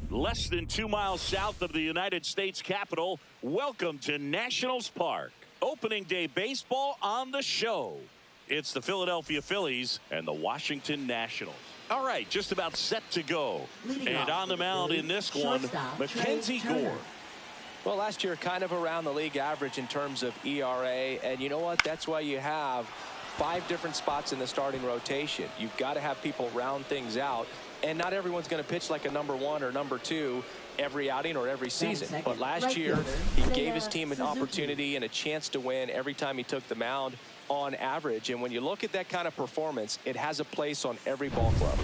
Less than 2 miles south of the United States Capitol, welcome to Nationals Park. Opening day baseball on the show. It's the Philadelphia Phillies and the Washington Nationals. All right, just about set to go. And on the mound in this one, Mackenzie Gore. Well, last year kind of around the league average in terms of ERA. And you know what? That's why you have 5 different spots in the starting rotation. You've got to have people round things out. And not everyone's going to pitch like a number 1 or number 2 every outing or every season. But last year, he gave his team an opportunity and a chance to win every time he took the mound on average. And when you look at that kind of performance, it has a place on every ball club.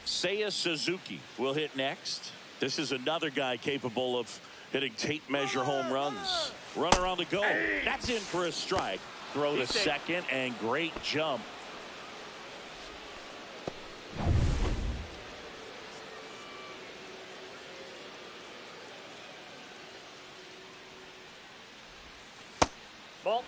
Seiya Suzuki will hit next. This is another guy capable of hitting tape measure home runs. Runner on the go. That's in for a strike. Throw to second and great jump. Ball.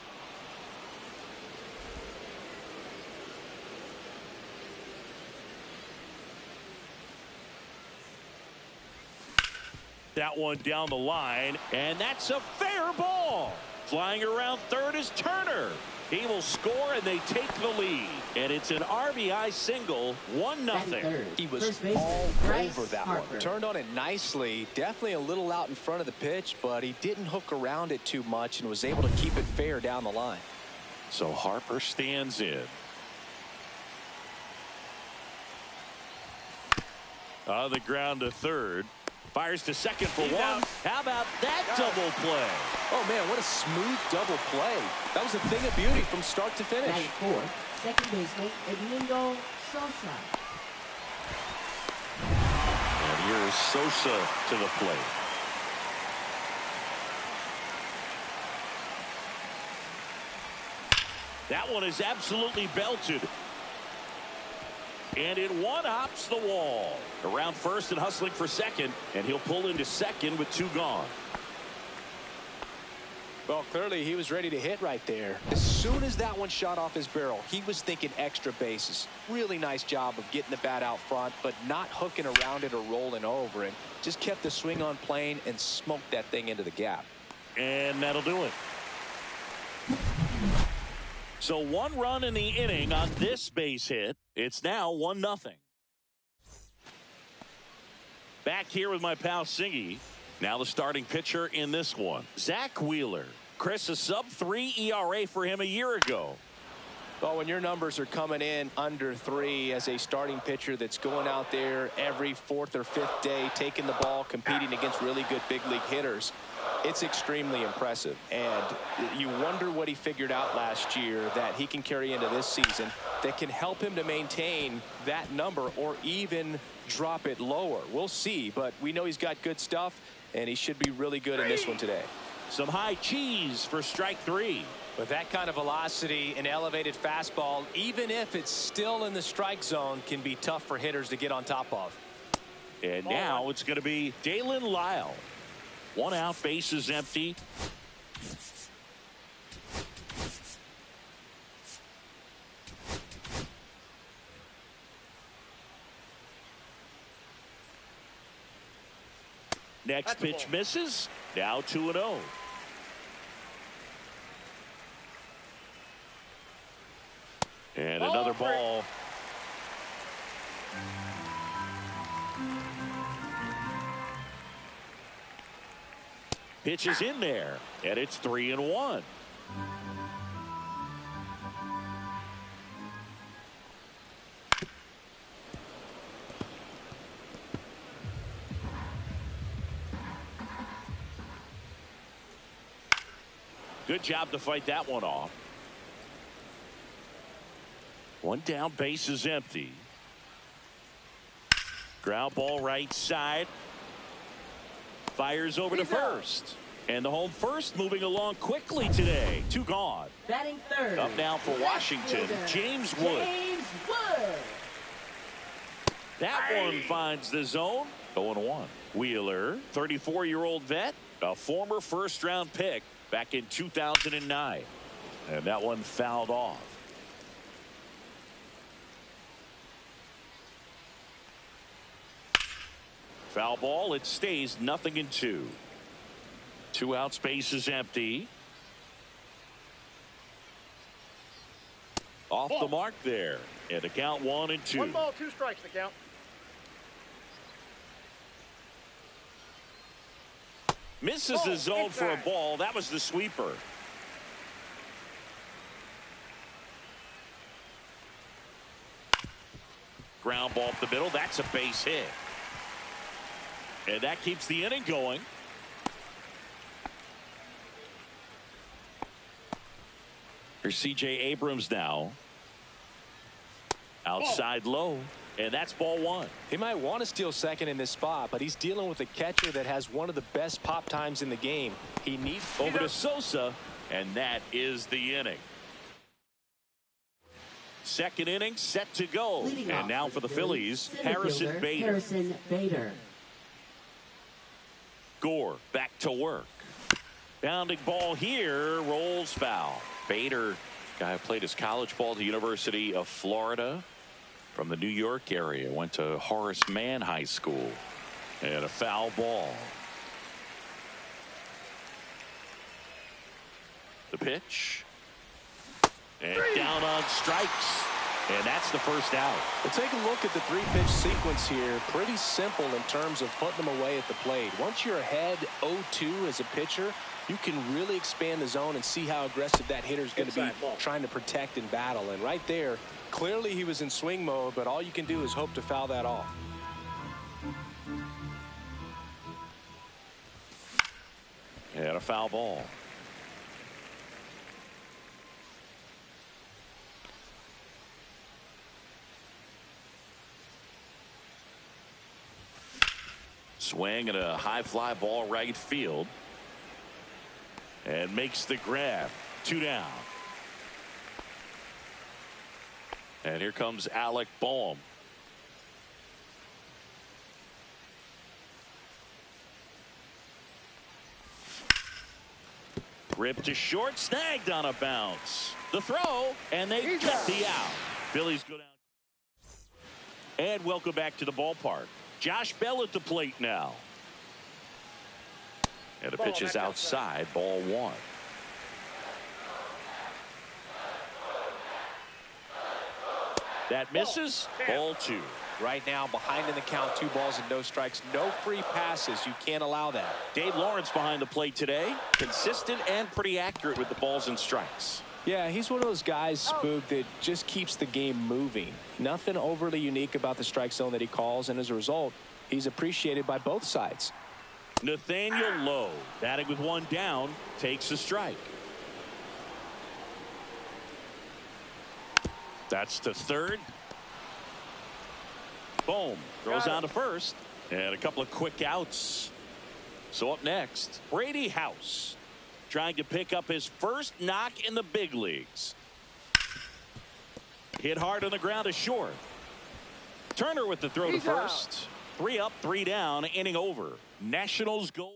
That one down the line, and that's a fair ball. Flying around third is Turner. He will score, and they take the lead. And it's an RBI single, 1-0. He was all over that one. Turned on it nicely. Definitely a little out in front of the pitch, but he didn't hook around it too much and was able to keep it fair down the line. So Harper stands in. On the ground to third. Fires to second for one. How about that double play? Oh, man, what a smooth double play. That was a thing of beauty from start to finish. Second baseman, Edmundo Sosa. And here's Sosa to the plate. That one is absolutely belted. And it one-hops the wall. Around first and hustling for second. And he'll pull into second with 2 gone. Well, clearly he was ready to hit right there. As soon as that one shot off his barrel, he was thinking extra bases. Really nice job of getting the bat out front, but not hooking around it or rolling over it. Just kept the swing on plane and smoked that thing into the gap. And that'll do it. So 1 run in the inning on this base hit. It's now 1-0. Back here with my pal Singy. Now the starting pitcher in this one, Zach Wheeler. Chris, a sub-3 ERA for him a year ago. Well, when your numbers are coming in under 3 as a starting pitcher that's going out there every 4th or 5th day, taking the ball, competing against really good big league hitters, it's extremely impressive. And you wonder what he figured out last year that he can carry into this season that can help him to maintain that number or even drop it lower. We'll see, but we know he's got good stuff, and he should be really good in this one today. Some high cheese for strike 3. With that kind of velocity and elevated fastball, even if it's still in the strike zone, can be tough for hitters to get on top of. And now it's going to be Dalen Lyle. 1 out, base is empty. Next pitch misses. Now 2-0. And another ball. Pitch is in there, and it's 3-1. Good job to fight that one off. One down, base is empty. Ground ball right side. Fires over to first. And the home first moving along quickly today. 2 gone. Batting third. Up now for Washington, James Wood. James Wood. That one finds the zone. 0-1. Wheeler, 34-year-old vet, a former first-round pick back in 2009. And that one fouled off. Foul ball. It stays 0-2. 2 outs, base is empty. Off the mark there. And a count 1-2. 1 ball, 2 strikes the count. Misses the zone for a ball. That was the sweeper. Ground ball up the middle. That's a base hit. And that keeps the inning going. Here's C.J. Abrams now. Outside low. And that's ball 1. He might want to steal second in this spot, but he's dealing with a catcher that has one of the best pop times in the game. He needs over to Sosa, and that is the inning. Second inning set to go. And now for the Phillies, Harrison Bader. Gore back to work. Bounding ball here, rolls foul. Bader, guy who played his college ball at the University of Florida. From the New York area, went to Horace Mann High School. And a foul ball. The pitch. And down on strikes. And that's the first out. Well, take a look at the 3-pitch sequence here. Pretty simple in terms of putting them away at the plate. Once you're ahead 0-2 as a pitcher, you can really expand the zone and see how aggressive that hitter is going to be trying to protect and battle. And right there, clearly he was in swing mode, but all you can do is hope to foul that off. And a foul ball. Swing and a high fly ball right field. And makes the grab. 2 down. And here comes Alec Boehm. Ripped to short, snagged on a bounce. The throw, and they get the out. Phillies go down. And welcome back to the ballpark. Josh Bell at the plate now. And the pitch is outside, ball 1. That misses, ball 2. Right now, behind in the count, 2 balls and no strikes, no free passes. You can't allow that. Dave Lawrence behind the plate today. Consistent and pretty accurate with the balls and strikes. Yeah, he's one of those guys, Spook, that just keeps the game moving. Nothing overly unique about the strike zone that he calls, and as a result, he's appreciated by both sides. Nathaniel Lowe, batting with 1 down, takes a strike. That's to third. Boom. Throws on to first. And a couple of quick outs. So up next, Brady House. Trying to pick up his first knock in the big leagues. Hit hard on the ground to short. Turner with the throw to first. 3 up, 3 down, inning over. Nationals go.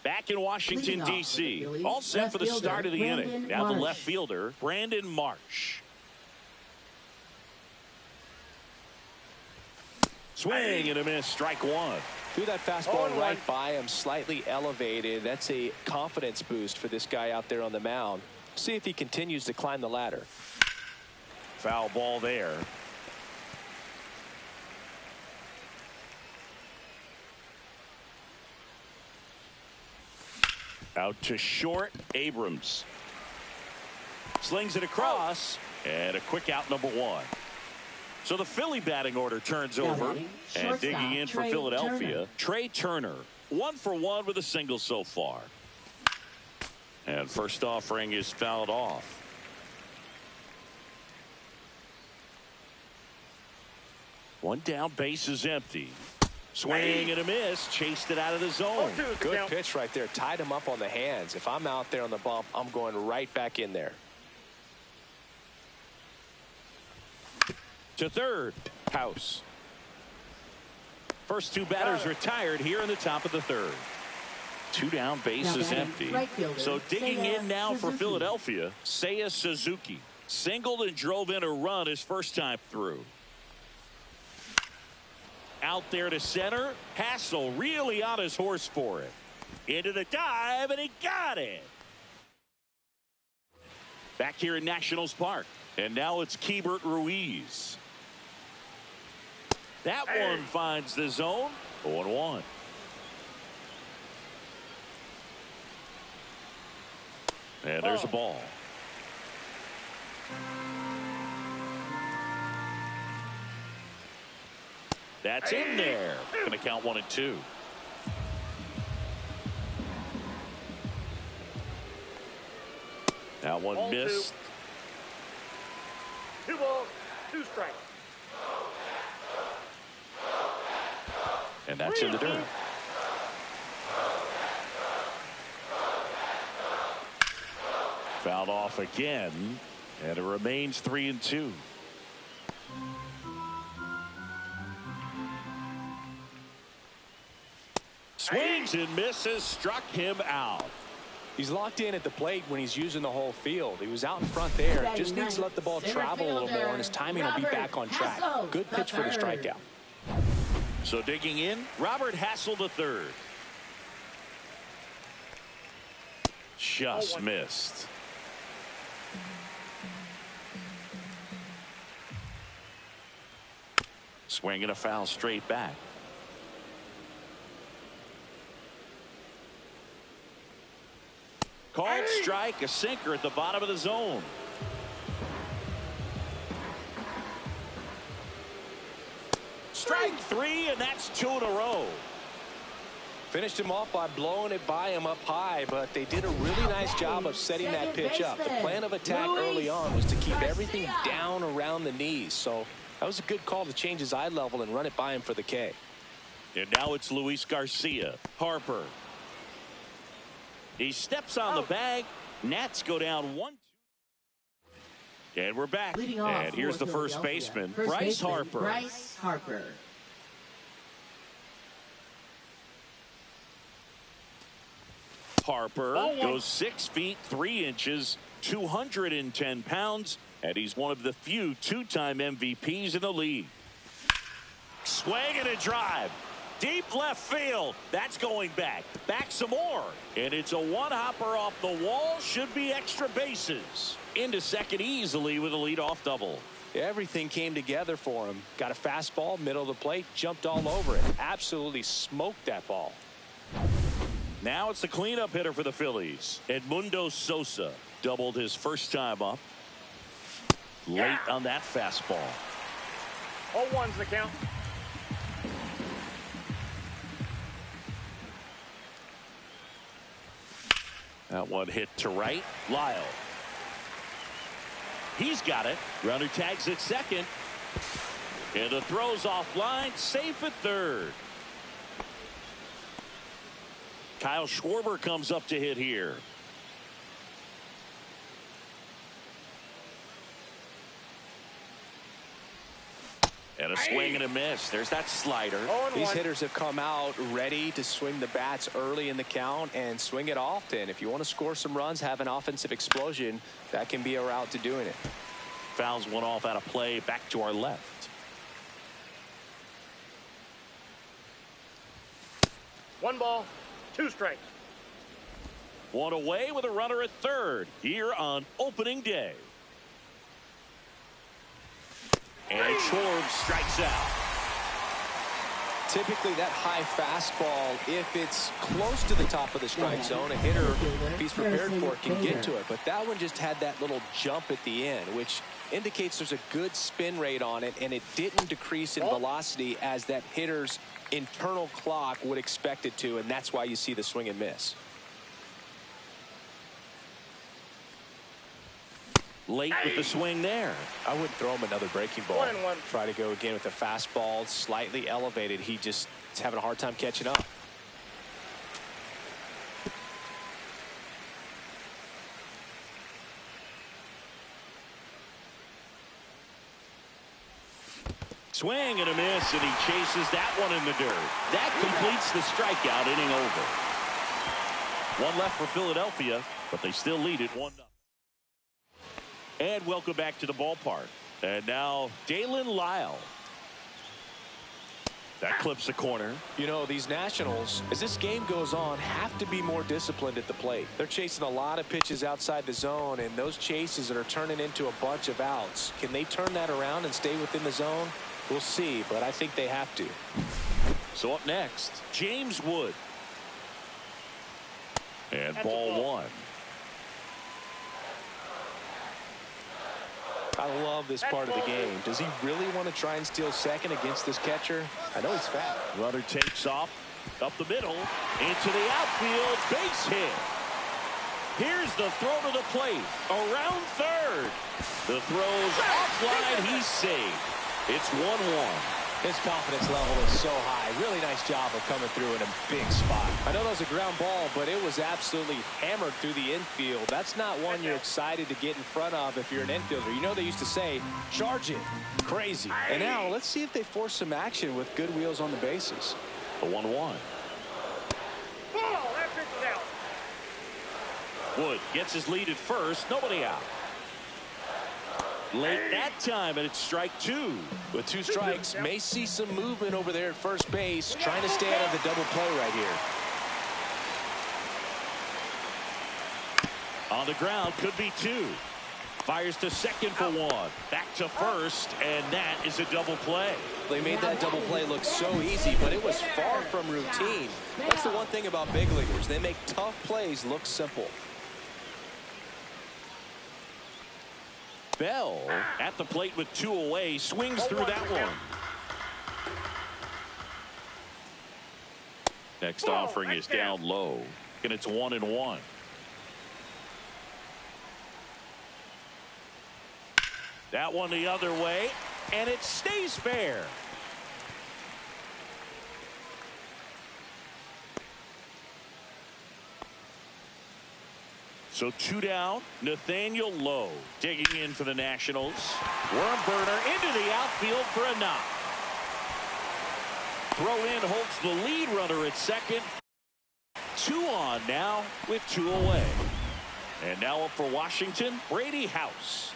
Back in Washington, D.C. All set for the start of the inning. Now the left fielder, Brandon Marsh. Swing and a miss, strike 1. Threw that fastball right by him, slightly elevated. That's a confidence boost for this guy out there on the mound. See if he continues to climb the ladder. Foul ball there. Out to short, Abrams. Slings it across, and a quick out, number one. So the Philly batting order turns over, and digging in for Philadelphia, Trey Turner. 1 for 1 with a single so far. And first offering is fouled off. One down, base is empty. Swing and a miss, chased it out of the zone. Good pitch right there, tied him up on the hands. If I'm out there on the bump, I'm going right back in there. To third, House. First two batters retired here in the top of the third. 2 down, base is empty. So digging in now for Philadelphia, Seiya Suzuki. Singled and drove in a run his first time through. Out there to center. Hassel really on his horse for it. Into the dive, and he got it. Back here in Nationals Park. And now it's Keibert Ruiz. That one finds the zone. 0-1. And there's a ball. That's in there. Going to count 1 and 2. That one missed. 2 balls, 2 strikes. And that's in the dirt. Fouled off again, and it remains 3 and 2. Swings and misses, struck him out. He's locked in at the plate when he's using the whole field. He was out in front there. Just needs to let the ball travel a little more, and his timing will be back on track. Good pitch for the strikeout. So digging in, Robert Hassel III. Just missed. Swinging a foul straight back. Called strike, a sinker at the bottom of the zone. Strike 3, and that's 2 in a row. Finished him off by blowing it by him up high, but they did a really nice job of setting that pitch up. The plan of attack early on was to keep everything down around the knees. So that was a good call to change his eye level and run it by him for the K. And now it's Luis Garcia. Harper. He steps on the bag. Nats go down 1-2. And we're back. And here's the first baseman, Bryce Harper. Bryce Harper. Harper goes 6 feet 3 inches, 210 pounds, and he's one of the few 2-time MVPs in the league. Swing and a drive. Deep left field. That's going back. Back some more. And it's a one-hopper off the wall. Should be extra bases. Into second easily with a leadoff double. Everything came together for him. Got a fastball, middle of the plate, jumped all over it. Absolutely smoked that ball. Now it's the cleanup hitter for the Phillies. Edmundo Sosa doubled his first time up. Late on that fastball. 0-1's the count. That one hit to right. Lyle. He's got it. Runner tags at second. And the throw's offline. Safe at third. Kyle Schwarber comes up to hit here. And a swing and a miss. There's that slider. These hitters have come out ready to swing the bats early in the count and swing it often. If you want to score some runs, have an offensive explosion, that can be a route to doing it. Fouls one off out of play. Back to our left. 1 ball, 2 strikes. One away with a runner at third here on opening day. And Forbes strikes out. Typically that high fastball, if it's close to the top of the strike zone, a hitter, if he's prepared for it, can get to it. But that one just had that little jump at the end, which indicates there's a good spin rate on it, and it didn't decrease in velocity as that hitter's internal clock would expect it to, and that's why you see the swing and miss. Late with the swing there. I wouldn't throw him another breaking ball. 1-1. Try to go again with the fastball, slightly elevated. He just is having a hard time catching up. Swing and a miss, and he chases that one in the dirt. That completes the strikeout, inning over. One left for Philadelphia, but they still lead it 1-0. And welcome back to the ballpark. And now Dalen Lyle. That clips the corner. You know, these Nationals, as this game goes on, have to be more disciplined at the plate. They're chasing a lot of pitches outside the zone, and those chases that are turning into a bunch of outs. Can they turn that around and stay within the zone? We'll see, but I think they have to. So up next, James Wood. And ball one. I love this part of the game. Does he really want to try and steal second against this catcher? I know he's fat. Runner takes off up the middle into the outfield, base hit. Here's the throw to the plate around third. The throw's offline. He's saved. It's 1-1. His confidence level is so high. Really nice job of coming through in a big spot. I know that was a ground ball, but it was absolutely hammered through the infield. That's not one you're excited to get in front of if you're an infielder. You know they used to say, charge it. Crazy. And now let's see if they force some action with good wheels on the bases. The 1-1. Ball, that pitch is out. Wood gets his lead at first. Nobody out. Late that time, and it's strike two. With 2 strikes, may see some movement over there at first base, trying to stay out of the double play right here. On the ground, could be 2. Fires to second for 1. Back to first, and that is a double play. They made that double play look so easy, but it was far from routine. That's the one thing about big leaguers. They make tough plays look simple. Bell at the plate with 2 away, swings through that one. Next offering is down low, and it's 1-1. That one the other way, and it stays fair. So 2 down. Nathaniel Lowe digging in for the Nationals. Worm burner into the outfield for a knock. Throw in holds the lead runner at second. 2 on now with 2 away. And now up for Washington, Brady House.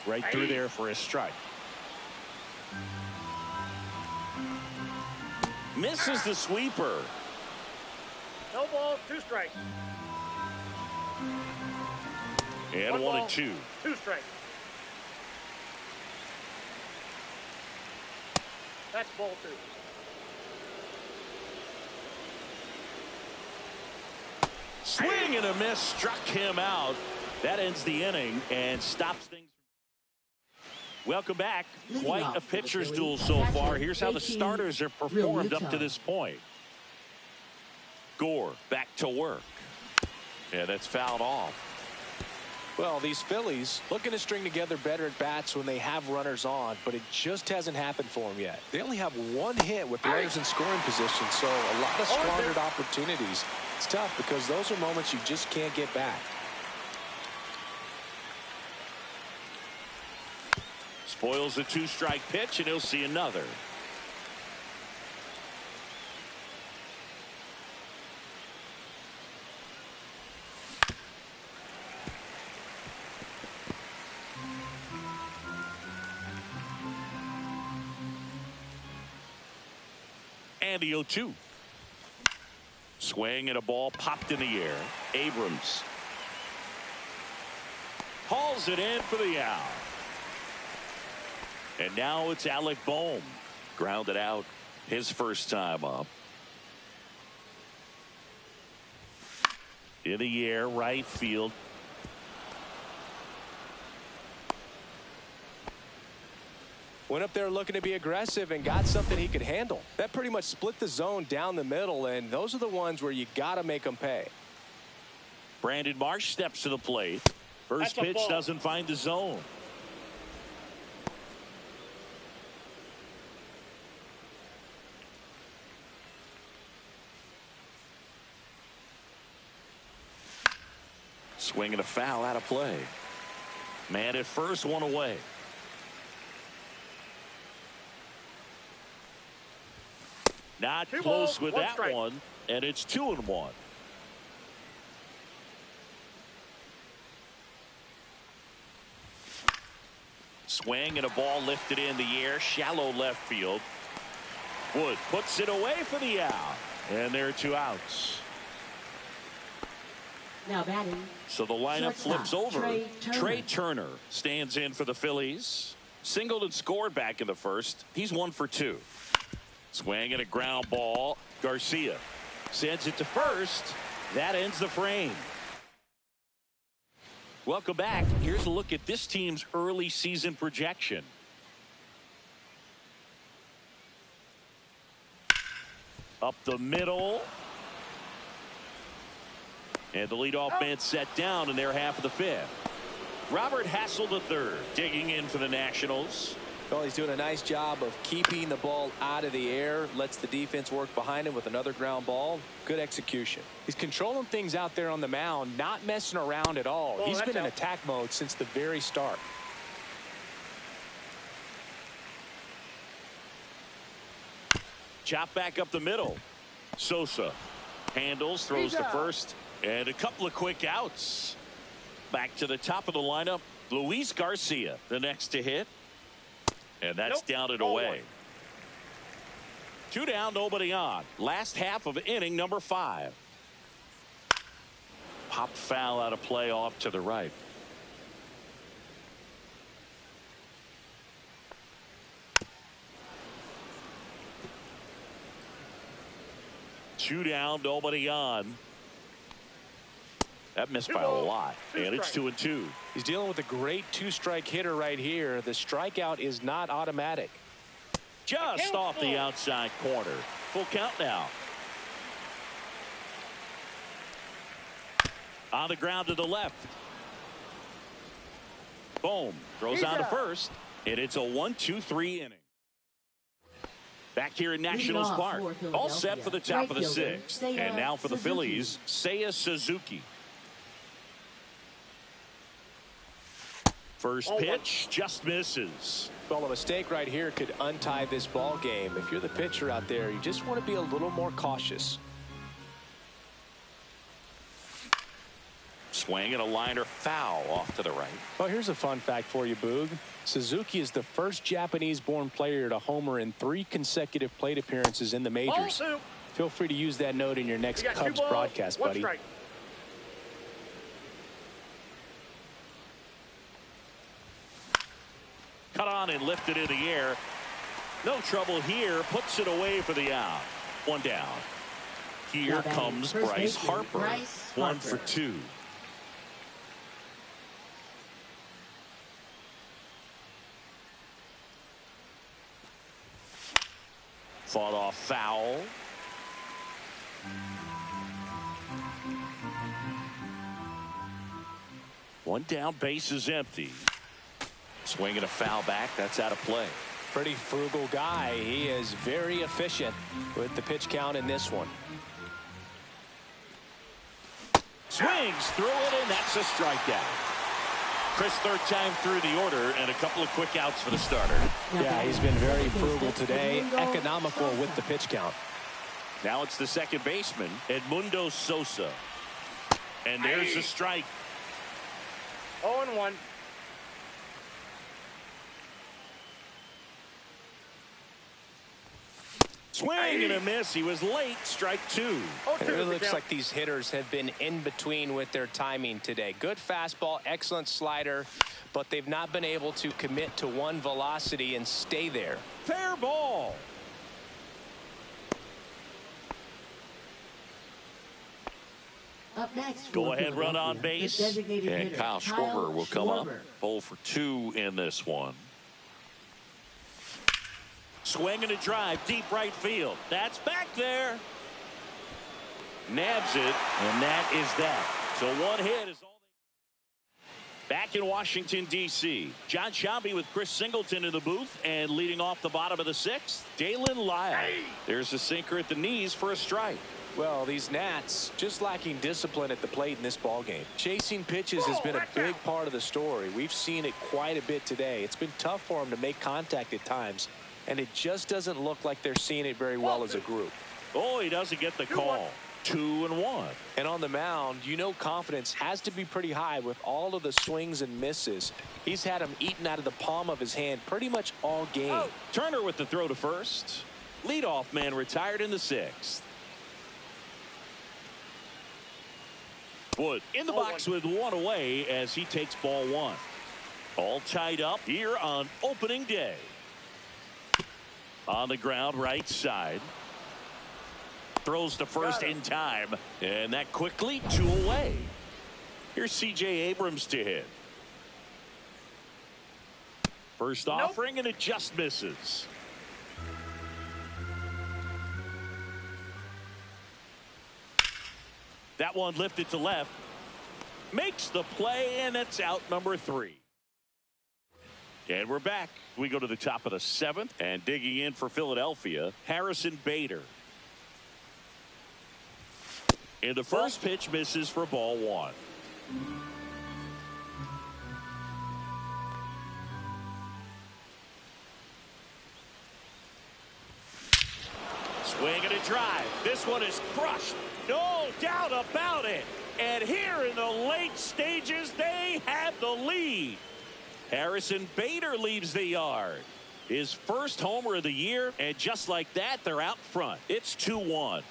Right through there for a strike. Misses the sweeper. No balls, 2 strikes. And 1-2. 2 strikes. That's ball 2. Swing and a miss struck him out. That ends the inning and stops things. Welcome back. Quite a pitcher's duel so far. Here's how the starters are performed up to this point. Gore back to work. Yeah, that's fouled off. Well, these Phillies looking to string together better at bats when they have runners on, but it just hasn't happened for them yet. They only have 1 hit with runners in scoring position, so a lot of squandered opportunities. It's tough because those are moments you just can't get back. Spoils a 2-strike pitch, and he'll see another. And the 0-2. Swing and a ball popped in the air. Abrams hauls it in for the out. And now it's Alec Bohm. Grounded out his first time up. In the air, right field. Went up there looking to be aggressive and got something he could handle. That pretty much split the zone down the middle, and those are the ones where you got to make them pay. Brandon Marsh steps to the plate. First pitch doesn't find the zone. Swing and a foul out of play. Man at first, one away. Not close with that one, and it's 2-1. Swing and a ball lifted in the air, shallow left field. Wood puts it away for the out, and there are 2 outs. Now batting. So the lineup flips over. Trey Turner stands in for the Phillies. Singled and scored back in the first. He's 1 for 2. Swing and a ground ball. Garcia sends it to first. That ends the frame. Welcome back. Here's a look at this team's early season projection. Up the middle. And the leadoff man set down in their half of the 5th. Robert Hassel III digging in for the Nationals. Well, he's doing a nice job of keeping the ball out of the air. Lets the defense work behind him with another ground ball. Good execution. He's controlling things out there on the mound, not messing around at all. He's been in attack mode since the very start. Chop back up the middle. Sosa handles, throws to first, and a couple of quick outs. Back to the top of the lineup. Luis Garcia, the next to hit. And that's down and away. 2 down, nobody on. Last half of inning number 5. Popped foul out of play off to the right. Two down, nobody on. That missed by a lot, and it's 2-2. He's dealing with a great 2-strike hitter right here. The strikeout is not automatic. Just off the outside corner. Full count now. On the ground to the left. Boom. Throws on to first, and it's a 1-2-3 inning. Back here in Nationals Park. All set for the top of the 6th. And now for the Phillies, Seiya Suzuki. First pitch just misses. Well, a mistake right here could untie this ball game. If you're the pitcher out there, you just want to be a little more cautious. Swing and a liner foul off to the right. Well, here's a fun fact for you, Boog. Suzuki is the first Japanese-born player to homer in 3 consecutive plate appearances in the majors. Feel free to use that note in your next Cubs broadcast, buddy. Cut on and lifted in the air. No trouble here. Puts it away for the out. 1 down. Here comes Bryce Harper. 1 for 2. Fought off foul. One down, base is empty. Swinging a foul back. That's out of play. Pretty frugal guy. He is very efficient with the pitch count in this one. Swings through it, and that's a strikeout. Chris, 3rd time through the order, and a couple of quick outs for the starter. Yeah, he's been very frugal today. Economical with the pitch count. Now it's the second baseman, Edmundo Sosa. And there's a strike. 0-1. Swing and a miss. He was late. Strike two. It really looks like these hitters have been in between with their timing today. Good fastball, excellent slider, but they've not been able to commit to one velocity and stay there. Fair ball. Up next, Go ahead, run on base. And Kyle Schwarber will come up. 0 for 2 in this one. Swing and a drive, deep right field. That's back there. Nabs it, and that is that. So one hit is all they... Back in Washington, D.C., John Sciambi with Chris Singleton in the booth, and leading off the bottom of the sixth, Dalen Lyle. There's a sinker at the knees for a strike. Well, these Nats just lacking discipline at the plate in this ball game. Chasing pitches has been a big part of the story. We've seen it quite a bit today. It's been tough for them to make contact at times, and it just doesn't look like they're seeing it very well as a group. Oh, he doesn't get the call. 2-1. And on the mound, you know, confidence has to be pretty high with all of the swings and misses. He's had them eaten out of the palm of his hand pretty much all game. Turner with the throw to first. Leadoff man retired in the sixth. Wood in the box with one away as he takes ball one. All tied up here on opening day. On the ground, right side. Throws to first in time, and that quickly 2 away. Here's C.J. Abrams to hit. First offering, and it just misses. That one lifted to left. Makes the play, and it's out number 3. And we're back. We go to the top of the 7th, and digging in for Philadelphia, Harrison Bader. And the first pitch misses for ball 1. Swing and a drive. This one is crushed. No doubt about it. And here in the late stages, they have the lead. Harrison Bader leaves the yard. His first homer of the year, and just like that, they're out front. It's 2-1.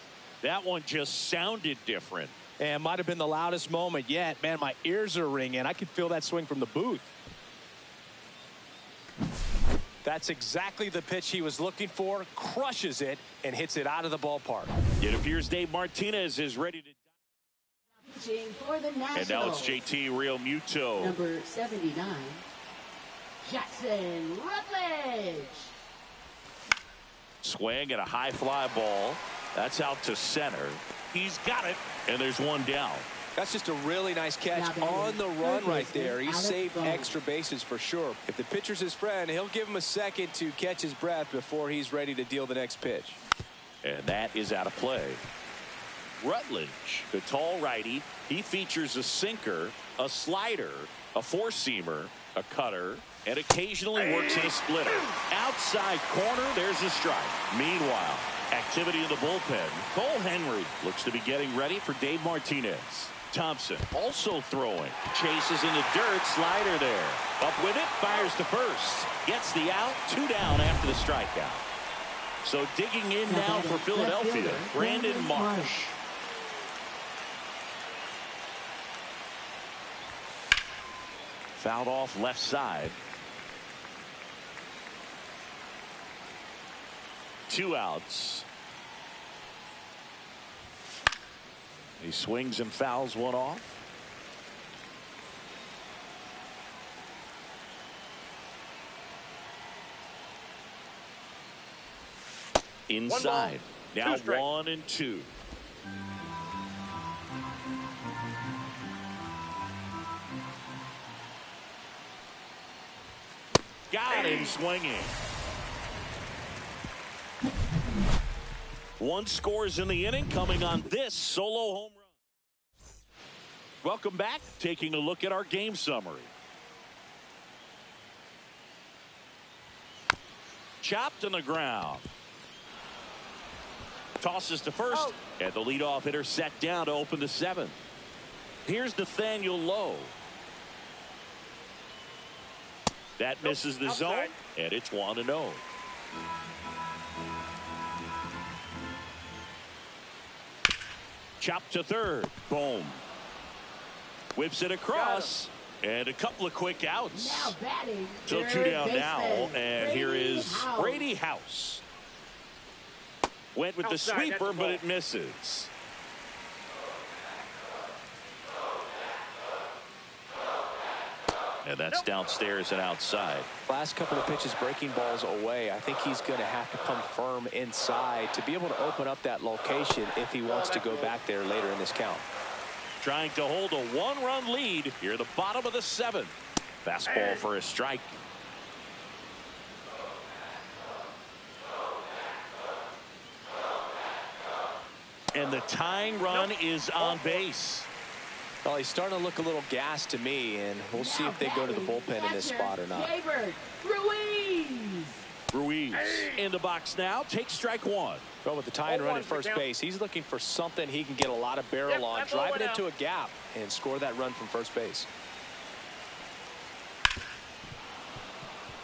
That one just sounded different. And might have been the loudest moment yet. Man, my ears are ringing. I could feel that swing from the booth. That's exactly the pitch he was looking for. Crushes it and hits it out of the ballpark. It appears Dave Martinez is ready to. For the and now it's JT Real Muto. Number 79, Jackson Rutledge. Swing and a high fly ball. That's out to center. He's got it, and there's one down. That's just a really nice catch on the run right there. He saved extra bases for sure. If the pitcher's his friend, he'll give him a second to catch his breath before he's ready to deal the next pitch. And that is out of play. Rutledge, the tall righty, he features a sinker, a slider, a four-seamer, a cutter, and occasionally works in a splitter. Outside corner, there's a strike. Meanwhile, activity in the bullpen. Cole Henry looks to be getting ready for Dave Martinez. Thompson also throwing. Chases in the dirt. Slider there. Up with it. Fires to first. Gets the out. 2 down after the strikeout. So digging in now for Philadelphia, Brandon Marsh. Fouled off left side. 2 outs. He swings and fouls one off. Inside. Now 1-2. Got him swinging. 1 scores in the inning, coming on this solo home run. Welcome back. Taking a look at our game summary. Chopped on the ground. Tosses to first, and the leadoff hitter set down to open the 7th. Here's Nathaniel Lowe. That misses the zone, and it's 1-0. Chop to third. Boom. Whips it across. And a couple of quick outs. Now batting. So two down now. And here is Brady House. Went with the sweeper, but it misses. And that's downstairs and outside. Last couple of pitches breaking balls away. I think he's going to have to come firm inside to be able to open up that location if he wants to go back there later in this count. Trying to hold a one-run lead here at the bottom of the seventh. Fastball for a strike. And the tying run is on base. Well, he's starting to look a little gassed to me, and we'll see if they go to the bullpen in this spot or not. Ruiz in the box now. Takes strike one. Well, with the tying run at first base, he's looking for something he can get a lot of barrel on, drive it into a gap, and score that run from first base.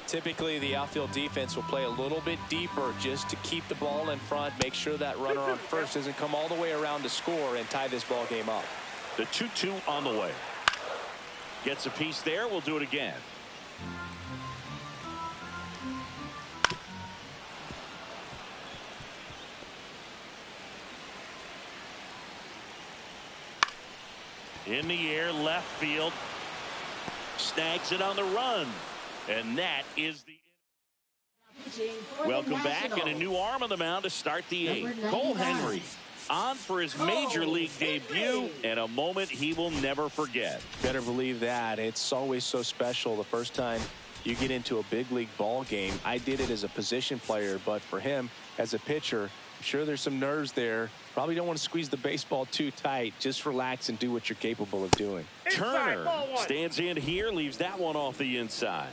Typically, the outfield defense will play a little bit deeper just to keep the ball in front, make sure that runner on first doesn't come all the way around to score and tie this ball game up. The 2-2 on the way. Gets a piece there. We'll do it again. In the air, left field. Snags it on the run. And that is the... Welcome back, and a new arm on the mound to start the eighth. Cole Henry on for his major league debut, and a moment he will never forget. Better believe that. It's always so special the first time you get into a big league ball game. I did it as a position player, but for him as a pitcher, I'm sure there's some nerves there. Probably don't want to squeeze the baseball too tight. Just relax and do what you're capable of doing. Turner stands in here, leaves that one off the inside.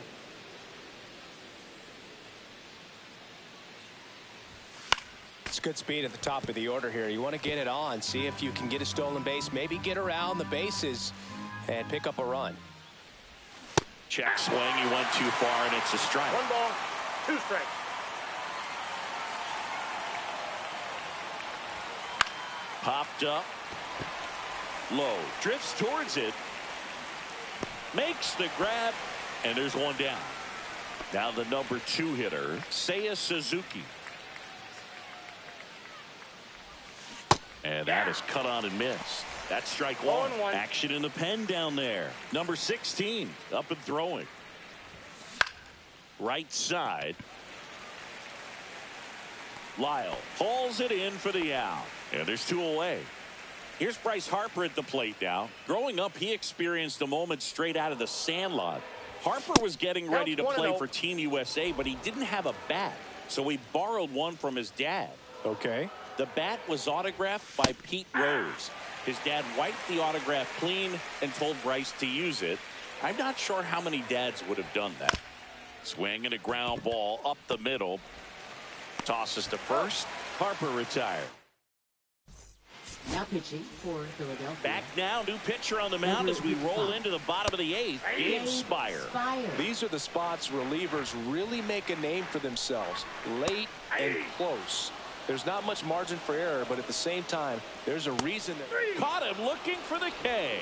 It's good speed at the top of the order here. You want to get it on, see if you can get a stolen base, maybe get around the bases and pick up a run. Check swing, he went too far, and it's a strike. 1 ball, 2 strikes. Popped up. Low. Drifts towards it. Makes the grab. And there's one down. Now the number 2 hitter, Seiya Suzuki. And that is cut on and missed. That's strike one. Action in the pen down there. Number 16 up and throwing. Right side. Lyle hauls it in for the out. And there's 2 away. Here's Bryce Harper at the plate now. Growing up, he experienced a moment straight out of the Sandlot. Harper was getting ready to play for Team USA, but he didn't have a bat. So he borrowed one from his dad. Okay. The bat was autographed by Pete Rose. His dad wiped the autograph clean and told Bryce to use it. I'm not sure how many dads would have done that. Swing and a ground ball up the middle. Tosses to first. Harper retired. Now pitching for Philadelphia. Back now, new pitcher on the mound as we roll into the bottom of the 8th. Gabe Spire. These are the spots relievers really make a name for themselves. Late and close. There's not much margin for error, but at the same time, there's a reason that caught him looking for the K.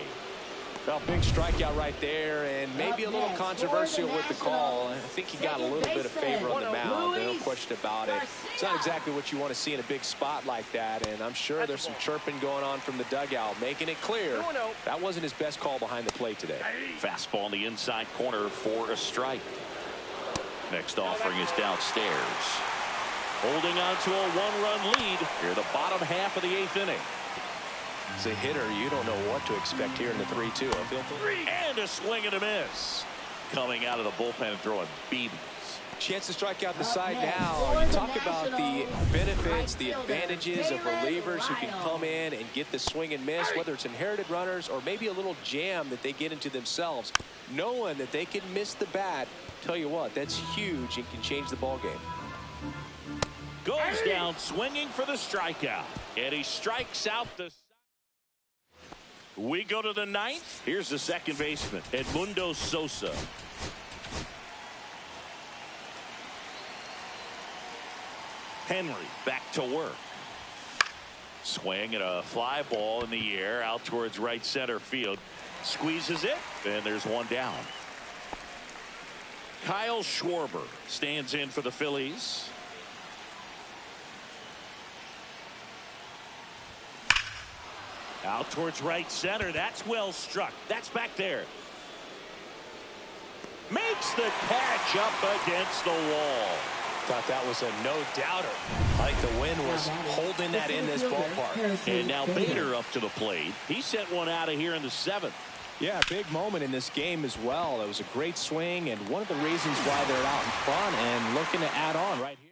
Well, big strikeout right there, and maybe a little controversial with the call. I think he got a little bit of favor on the mound, no question about it. It's not exactly what you want to see in a big spot like that, and I'm sure there's some chirping going on from the dugout, making it clear that wasn't his best call behind the plate today. Fastball in the inside corner for a strike. Next offering is downstairs. Holding on to a 1-run lead here, the bottom half of the 8th inning. As a hitter, you don't know what to expect here in the 3-2. And a swing and a miss. Coming out of the bullpen and throwing BBs. Chance to strike out the side now. You talk about the benefits, the advantages of relievers who can come in and get the swing and miss, whether it's inherited runners or maybe a little jam that they get into themselves. Knowing that they can miss the bat, tell you what, that's huge and can change the ball game. Goes down swinging for the strikeout. And he strikes out the... We go to the 9th. Here's the second baseman, Edmundo Sosa. Henry back to work. Swing and a fly ball in the air out towards right center field. Squeezes it, and there's one down. Kyle Schwarber stands in for the Phillies. Out towards right center. That's well struck. That's back there. Makes the catch up against the wall. Thought that was a no-doubter. I think the wind was holding that in this ballpark. And now Bader up to the plate. He sent one out of here in the 7th. Yeah, big moment in this game as well. It was a great swing, and one of the reasons why they're out in front and looking to add on right here.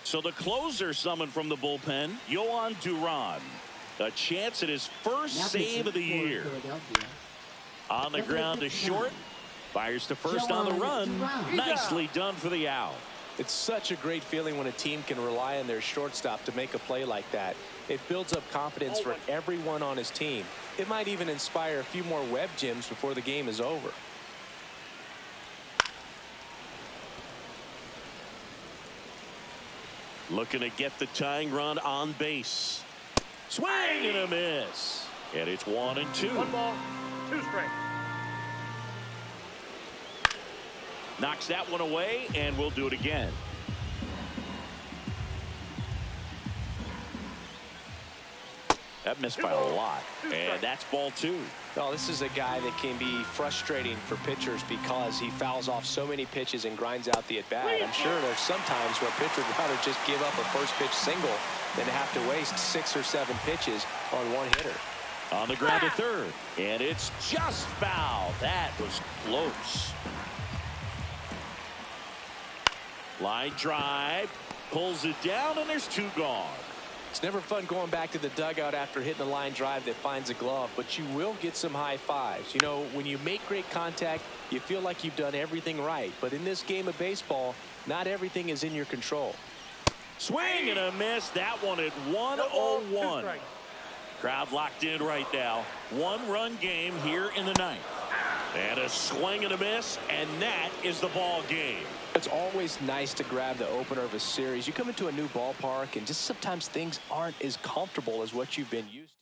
So the closer summoned from the bullpen, Yohan Duran. A chance at his first save of the year. On the ground to short. Fires to first on the run. Nicely done for the out. It's such a great feeling when a team can rely on their shortstop to make a play like that. It builds up confidence for everyone on his team. It might even inspire a few more web gyms before the game is over. Looking to get the tying run on base. Swing and a miss. And it's 1-2. 1 ball, 2 strikes. Knocks that one away, and we'll do it again. That missed by a lot. And that's ball 2. Oh, this is a guy that can be frustrating for pitchers because he fouls off so many pitches and grinds out the at-bat. I'm sure there's some times where a pitcher would rather just give up a first pitch single than have to waste 6 or 7 pitches on one hitter. On the ground to third. And it's just foul. That was close. Line drive. Pulls it down, and there's 2 gone. It's never fun going back to the dugout after hitting a line drive that finds a glove, but you will get some high fives. You know, when you make great contact, you feel like you've done everything right. But in this game of baseball, not everything is in your control. Swing and a miss. That one at 1-0-1. Crowd locked in right now. 1-run game here in the 9th. And a swing and a miss, and that is the ball game. It's always nice to grab the opener of a series. You come into a new ballpark, and just sometimes things aren't as comfortable as what you've been used to.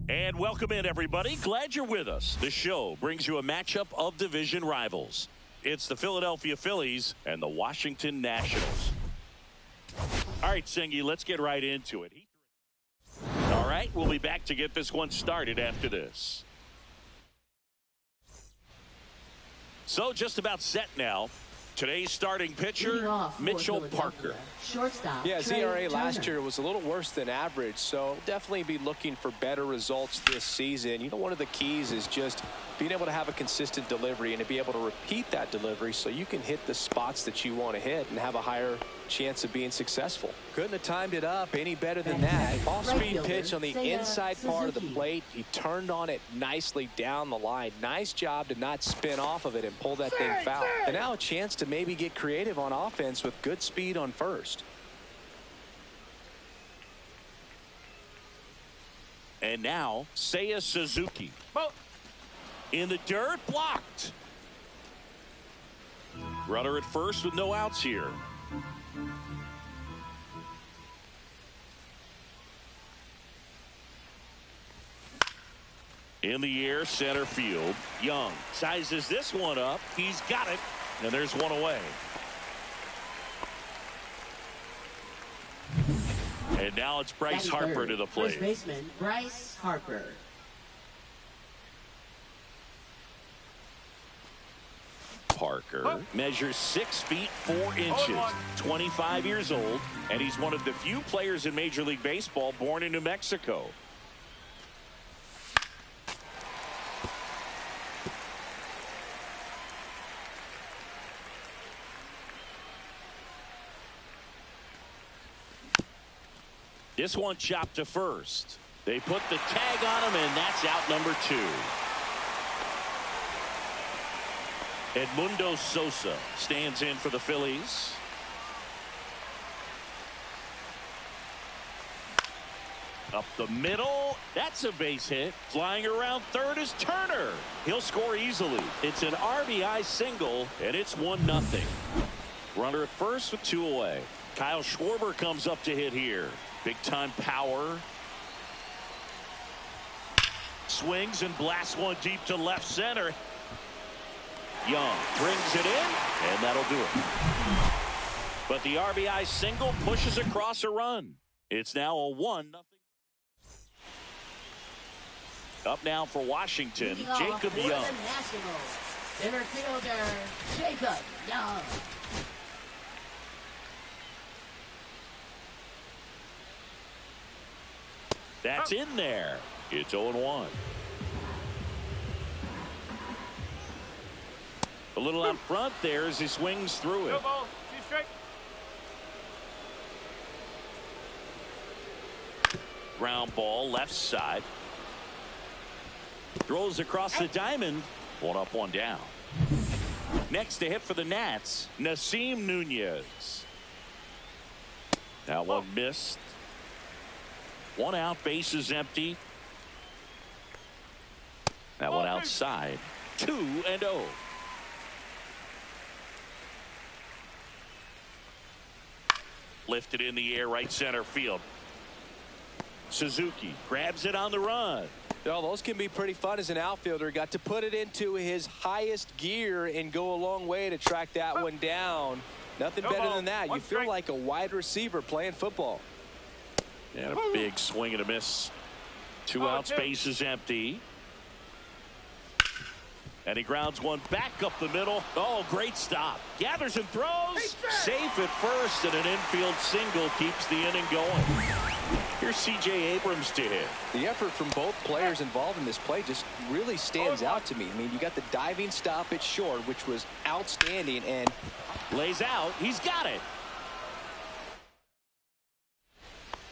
And welcome in, everybody. Glad you're with us. The show brings you a matchup of division rivals. It's the Philadelphia Phillies and the Washington Nationals. All right, Sengi, let's get right into it. All right, we'll be back to get this one started after this. So just about set now. Today's starting pitcher, Mitchell Parker. Shortstop. Yeah, his ERA last year was a little worse than average, so definitely be looking for better results this season. You know, one of the keys is just being able to have a consistent delivery and to be able to repeat that delivery so you can hit the spots that you want to hit and have a higher chance of being successful. Couldn't have timed it up any better than that. Off-speed pitch on the inside part of the plate. He turned on it nicely down the line. Nice job to not spin off of it and pull that thing foul. And now a chance to maybe get creative on offense with good speed on first. And now, Seiya Suzuki. In the dirt, blocked. Runner at first with no outs here. In the air, center field. Young sizes this one up. He's got it. And there's one away. And now it's Bryce Harper to the plate. First baseman Bryce Harper. Parker measures 6 feet 4 inches, 25 years old, and he's one of the few players in Major League Baseball born in New Mexico. This one chopped to first. They put the tag on him, and that's out number 2. Edmundo Sosa stands in for the Phillies. Up the middle. That's a base hit. Flying around third is Turner. He'll score easily. It's an RBI single, and it's 1-0. Runner at first with 2 away. Kyle Schwarber comes up to hit here. Big time power. Swings and blasts one deep to left center. Young brings it in, and that'll do it. But the RBI single pushes across a run. It's now a 1-0. Up now for Washington, Jacob Young. Center fielder, Jacob Young. That's in there. It's 0-1. A little out front there as he swings through it. Ground ball left side. Throws across the diamond. 1 up, 1 down. Next to hit for the Nats, Nasim Nunez. That one missed. 1 out, bases empty. That one outside. 2-0. Lifted in the air, right center field. Suzuki grabs it on the run. Oh, those can be pretty fun as an outfielder. Got to put it into his highest gear and go a long way to track that one down. Nothing better than that. You feel like a wide receiver playing football. And a big swing and a miss. 2 outs, bases empty. And he grounds one back up the middle. Oh, great stop. Gathers and throws. Safe at first, and an infield single keeps the inning going. Here's C.J. Abrams to hit. The effort from both players involved in this play just really stands out to me. I mean, you got the diving stop at short, which was outstanding, and lays out. He's got it.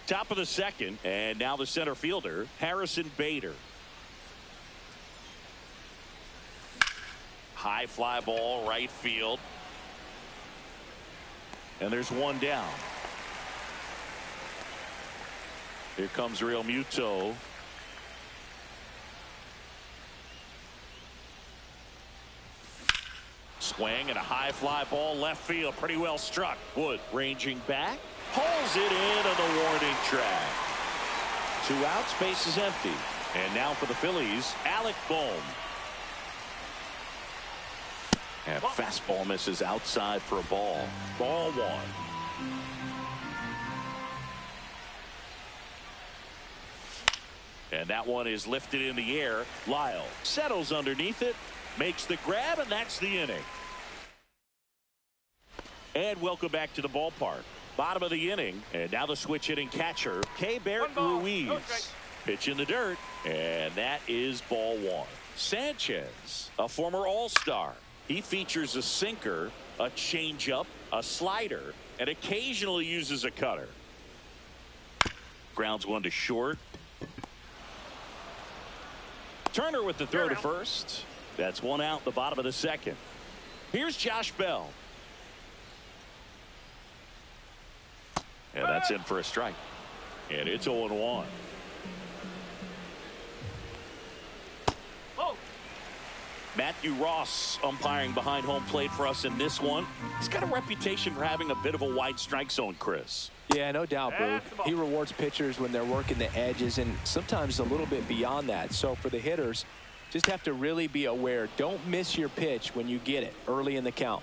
Top of the second, and now the center fielder, Harrison Bader. High fly ball, right field. And there's 1 down. Here comes Real Muto. Swing and a high fly ball left field. Pretty well struck. Wood ranging back. Pulls it in on the warning track. 2 outs, bases empty. And now for the Phillies, Alec Bohm. And fastball misses outside for a ball. Ball 1. And that one is lifted in the air. Lyle settles underneath it, makes the grab, and that's the inning. And welcome back to the ballpark. Bottom of the inning, and now the switch hitting catcher, Keibert Ruiz. Pitch in the dirt, and that is ball 1. Sanchez, a former All-Star. He features a sinker, a changeup, a slider, and occasionally uses a cutter. Grounds one to short. Turner with the throw to first. That's one out, the bottom of the second. Here's Josh Bell. And that's in for a strike. And it's 0-1. Matthew Ross umpiring behind home plate for us in this one. He's got a reputation for having a bit of a wide strike zone, Chris. Yeah, no doubt, Boog. He rewards pitchers when they're working the edges and sometimes a little bit beyond that. So for the hitters, just have to really be aware. Don't miss your pitch when you get it early in the count.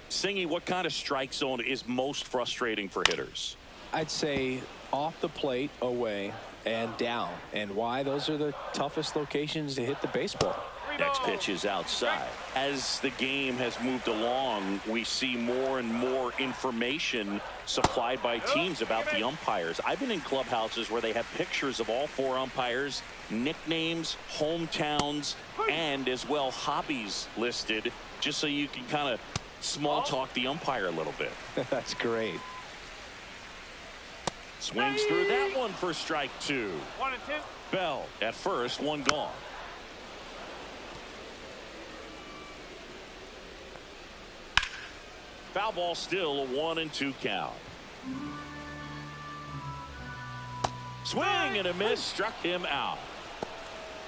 Singy, what kind of strike zone is most frustrating for hitters? I'd say off the plate, away, and down. And why? Those are the toughest locations to hit the baseball. Next pitch is outside. As the game has moved along, we see more and more information supplied by teams about the umpires. I've been in clubhouses where they have pictures of all four umpires, nicknames, hometowns, and as well hobbies listed, just so you can kind of small talk the umpire a little bit. That's great. Swings through that one for strike two. 1 and 2. Bell at first, one gone. Foul ball, still a 1-2 count. Swing and a miss, struck him out.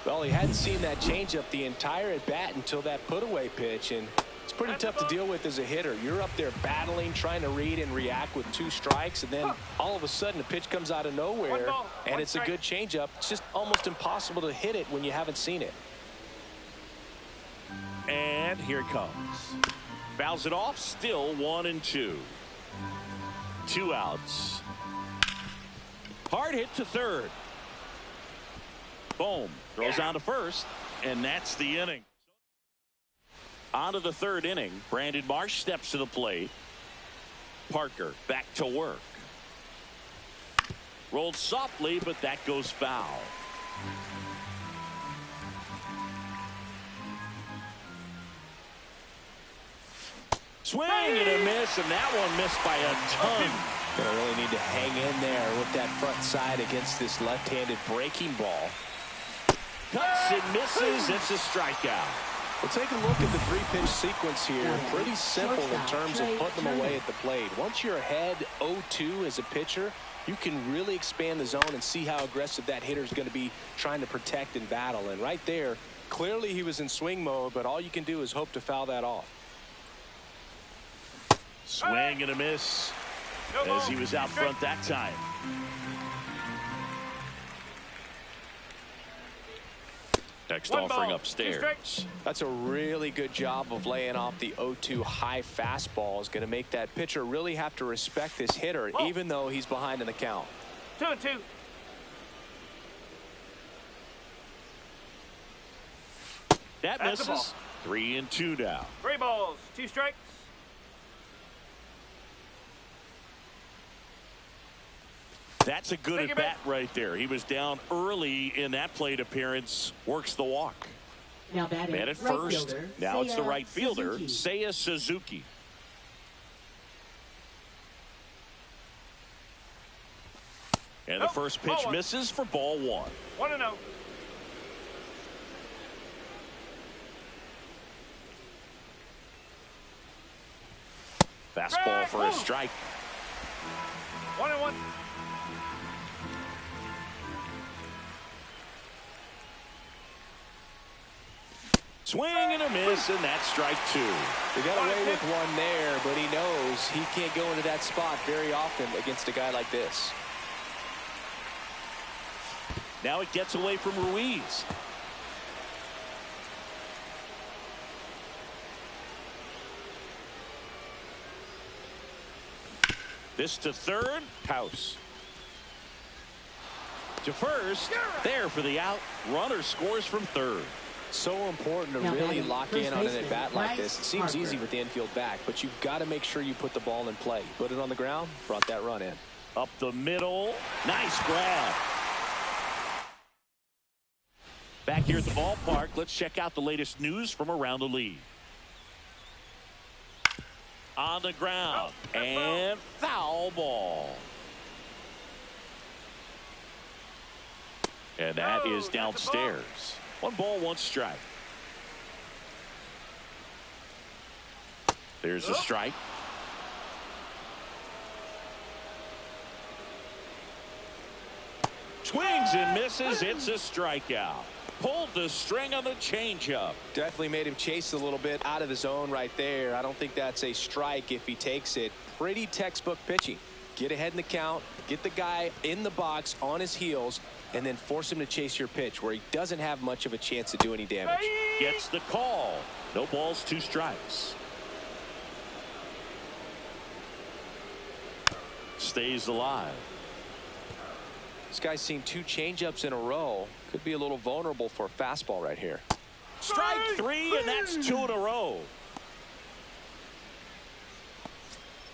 Well, he hadn't seen that changeup the entire at bat until that put away pitch, and it's pretty tough to deal with as a hitter. You're up there battling, trying to read and react with 2 strikes, and then all of a sudden a pitch comes out of nowhere, and it's a good changeup. It's just almost impossible to hit it when you haven't seen it. And here it comes. Fouls it off, still 1-2. 2 outs. Hard hit to third. Boom. Throws on to first, and that's the inning. On to the third inning. Brandon Marsh steps to the plate. Parker back to work. Rolled softly, but that goes foul. Swing and a miss, and that one missed by a ton. Gonna really need to hang in there with that front side against this left-handed breaking ball. Cuts and misses. It's a strikeout. Well, take a look at the 3-pitch sequence here. Pretty simple in terms of putting them away at the plate. Once you're ahead 0-2 as a pitcher, you can really expand the zone and see how aggressive that hitter is going to be trying to protect and battle. And right there, clearly he was in swing mode, but all you can do is hope to foul that off. Swing and a miss as he was out front that time. Next offering upstairs. That's a really good job of laying off the 0-2 high fastball. Is going to make that pitcher really have to respect this hitter, even though he's behind in the count. 2-2. That misses. 3-2 now. 3 balls, 2 strikes. That's a good at bat right there. He was down early in that plate appearance. Works the walk. Now batting Man at right first. fielder, Now it's the Seiya right fielder, Suzuki. Seiya Suzuki. And the first pitch misses for ball 1. 1-0. Fastball for a strike. 1-1. Swing and a miss, and that's strike 2. He got away with one there, but he knows he can't go into that spot very often against a guy like this. Now it gets away from Ruiz. This to third. House. To first. There for the out. Runner scores from third. So important to Now really batting lock first in on an baseman, at-bat like Bryce this. It seems Harper. easy with the infield back, but you've got to make sure you put the ball in play. Put it on the ground, brought that run in. Up the middle. Nice grab. Back here at the ballpark, let's check out the latest news from around the league. On the ground. And foul ball. And that is downstairs. 1 ball, 1 strike. There's a strike. Swings and misses. It's a strikeout. Pulled the string on the changeup. Definitely made him chase a little bit out of the zone right there. I don't think that's a strike if he takes it. Pretty textbook pitching. Get ahead in the count, get the guy in the box on his heels, and then force him to chase your pitch where he doesn't have much of a chance to do any damage. Gets the call. No balls, 2 strikes. Stays alive. This guy's seen 2 changeups in a row. Could be a little vulnerable for a fastball right here. Strike 3, and that's 2 in a row.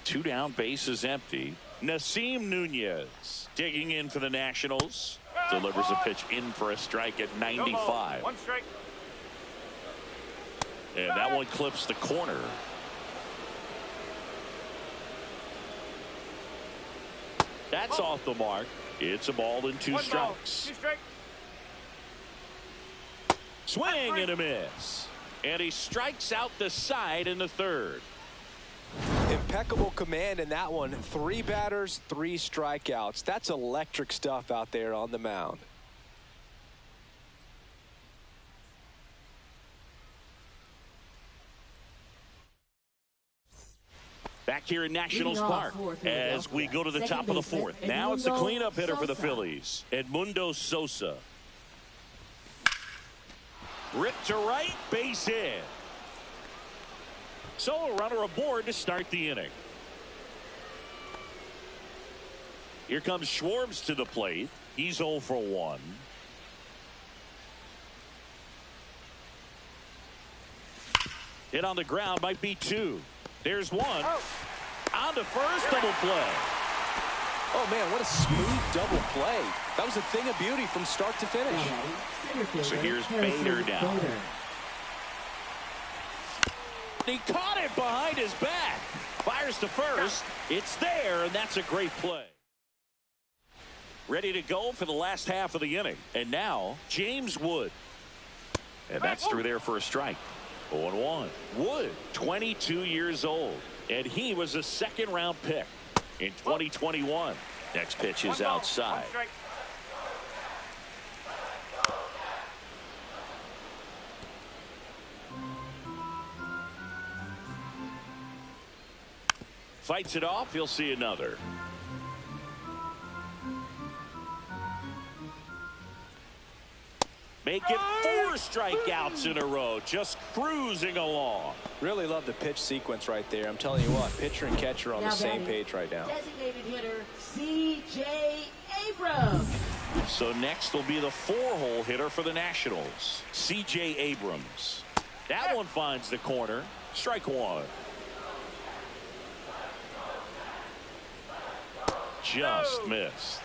2 down, bases empty. Nasim Nunez digging in for the Nationals. Delivers a pitch in for a strike at 95. 1 strike. And that one clips the corner. That's off the mark. It's a ball and 2 strikes. 2 strikes. Swing and a miss. And he strikes out the side in the 3rd. Impeccable command in that one. 3 batters, 3 strikeouts. That's electric stuff out there on the mound. Back here in Nationals Park as we go to the top of the 4th. Now it's the cleanup hitter for the Phillies, Edmundo Sosa. Ripped to right, base hit. So a runner aboard to start the inning. Here comes Schwartz to the plate. He's 0 for 1. Hit on the ground, might be 2. There's 1. On to first, double play. Oh, man, what a smooth double play. That was a thing of beauty from start to finish. So here's Bader down. He caught it behind his back. Fires to first. It's there, and that's a great play. Ready to go for the last half of the inning. And now, James Wood. And that's through there for a strike. 0-1. Wood, 22 years old. And he was a 2nd-round pick in 2021. Next pitch is outside. Fights it off. He'll see another. Make it 4 strikeouts in a row. Just cruising along. Really love the pitch sequence right there. I'm telling you what, pitcher and catcher on the same page right now. Designated hitter C.J. Abrams. So next will be the 4-hole hitter for the Nationals, C.J. Abrams. That one finds the corner. Strike 1. Just missed.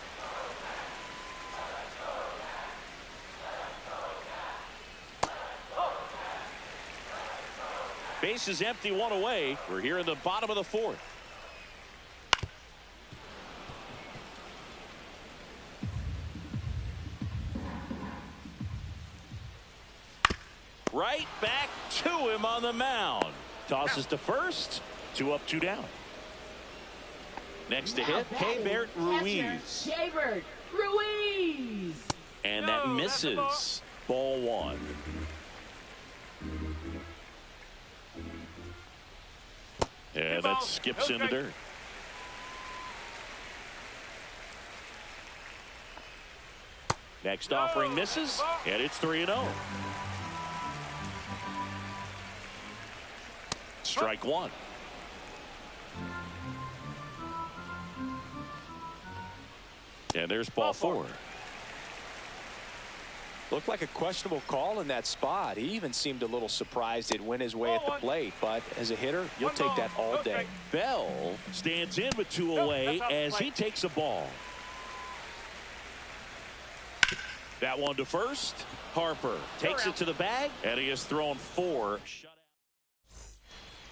Base is empty, 1 away. We're here in the bottom of the 4th. Right back to him on the mound. Tosses to first. 2 up, 2 down. Next to hit, Heybert Ruiz. Heybert Ruiz. And that misses. Ball 1. Yeah, that skips in the dirt. Next offering misses, and it's 3-0. Strike 1. And there's ball 4. Looked like a questionable call in that spot. He even seemed a little surprised it went his way at the plate. But as a hitter, you'll take that all day. Bell stands in with 2 away as he takes a ball. That one to first. Harper takes it to the bag, and he has thrown 4 shutouts.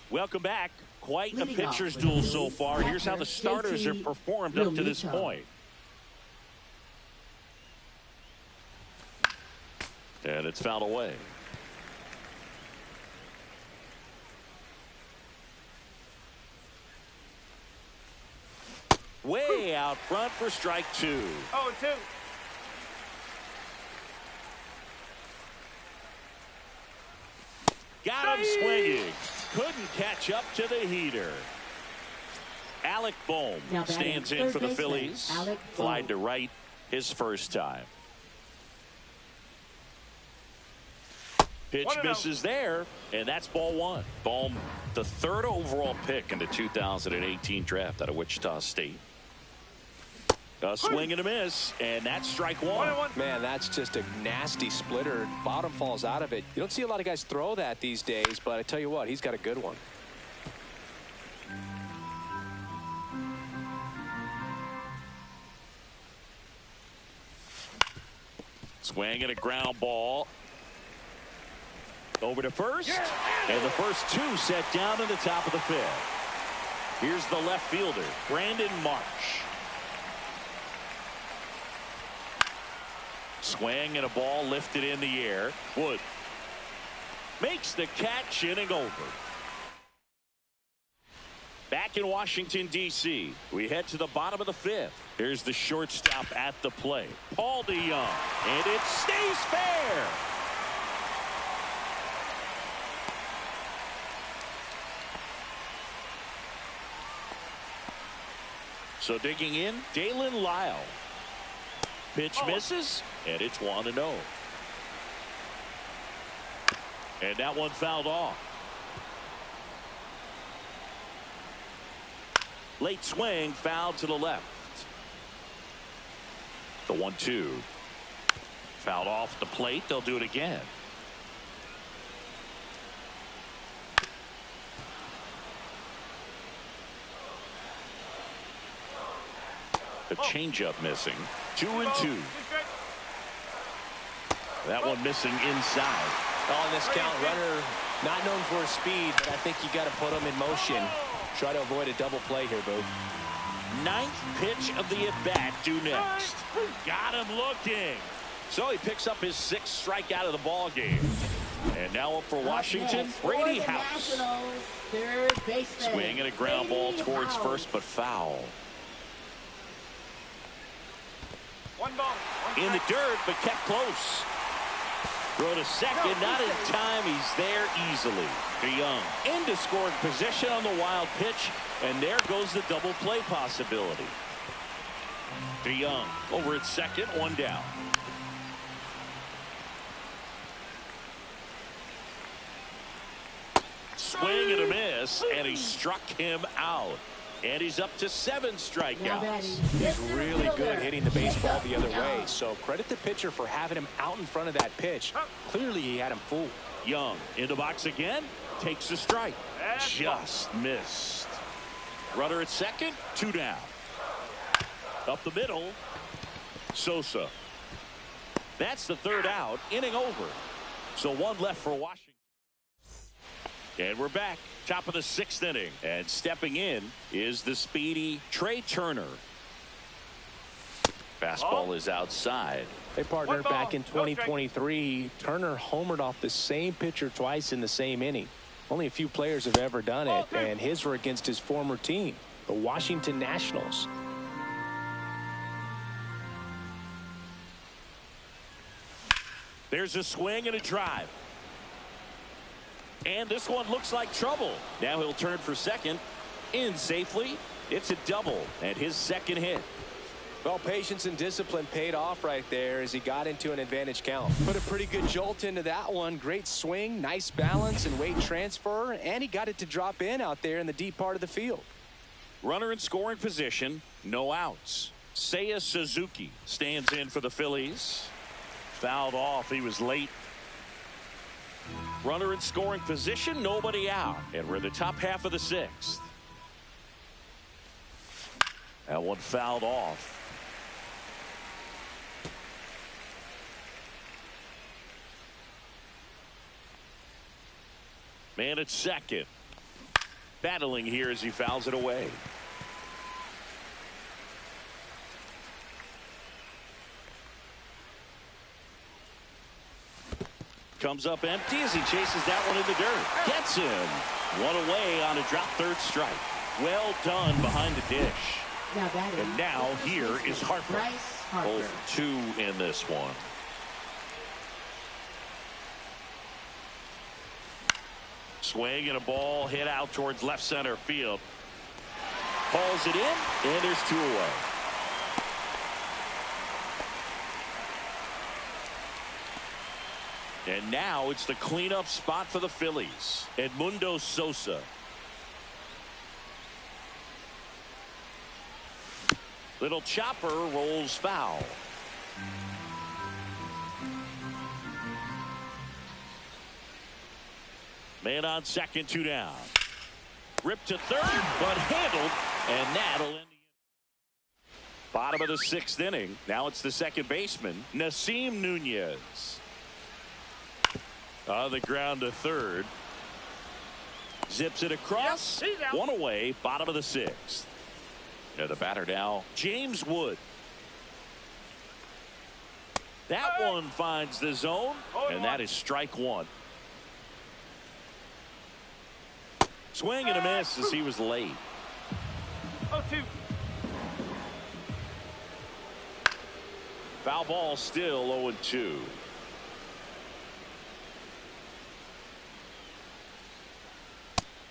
Welcome back. Quite a Leading pitcher's off duel with so the far. Here's how the catcher, starters have JT performed up to this Realmuto. point. And it's fouled away. Way out front for strike 2. 0-2. Got him swinging. Couldn't catch up to the heater. Alec Bohm Now batting stands in third for the baseman, Phillies. Alec Flied Bohm. to right his first time. Pitch 1-0. misses there, and that's ball 1. Bohm, the 3rd overall pick in the 2018 draft out of Wichita State. A swing and a miss, and that's strike 1. 1-1. Man, that's just a nasty splitter. Bottom falls out of it. You don't see a lot of guys throw that these days, but I tell you what, he's got a good one. Swing and a ground ball. Over to first, and the first 2 set down in the top of the 5th. Here's the left fielder, Brandon Marsh. Swing and a ball lifted in the air. Wood makes the catch, inning over. Back in Washington, D.C., we head to the bottom of the 5th. Here's the shortstop at the plate, Paul DeYoung, and it stays fair. So digging in, Dalen Lyle. Pitch misses, and it's 1-0. And that one fouled off. Late swing, fouled to the left. The 1-2. Fouled off the plate. They'll do it again. The changeup missing. 2-2. 2 strikes. That one missing inside. On this count, runner not known for his speed, but I think you got to put him in motion. Try to avoid a double play here, Boo. 9th pitch of the at-bat due next. Got him looking. So he picks up his 6th strikeout of the ball game. And now up for Washington, Next, Brady for the House. Nationals, third baseman, Swing and a ground ball Brady towards House. first, but foul. 1 ball. 1 In the strike. dirt, but kept close. Throw to second, not in time. He's there easily. DeYoung into scoring position on the wild pitch, and there goes the double play possibility. DeYoung over at second, 1 down. Swing and a miss, and he struck him out. And he's up to 7 Now strikeouts. batting, He's center really good fielder, hitting the baseball the other Jacob way. Young. So credit the pitcher for having him out in front of that pitch. Clearly he had him fooled. Young in the box again, takes a strike. Just missed. Runner at second, 2 down. Up the middle, Sosa. That's the 3rd out, inning over. So 1 left for Washington. And we're back, top of the 6th inning. And stepping in is the speedy Trey Turner. Fastball is outside. They partnered 1 ball, back in no strike. 2023. Turner homered off the same pitcher twice in the same inning. Only a few players have ever done it, and his were against his former team, the Washington Nationals. There's a swing and a drive. And this one looks like trouble. Now he'll turn for second. In safely. It's a double and his 2nd hit. Well, patience and discipline paid off right there as he got into an advantage count. Put a pretty good jolt into that one. Great swing, nice balance and weight transfer, and he got it to drop in out there in the deep part of the field. Runner in scoring position, no outs. Seiya Suzuki stands in for the Phillies. Fouled off. He was late. Runner in scoring position, nobody out. And we're in the top half of the 6th. That one fouled off. Man at second. battling here as he fouls it away. Comes up empty as he chases that one in the dirt. Gets him. One away on a drop third strike. Well done behind the dish. And now here is Harper. 0 for 2 in this one. Swing and a ball hit out towards left center field. Hauls it in, and there's 2 away. And now it's the cleanup spot for the Phillies. Edmundo Sosa. Little chopper rolls foul. Man on second, 2 down. Ripped to third, but handled, and that'll end the inning. Bottom of the 6th inning. Now it's the second baseman, Nasim Nunez. On the ground to third. Zips it across. One away, bottom of the 6th. And the batter now, James Wood. That one finds the zone, and that is strike 1. Swing and a miss as he was late. 0-2. Foul ball still 0-2.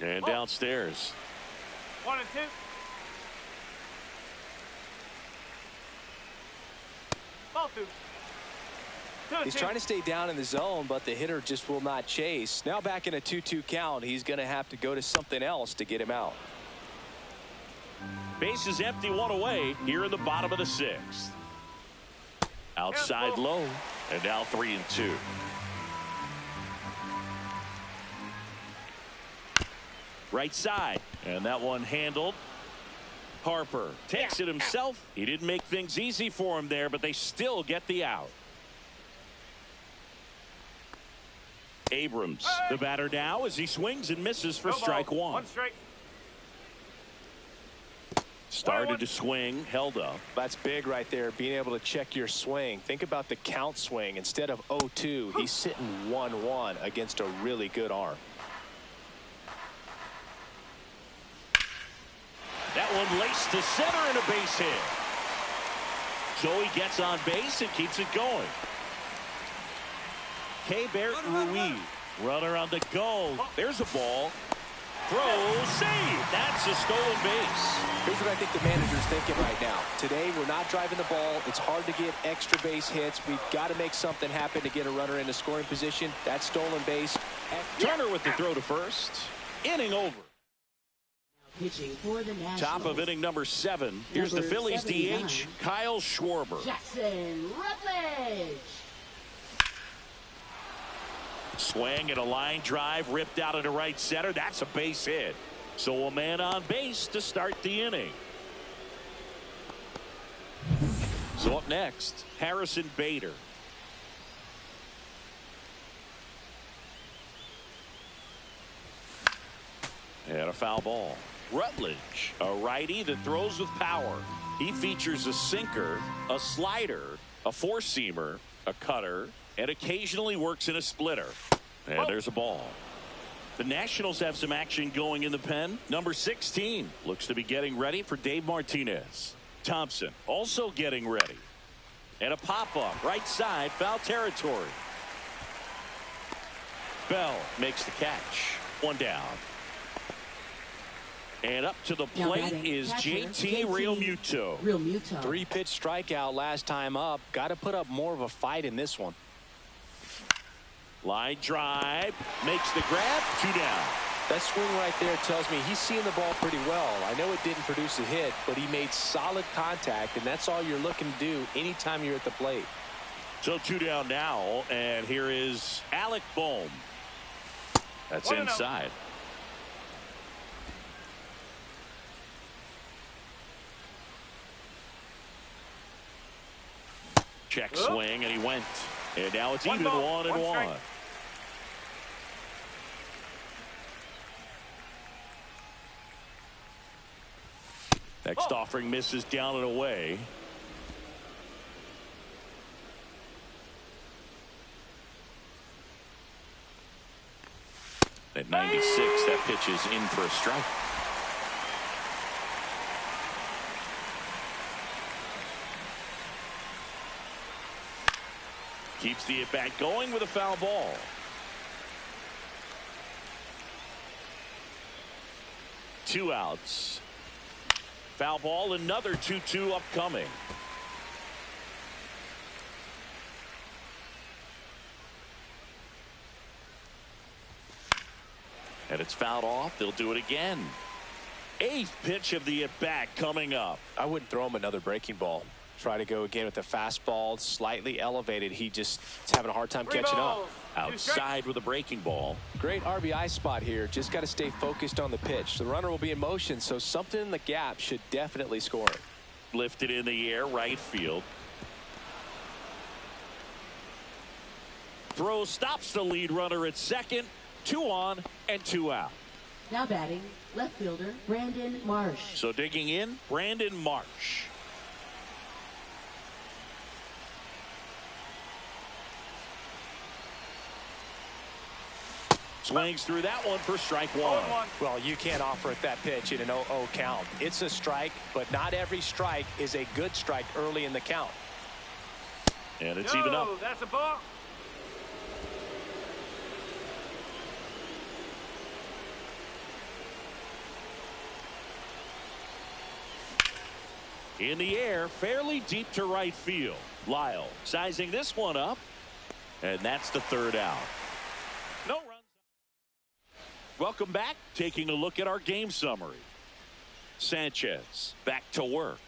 And downstairs. 1 and 2. Ball 2. He's trying to stay down in the zone, but the hitter just will not chase. Now back in a 2-2 count, he's going to have to go to something else to get him out. Base is empty, 1 away here in the bottom of the 6th. Outside low, and now 3 and 2. Right side, and that one handled. Harper takes it himself. He didn't make things easy for him there, but they still get the out. Abrams, the batter now, as he swings and misses for strike 1. 1 strike. Started to swing, held up. That's big right there, being able to check your swing. Think about the count swing. Instead of 0-2, he's sitting 1-1 against a really good arm. That one laced to center and a base hit. So he gets on base and keeps it going. K-Bert Ruiz, runner on the go. There's a ball. Throw, save. That's a stolen base. Here's what I think the manager's thinking right now. Today, we're not driving the ball. It's hard to get extra base hits. We've got to make something happen to get a runner in a scoring position. That stolen base. Turner with the throw to first. Inning over. Pitching for the Nationals. Top of inning number 7. Here's the Phillies DH, Kyle Schwarber. Jackson Rutledge. Swing and a line drive ripped out into right center. That's a base hit. So a man on base to start the inning. So up next, Harrison Bader. And a foul ball. Rutledge, a righty that throws with power. He features a sinker, a slider, a four-seamer, a cutter, and occasionally works in a splitter. And there's a ball. The Nationals have some action going in the pen. Number 16 looks to be getting ready for Dave Martinez. Thompson also getting ready. And a pop-up right side, foul territory. Bell makes the catch. 1 down. And up to the plate is JT Realmuto. 3-pitch strikeout last time up. Got to put up more of a fight in this one. Line drive, makes the grab, 2 down. That swing right there tells me he's seeing the ball pretty well. I know it didn't produce a hit, but he made solid contact, and that's all you're looking to do anytime you're at the plate. So 2 down now, and here is Alec Bohm. That's inside. Check swing, and he went. And now it's even 1-1. Next offering misses down and away. At 96, that pitch is in for a strike. Keeps the at-bat going with a foul ball. Two outs. Foul ball, another 2-2 upcoming. And it's fouled off. They'll do it again. Eighth pitch of the at-bat coming up. I wouldn't throw him another breaking ball. Try to go again with the fastball, slightly elevated. He just is having a hard time catching up. Outside with a breaking ball. Great RBI spot here. Just got to stay focused on the pitch. The runner will be in motion, so something in the gap should definitely score it. Lifted in the air, right field. Throw stops the lead runner at second. 2 on and 2 out. Now batting, left fielder Brandon Marsh. So digging in, Brandon Marsh. Swings through that one for strike one. Well, you can't offer it that pitch in an 0-0 count. It's a strike, but not every strike is a good strike early in the count. And it's even up. That's a ball. In the air, fairly deep to right field. Lyle sizing this one up, and that's the third out. No runs. Welcome back. Taking a look at our game summary. Sanchez back to work.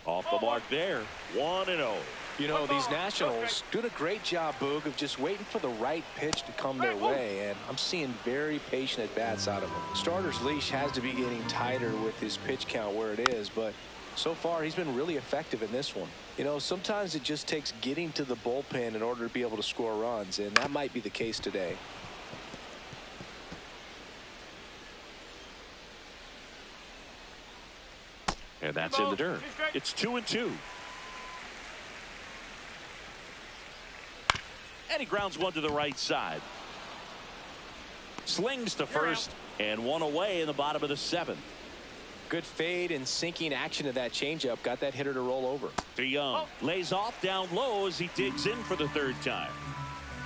Off the mark there. 1-0. You know, these Nationals doing a great job, Boog, of just waiting for the right pitch to come their way, and I'm seeing very patient at-bats out of them. Starter's leash has to be getting tighter with his pitch count where it is, but so far he's been really effective in this one. You know, sometimes it just takes getting to the bullpen in order to be able to score runs, and that might be the case today. And that's in the dirt. It's 2-2. And he grounds one to the right side. Slings to first and one away in the bottom of the seventh. Good fade and sinking action of that changeup got that hitter to roll over. DeYoung lays off down low as he digs in for the third time.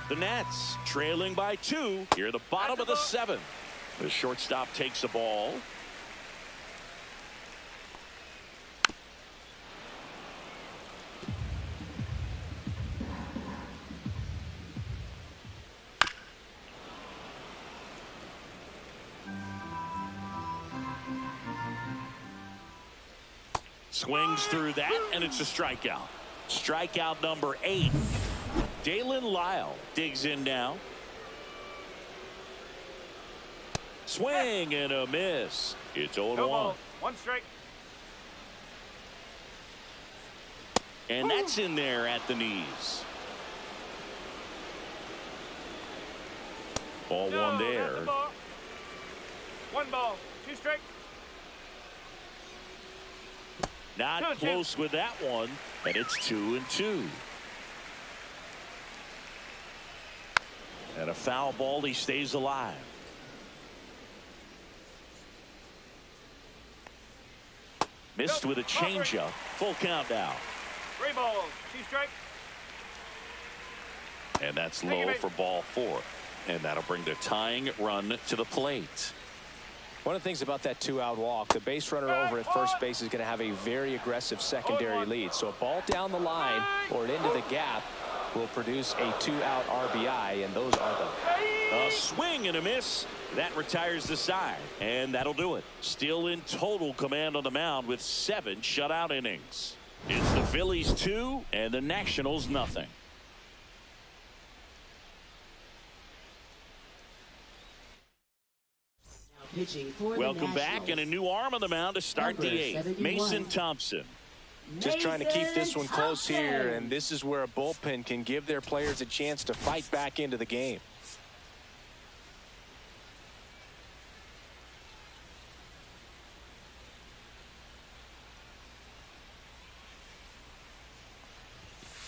The Nats trailing by 2 here at the bottom of the seventh. The shortstop takes the ball. Swings through that, and it's a strikeout. Strikeout number 8. Dalen Lyle digs in now. Swing and a miss. It's 0-1. 1 strike. And that's in there at the knees. Ball one there. 1 ball, 2 strike. Not close with that one, and it's 2-2. And a foul ball, he stays alive. Missed with a changeup. Full count now. 3 balls, 2 strike. And that's low for ball 4. And that'll bring the tying run to the plate. One of the things about that 2-out walk, the base runner over at first base is going to have a very aggressive secondary lead. So a ball down the line or into the gap will produce a 2-out RBI, and those are them. A swing and a miss. That retires the side, and that'll do it. Still in total command on the mound with 7 shutout innings. It's the Phillies 2 and the Nationals nothing. Welcome back, and a new arm on the mound to start the 8th. Mason Thompson. Just trying to keep this one close here, and this is where a bullpen can give their players a chance to fight back into the game.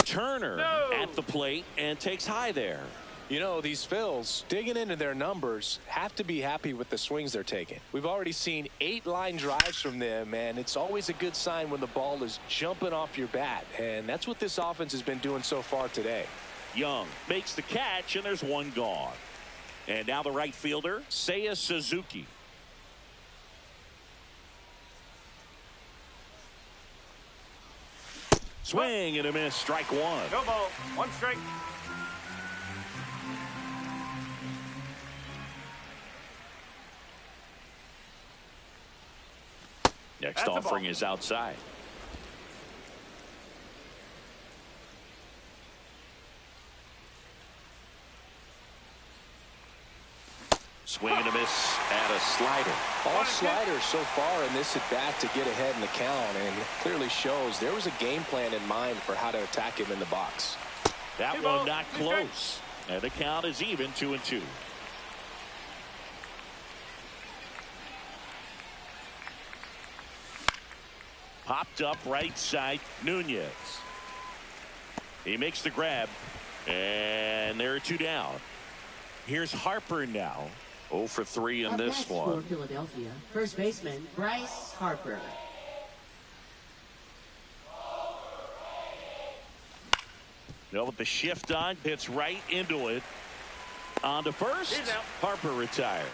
Turner at the plate and takes high there. You know, these Phils, digging into their numbers, have to be happy with the swings they're taking. We've already seen 8 line drives from them, and it's always a good sign when the ball is jumping off your bat. And that's what this offense has been doing so far today. Young makes the catch, and there's one gone. And now the right fielder, Seiya Suzuki. Swing and a miss, strike one. No ball, 1 strike. Next offering is outside. Swing and a miss at a slider. All sliders so far in this at bat to get ahead in the count, and clearly shows there was a game plan in mind for how to attack him in the box. That one not close. And the count is even, 2-2. Popped up right side, Nunez. He makes the grab, and there are 2 down. Here's Harper now. 0 for 3 in this one. For Philadelphia, first baseman Bryce Harper. With the shift on, hits right into it. On to first, Harper retired.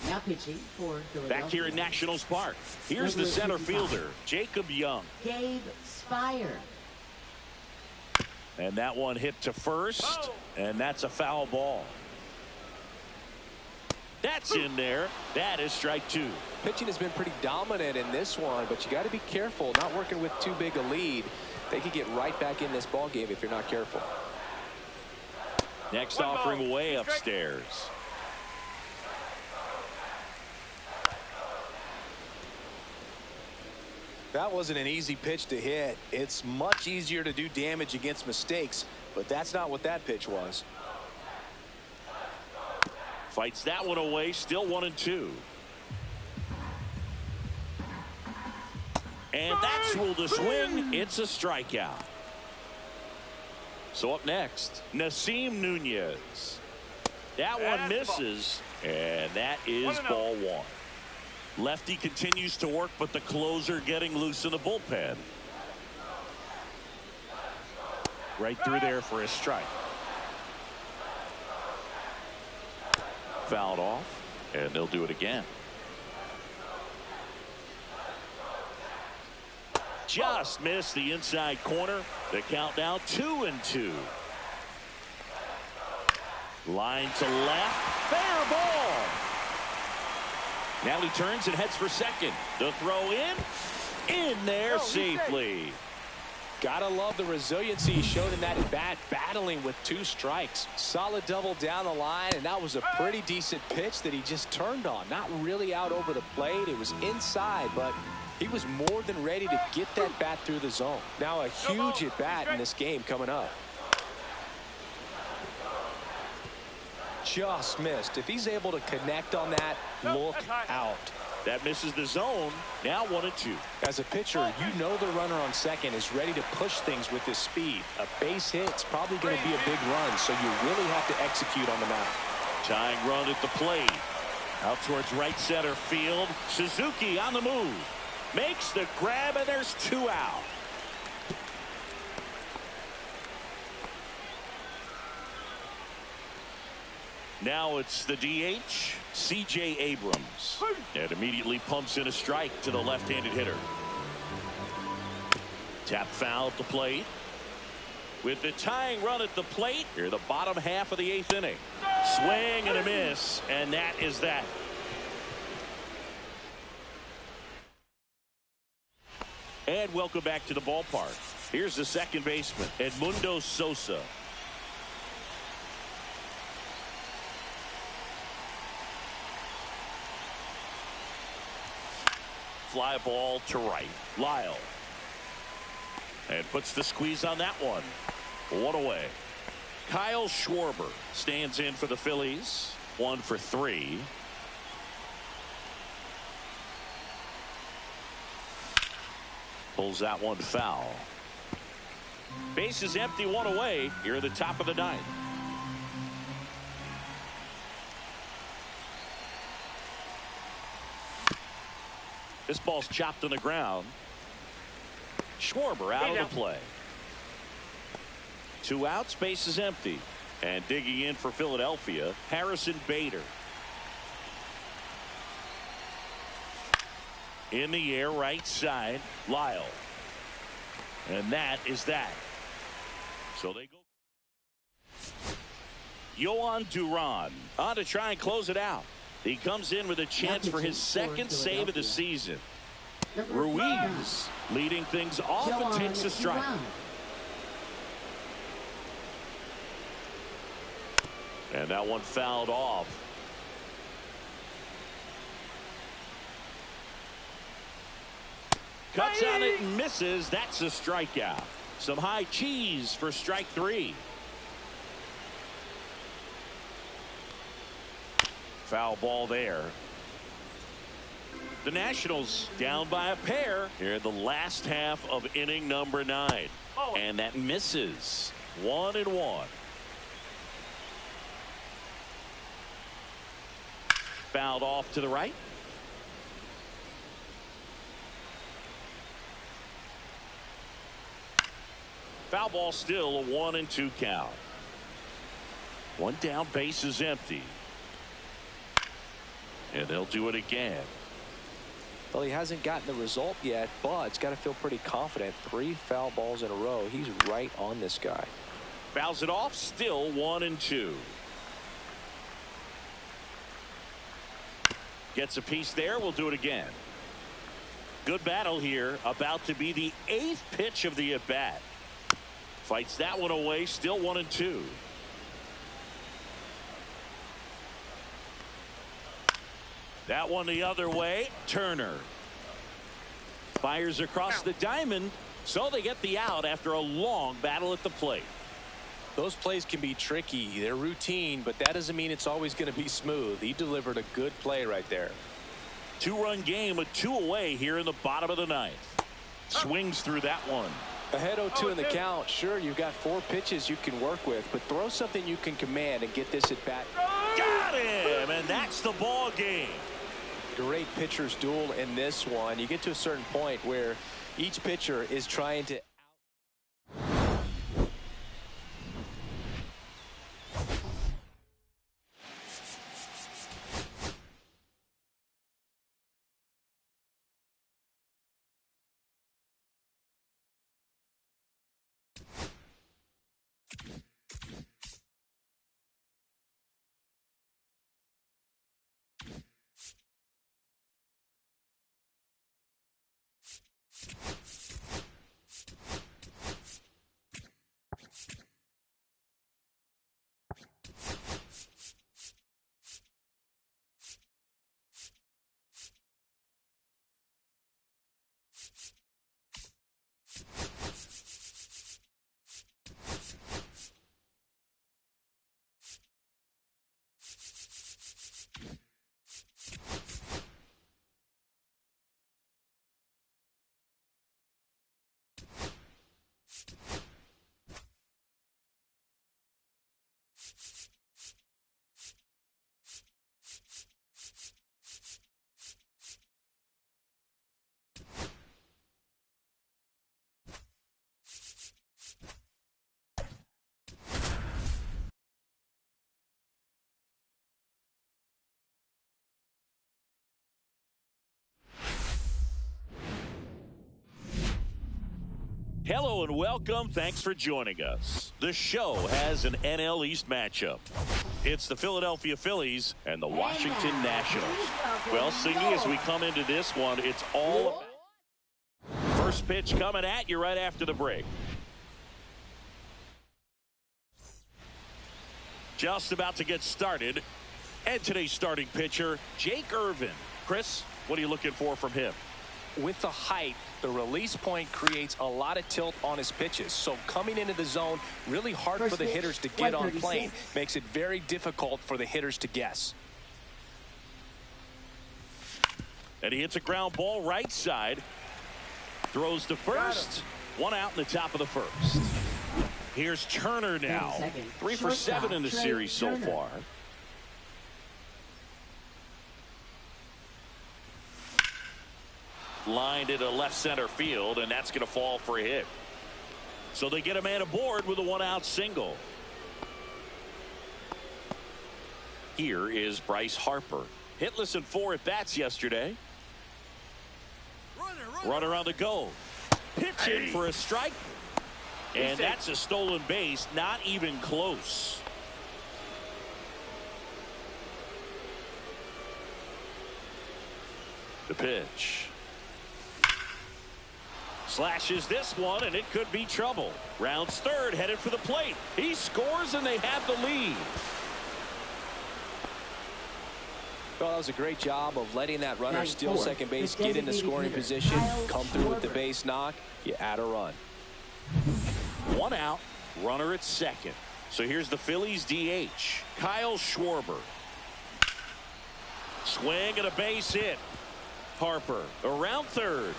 Now pitching for Philadelphia. Back here in Nationals Park. Here's the center fielder, Jacob Young. Gabe Spire. And that one hit to first, and that's a foul ball. That's in there. That is strike 2. Pitching has been pretty dominant in this one, but you got to be careful, not working with too big a lead. They could get right back in this ball game if you're not careful. Next offering way upstairs. That wasn't an easy pitch to hit. It's much easier to do damage against mistakes, but that's not what that pitch was. Fights that one away, still 1-2. And that's ruled a swing. It's a strikeout. So up next, Nasim Nunez. That one misses, and that is ball 1. Lefty continues to work, but the closer getting loose in the bullpen. Right through there for a strike. Fouled off, and they'll do it again. Just missed the inside corner. The count now 2-2. Line to left. Fair ball. Now he turns and heads for second. The throw in there safely. Gotta love the resiliency he showed in that at bat, battling with 2 strikes. Solid double down the line, and that was a pretty decent pitch that he just turned on. Not really out over the plate. It was inside, but he was more than ready to get that bat through the zone. Now a huge at bat in this game coming up. Just missed. If he's able to connect on that, look out. That misses the zone. Now 1-2. As a pitcher, you know the runner on second is ready to push things with his speed. A base hit's probably going to be a big run, so you really have to execute on the mound. Tying run at the plate. Out towards right center field. Suzuki on the move. Makes the grab, and there's 2 out. Now it's the DH, C.J. Abrams. And immediately pumps in a strike to the left-handed hitter. Tap foul at the plate. With the tying run at the plate, here the bottom half of the 8th inning. Swing and a miss, and that is that. And welcome back to the ballpark. Here's the second baseman, Edmundo Sosa. Fly ball to right. Lyle. And puts the squeeze on that one. 1 away. Kyle Schwarber stands in for the Phillies. 1 for 3. Pulls that one foul. Base is empty, one away here at the top of the ninth. This ball's chopped on the ground. Schwarber out of the play. 2 outs, base is empty. And digging in for Philadelphia, Harrison Bader. In the air, right side, Lyle. And that is that. So they go. Yohan Duran on to try and close it out. He comes in with a chance for his second save of the season. Ruiz leading things off and takes a strike. And that one fouled off. Cuts on it and misses. That's a strikeout. Some high cheese for strike 3. Foul ball there. The Nationals down by a pair here in the last half of inning number 9. And that misses. 1-1. Fouled off to the right. Foul ball, still a 1-2 count. One down, base is empty. And they'll do it again. Well, he hasn't gotten the result yet, but it's got to feel pretty confident. 3 foul balls in a row. He's right on this guy. Fouls it off, still 1-2. Gets a piece there. We'll do it again. Good battle here. About to be the 8th pitch of the at-bat. Fights that one away. Still 1-2. That one the other way. Turner fires across the diamond. So they get the out after a long battle at the plate. Those plays can be tricky. They're routine, but that doesn't mean it's always going to be smooth. He delivered a good play right there. 2-run game with 2 away here in the bottom of the 9th. Swings through that one. Ahead 0-2 in the count. Sure, you've got 4 pitches you can work with, but throw something you can command and get this at bat. Got him, and that's the ball game. Great pitcher's duel in this one. You get to a certain point where each pitcher is trying to Hello and welcome. Thanks for joining us. The show has an NL East matchup. It's the Philadelphia Phillies and the Washington Nationals. Well, Singy, as we come into this one, it's all about. First pitch coming at you right after the break. Just about to get started. And today's starting pitcher, Jake Irvin. Chris, what are you looking for from him? With the height, the release point creates a lot of tilt on his pitches. So coming into the zone, really hard for the hitters to get on plane. Makes it very difficult for the hitters to guess. And he hits a ground ball right side. Throws to first. 1 out in the top of the first. Here's Turner now. 3 for 7 in the Trey series so Turner. far. Lined into left center field, and that's going to fall for a hit. So they get a man aboard with a 1-out single. Here is Bryce Harper. Hitless in 4 at-bats yesterday. Runner on the go. Pitch in for a strike. And that's a stolen base, not even close. The pitch. Slashes this one, and it could be trouble. Rounds third, headed for the plate. He scores, and they have the lead. Well, that was a great job of letting that runner steal second base, get in the scoring position, come through with the base knock. You add a run. 1 out, runner at second. So here's the Phillies DH, Kyle Schwarber. Swing and a base hit. Harper around third.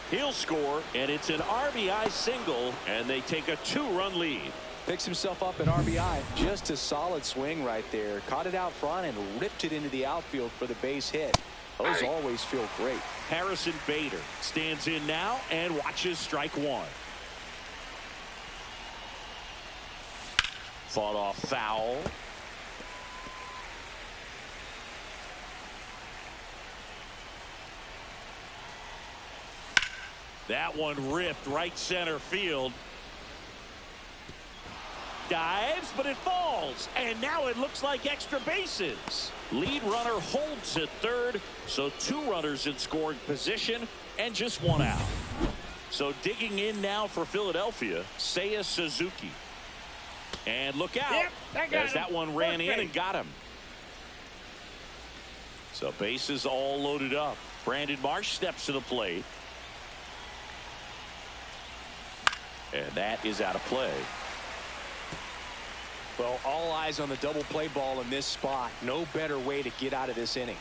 He'll score, and it's an RBI single, and they take a 2-run lead. Picks himself up an RBI. Just a solid swing right there. Caught it out front and ripped it into the outfield for the base hit. Those always feel great. Harrison Bader stands in now and watches strike 1. Fought off foul. That one ripped right center field. Dives, but it falls. And now it looks like extra bases. Lead runner holds at third. So 2 runners in scoring position and just 1 out. So digging in now for Philadelphia, Seiya Suzuki. And look out, as that one ran in and got him. So bases all loaded up. Brandon Marsh steps to the plate. And that is out of play. Well, all eyes on the double play ball in this spot. No better way to get out of this inning.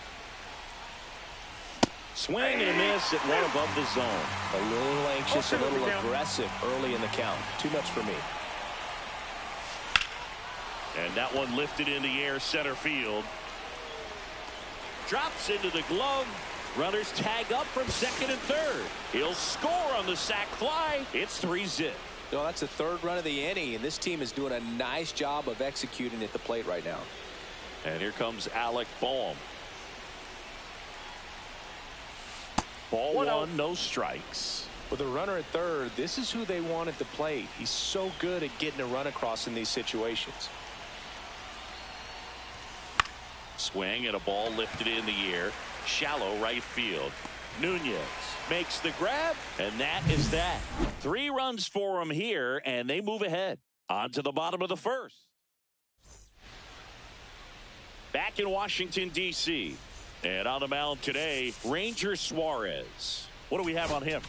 Swing and a miss at one above the zone. A little anxious, a little aggressive early in the count. Too much for me. And that one lifted in the air center field. Drops into the glove. Runners tag up from second and third. He'll score on the sac fly. It's 3-zip. No, that's the 3rd run of the inning, and this team is doing a nice job of executing at the plate right now. And here comes Alec Boehm. Ball 1, no strikes. With a runner at third, this is who they want at the plate. He's so good at getting a run across in these situations. Swing and a ball lifted in the air. Shallow right field. Nunez makes the grab, and that is that. 3 runs for him here, and they move ahead. On to the bottom of the first. Back in Washington, D.C. And on the mound today, Ranger Suarez. What do we have on him?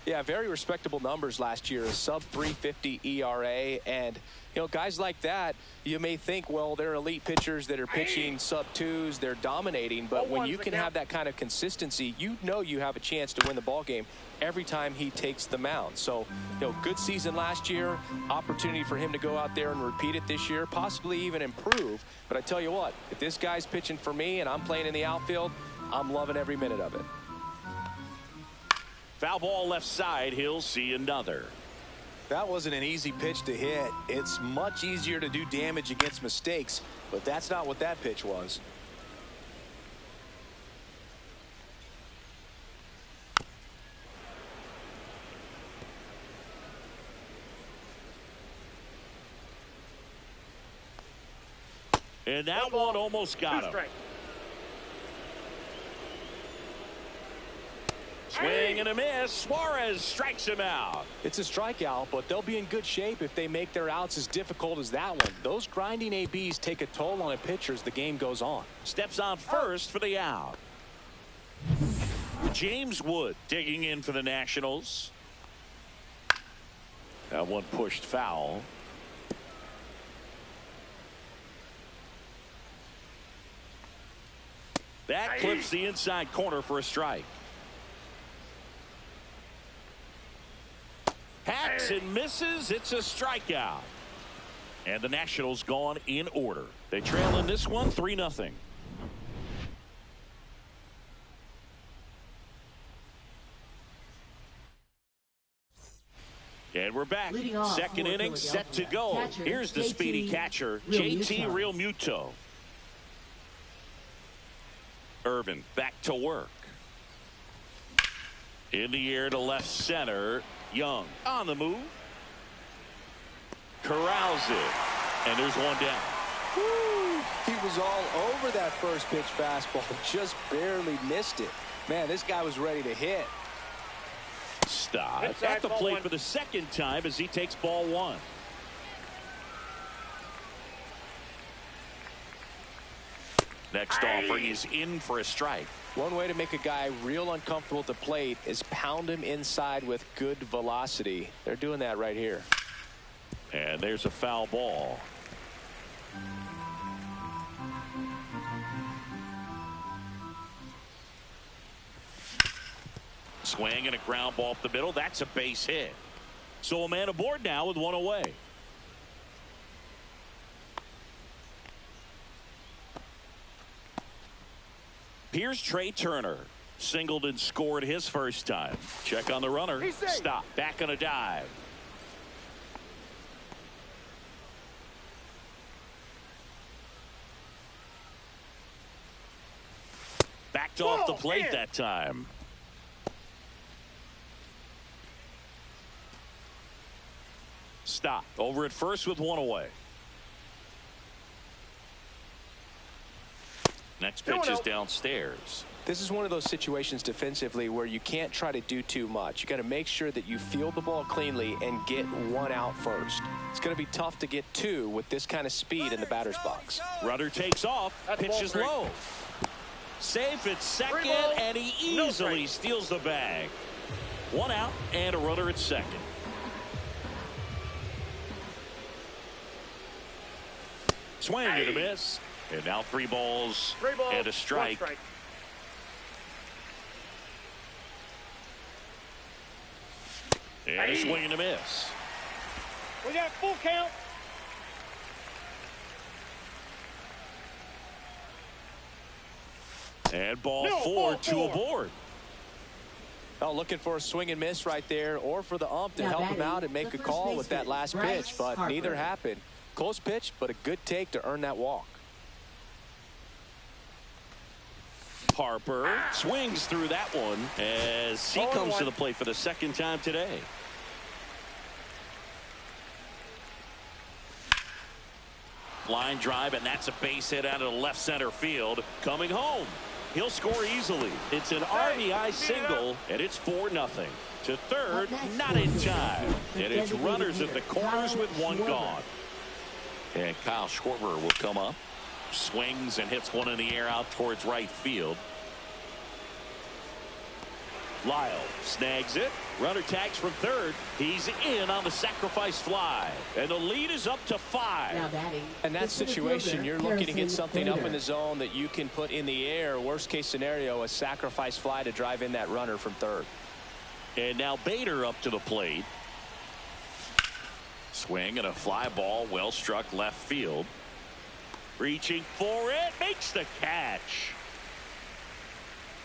Yeah, very respectable numbers last year. A sub-350 ERA. And, you know, guys like that, you may think, well, they're elite pitchers that are pitching sub-2s. They're dominating. But when you can have that kind of consistency, you know you have a chance to win the ball game every time he takes the mound. So, you know, good season last year. Opportunity for him to go out there and repeat it this year. Possibly even improve. But I tell you what, if this guy's pitching for me and I'm playing in the outfield, I'm loving every minute of it. Foul ball left side. He'll see another. That wasn't an easy pitch to hit. It's much easier to do damage against mistakes, but that's not what that pitch was. And that one almost got him. Swing and a miss. Suarez strikes him out. It's a strikeout, but they'll be in good shape if they make their outs as difficult as that one. Those grinding ABs take a toll on a pitcher as the game goes on. Steps on first for the out. James Wood digging in for the Nationals. That one pushed foul. That clips the inside corner for a strike. Has swats and misses. It's a strikeout. And the Nationals gone in order. They trail in this one 3-0. And we're back. Second inning set to go. Catcher, Here's the speedy catcher, JT Realmuto. Irvin back to work. In the air to left center. Young on the move. Corrals it. And there's one down. Woo! He was all over that first pitch fastball. Just barely missed it. Man, this guy was ready to hit. Stop at the plate for the second time as he takes ball one. Next offering is in for a strike. One way to make a guy real uncomfortable at the plate is pound him inside with good velocity. They're doing that right here. And there's a foul ball. Swing and a ground ball up the middle. That's a base hit. So a man aboard now with one away. Here's Trey Turner. Singled and scored his first time. Check on the runner. Stop. Back on a dive. Backed off the plate that time. Stop. Over at first with one away. Next pitch is downstairs. This is one of those situations defensively where you can't try to do too much. You got to make sure that you field the ball cleanly and get one out first. It's going to be tough to get two with this kind of speed in the batter's box. Runner takes off. Pitch is low. Safe at second, and he easily steals the bag. One out and a runner at second. Swing and a miss. And now 3 balls and a strike. And a swing and a miss. We got full count. And ball 4, 2 aboard. Oh, looking for a swing and miss right there, or for the ump to help him out and make a call with that last pitch, but neither happened. Close pitch, but a good take to earn that walk. Harper swings through that one as he comes to the plate for the second time today. Line drive, and that's a base hit out of the left center field. Coming home. He'll score easily. It's an RBI single, and it's 4-0. To third, not in time. And it's runners at the corners with one gone. And Kyle Schwarber will come up. Swings and hits one in the air out towards right field. Lyle snags it. Runner tags from third. He's in on the sacrifice fly. And the lead is up to 5. In that situation, you're looking to get something up in the zone that you can put in the air. Worst case scenario, a sacrifice fly to drive in that runner from third. And now Bader up to the plate. Swing and a fly ball, well struck left field. Reaching for it, makes the catch.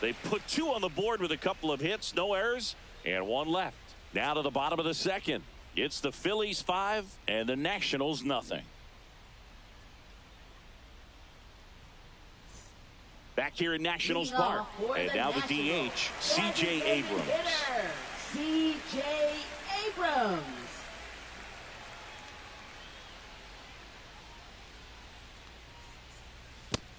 They put 2 on the board with a couple of hits, no errors, and 1 left. Now to the bottom of the second. It's the Phillies 5 and the Nationals 0. Back here in Nationals Park. And now the DH, C.J. Abrams. C.J. Abrams.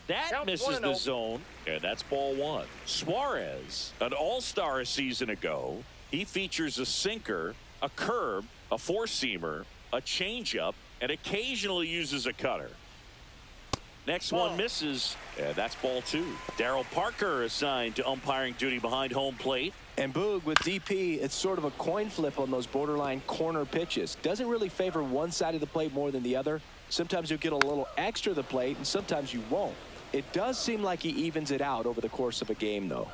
That misses the zone, and that's ball 1. Suarez, an all-star a season ago. He features a sinker, a curve, a four-seamer, a changeup, and occasionally uses a cutter. Next one misses, and that's ball 2. Darryl Parker assigned to umpiring duty behind home plate. And Boog, with DP, it's sort of a coin flip on those borderline corner pitches. Doesn't really favor one side of the plate more than the other. Sometimes you'll get a little extra to the plate, and sometimes you won't. It does seem like he evens it out over the course of a game, though.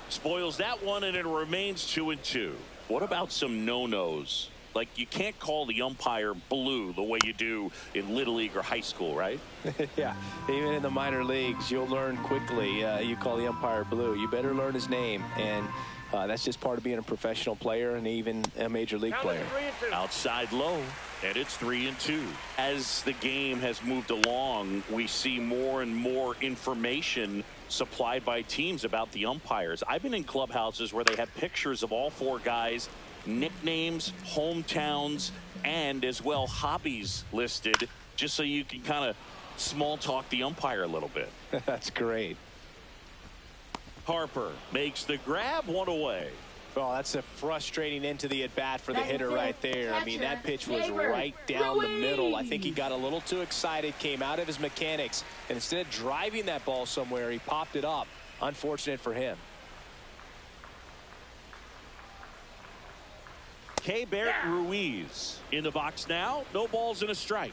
Spoils that one, and it remains 2-2. What about some no-nos? Like, you can't call the umpire blue the way you do in Little League or high school, right? Yeah, even in the minor leagues, you'll learn quickly. You call the umpire blue, you better learn his name. And that's just part of being a professional player and even a major league player. Outside low, and it's 3-2. As the game has moved along, we see more and more information supplied by teams about the umpires. I've been in clubhouses where they have pictures of all four guys, nicknames, hometowns, and as well hobbies listed, just so you can kind of small talk the umpire a little bit. That's great. Harper makes the grab, one away. Well, that's a frustrating end to the at-bat for the hitter right there. I mean, that pitch was right down the middle. I think he got a little too excited, came out of his mechanics, and instead of driving that ball somewhere, he popped it up. Unfortunate for him. Barrett Ruiz in the box now. No balls and a strike.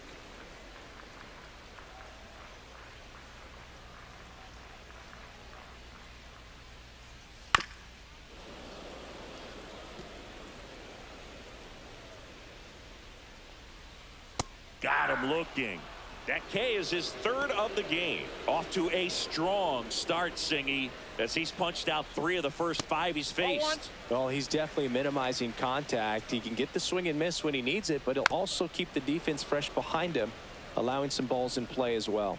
Got him looking. That K is his third of the game. Off to a strong start, Singy, as he's punched out 3 of the first 5 he's faced. Well, he's definitely minimizing contact. He can get the swing and miss when he needs it, but he'll also keep the defense fresh behind him, allowing some balls in play as well.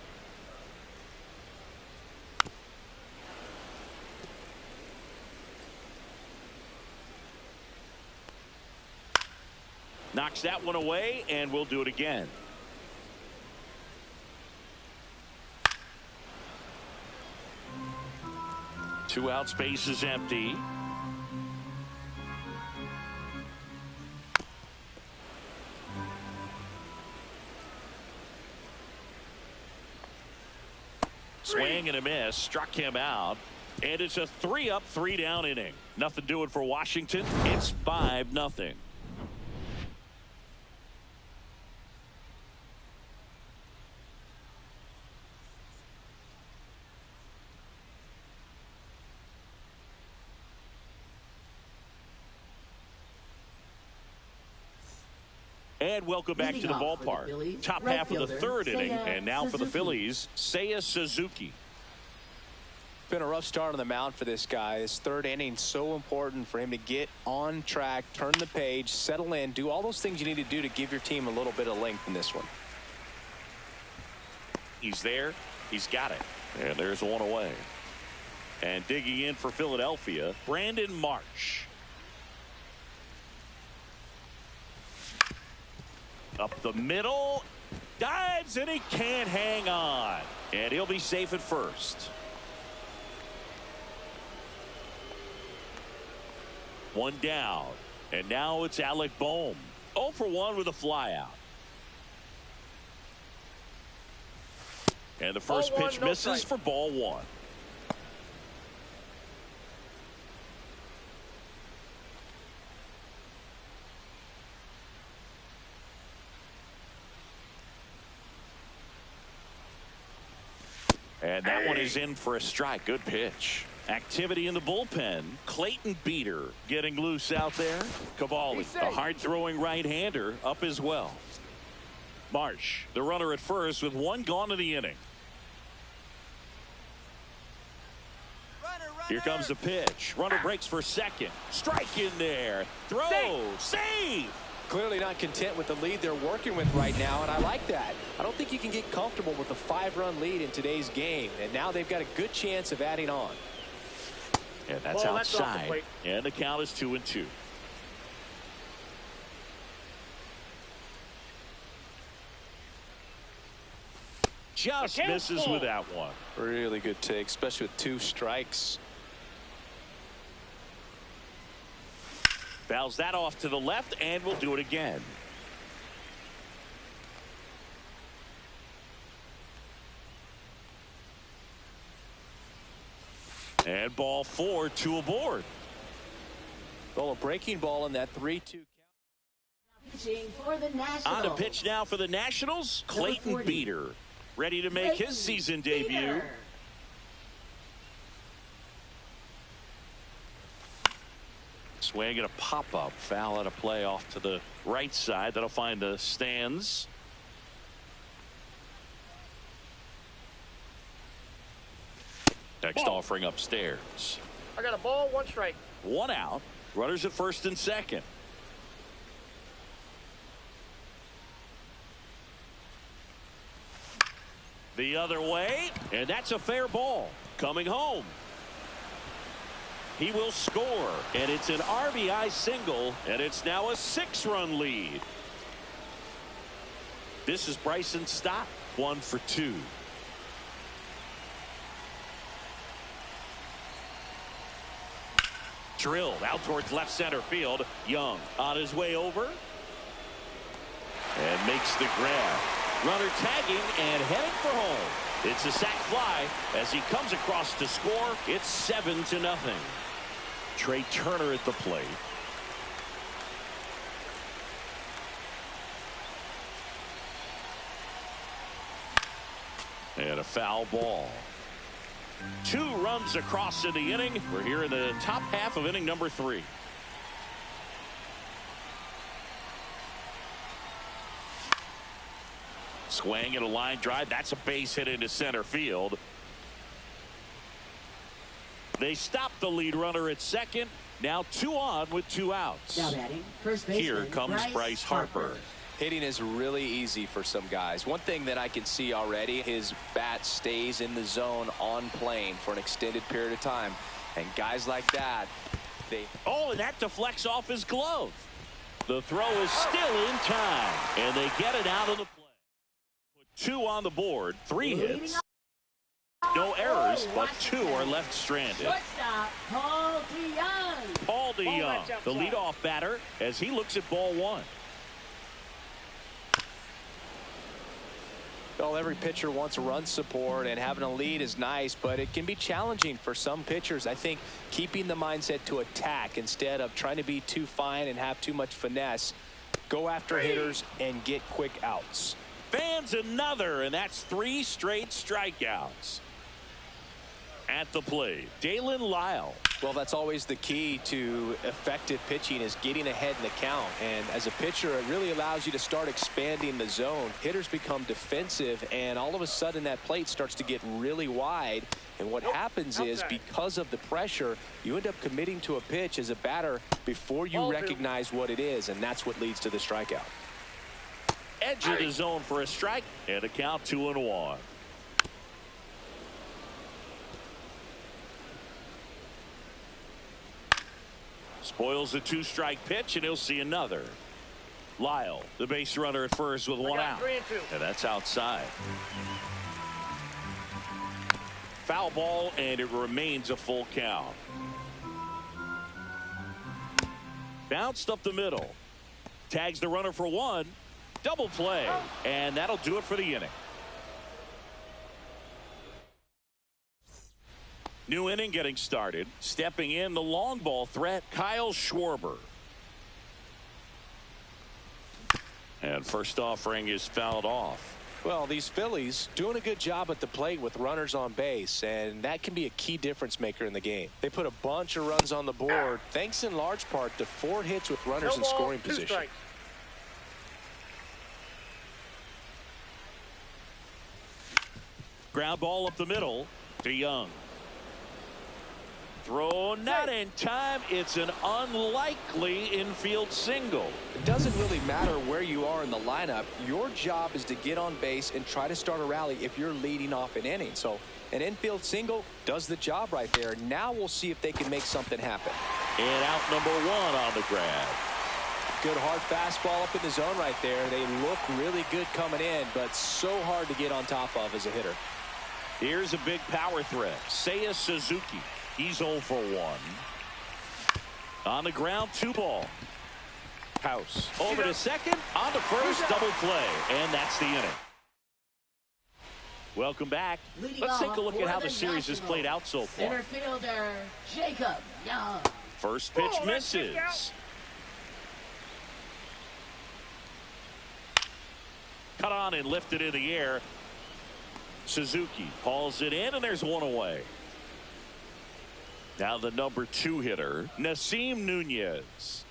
Knocks that one away, and we'll do it again. Two out, space is empty. Swing and a miss, struck him out, and it's a 3-up, 3-down inning. Nothing doing for Washington. It's 5-0. And welcome back to the ballpark. Top half of the third inning, and now for the Phillies, Seiya Suzuki. Been a rough start on the mound for this guy. This third inning, so important for him to get on track, turn the page, settle in, do all those things you need to do to give your team a little bit of length in this one. He's there. He's got it. And there's one away. And digging in for Philadelphia, Brandon Marsh. Up the middle, dives, and he can't hang on. And he'll be safe at first. One down, and now it's Alec Bohm. 0 for 1 with a flyout. And the first pitch misses for ball 1. And that one is in for a strike. Good pitch. Activity in the bullpen. Clayton Beeter getting loose out there. Cavalli, a hard-throwing right-hander, up as well. Marsh, the runner at first with 1 gone in the inning. Here comes the pitch. Runner breaks for second. Strike in there. Throw. Save. Clearly not content with the lead they're working with right now, and I like that. I don't think you can get comfortable with a 5-run lead in today's game, and now they've got a good chance of adding on. And that's outside, and the count is 2-2. Just misses with that one. Really good take, especially with 2 strikes. Fouls that off to the left, and we'll do it again. And ball 4, 2 aboard. Well, a breaking ball in that 3-2 count. On to pitch now for the Nationals, Clayton Beeter, ready to make his season debut. Swing and a pop-up foul at a play off to the right side. That'll find the stands. Next offering upstairs. I got a ball, 1 strike. 1 out. Runners at first and second. The other way, and that's a fair ball. Coming home. He will score, and it's an RBI single, and it's now a 6-run lead. This is Bryson Stott, 1 for 2. Drilled out towards left center field. Young on his way over and makes the grab. Runner tagging and heading for home. It's a sac fly as he comes across to score. It's 7-0. Trey Turner at the plate. And a foul ball. 2 runs across in the inning. We're here in the top half of inning number 3. Swing and a line drive. That's a base hit into center field. They stop the lead runner at second. Now 2 on with 2 outs. Now batting, first baseman, Here comes Bryce Harper. Hitting is really easy for some guys. One thing that I can see already, his bat stays in the zone on plane for an extended period of time. And guys like that, Oh, and that deflects off his glove. The throw is still in time, and they get it out of the play. Put 2 on the board, 3 hits. No errors, but 2 are left stranded. Shortstop, Paul DeYoung. Paul DeYoung, the leadoff batter, as he looks at ball 1. Well, every pitcher wants run support, and having a lead is nice, but it can be challenging for some pitchers. I think keeping the mindset to attack instead of trying to be too fine and have too much finesse, go after hitters and get quick outs. Fans another, and that's 3 straight strikeouts. At the plate, Dalen Lyle. Well, that's always the key to effective pitching, is getting ahead in the count. And as a pitcher, it really allows you to start expanding the zone. Hitters become defensive, and all of a sudden that plate starts to get really wide. And what happens is, because of the pressure, you end up committing to a pitch as a batter before you recognize what it is, and that's what leads to the strikeout. Edge of the zone for a strike, and a count 2-1. Spoils the 2-strike pitch, and he'll see another. Lyle, the base runner at first with 1 out. 3 and 2. And that's outside. Foul ball, and it remains a full count. Bounced up the middle. Tags the runner for 1. Double play, and that'll do it for the inning. New inning getting started. Stepping in, the long ball threat, Kyle Schwarber. And first offering is fouled off. Well, these Phillies doing a good job at the plate with runners on base, and that can be a key difference maker in the game. They put a bunch of runs on the board, thanks in large part to 4 hits with runners in scoring position. Strikes. Ground ball up the middle to Young. Throw not in time. It's an unlikely infield single. It doesn't really matter where you are in the lineup. Your job is to get on base and try to start a rally if you're leading off an inning. So an infield single does the job right there. Now we'll see if they can make something happen. And out number 1 on the grab. Good hard fastball up in the zone right there. They look really good coming in, but so hard to get on top of as a hitter. Here's a big power threat. Seiya Suzuki. He's 0 for 1. On the ground, 2 ball. House over to second, on to first, double play, and that's the inning. Welcome back. Let's take a look at how the series has played out so far. Center fielder Jacob Young. First pitch misses. Cut on and lifted in the air. Suzuki hauls it in, and there's 1 away. Now the number 2 hitter, Nasim Nunez.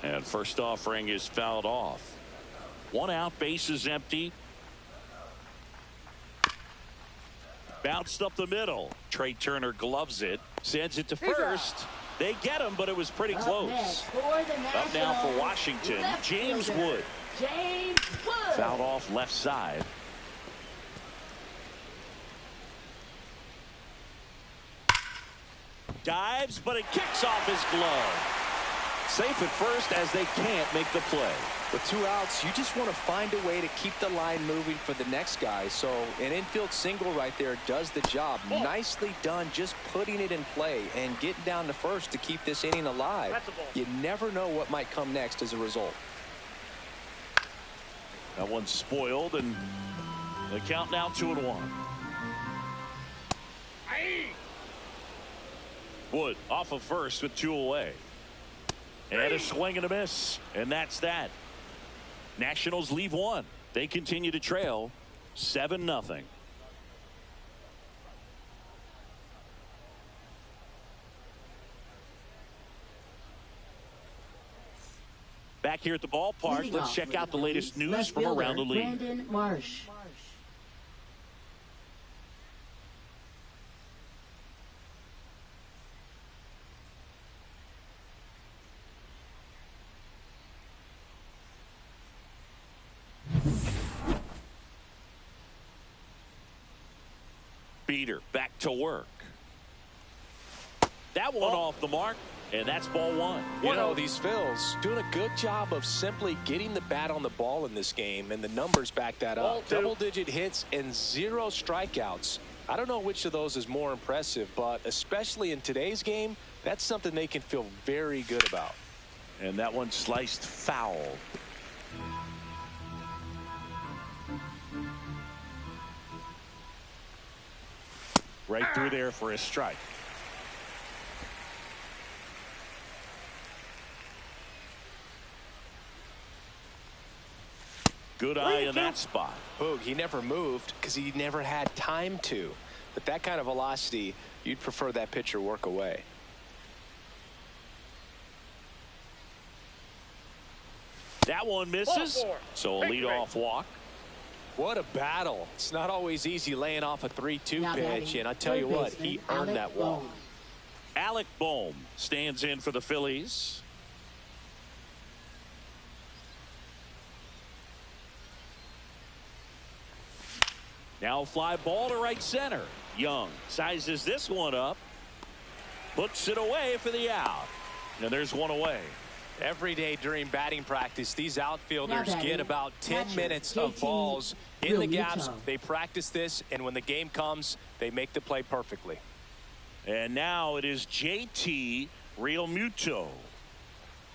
And first offering is fouled off. 1 out, bases empty. Bounced up the middle. Trey Turner gloves it, sends it to first. They get him, but it was pretty close. Up now for Washington, James Wood. Fouled off left side. Dives, but it kicks off his glove. Safe at first as they can't make the play. With 2 outs, you just want to find a way to keep the line moving for the next guy. So an infield single right there does the job. Nicely done, just putting it in play and getting down to first to keep this inning alive. You never know what might come next as a result. That one's spoiled, and the count now 2-1. Wood off of first with 2 away. And a swing and a miss, and that's that. Nationals leave 1. They continue to trail 7-0. Back here at the ballpark, let's check out the latest news from around the league. Brandon Marsh. Beater back to work. That one off the mark, and that's ball 1. You know, these Phils doing a good job of simply getting the bat on the ball in this game, and the numbers back that up. Double-digit hits and 0 strikeouts. I don't know which of those is more impressive, but especially in today's game, that's something they can feel very good about. And that one sliced foul. Right through there for a strike. Good eye in that spot. Boog, he never moved because he never had time to. But that kind of velocity, you'd prefer that pitcher work away. That one misses. So a leadoff walk. What a battle. It's not always easy laying off a 3-2 pitch, and I tell you what, he earned that walk. Alec Bohm stands in for the Phillies. Now a fly ball to right center. Young sizes this one up, puts it away for the out, and there's one away. Every day during batting practice, these outfielders get about 10 minutes of balls in the gaps. They practice this, and when the game comes, they make the play perfectly. And now it is JT Realmuto.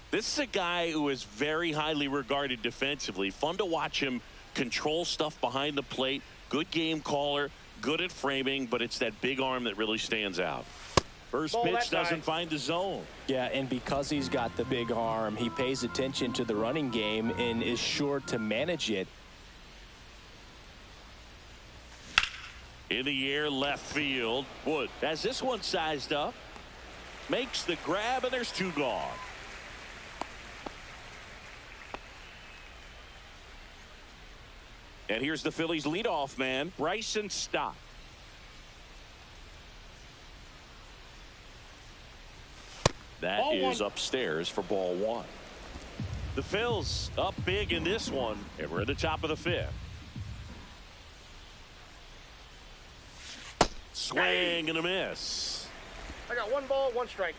This is a guy who is very highly regarded defensively. Fun to watch him control stuff behind the plate. Good game caller, good at framing, but it's that big arm that really stands out. First pitch doesn't find the zone. Yeah, and because he's got the big arm, he pays attention to the running game and is sure to manage it. In the air, left field. Wood has this one sized up. Makes the grab, and there's 2 gone. And here's the Phillies leadoff man, Bryson Stott. That is upstairs for ball 1. The Phils up big in this one, and we're at the top of the 5th. Swing and a miss. I got 1 ball, 1 strike.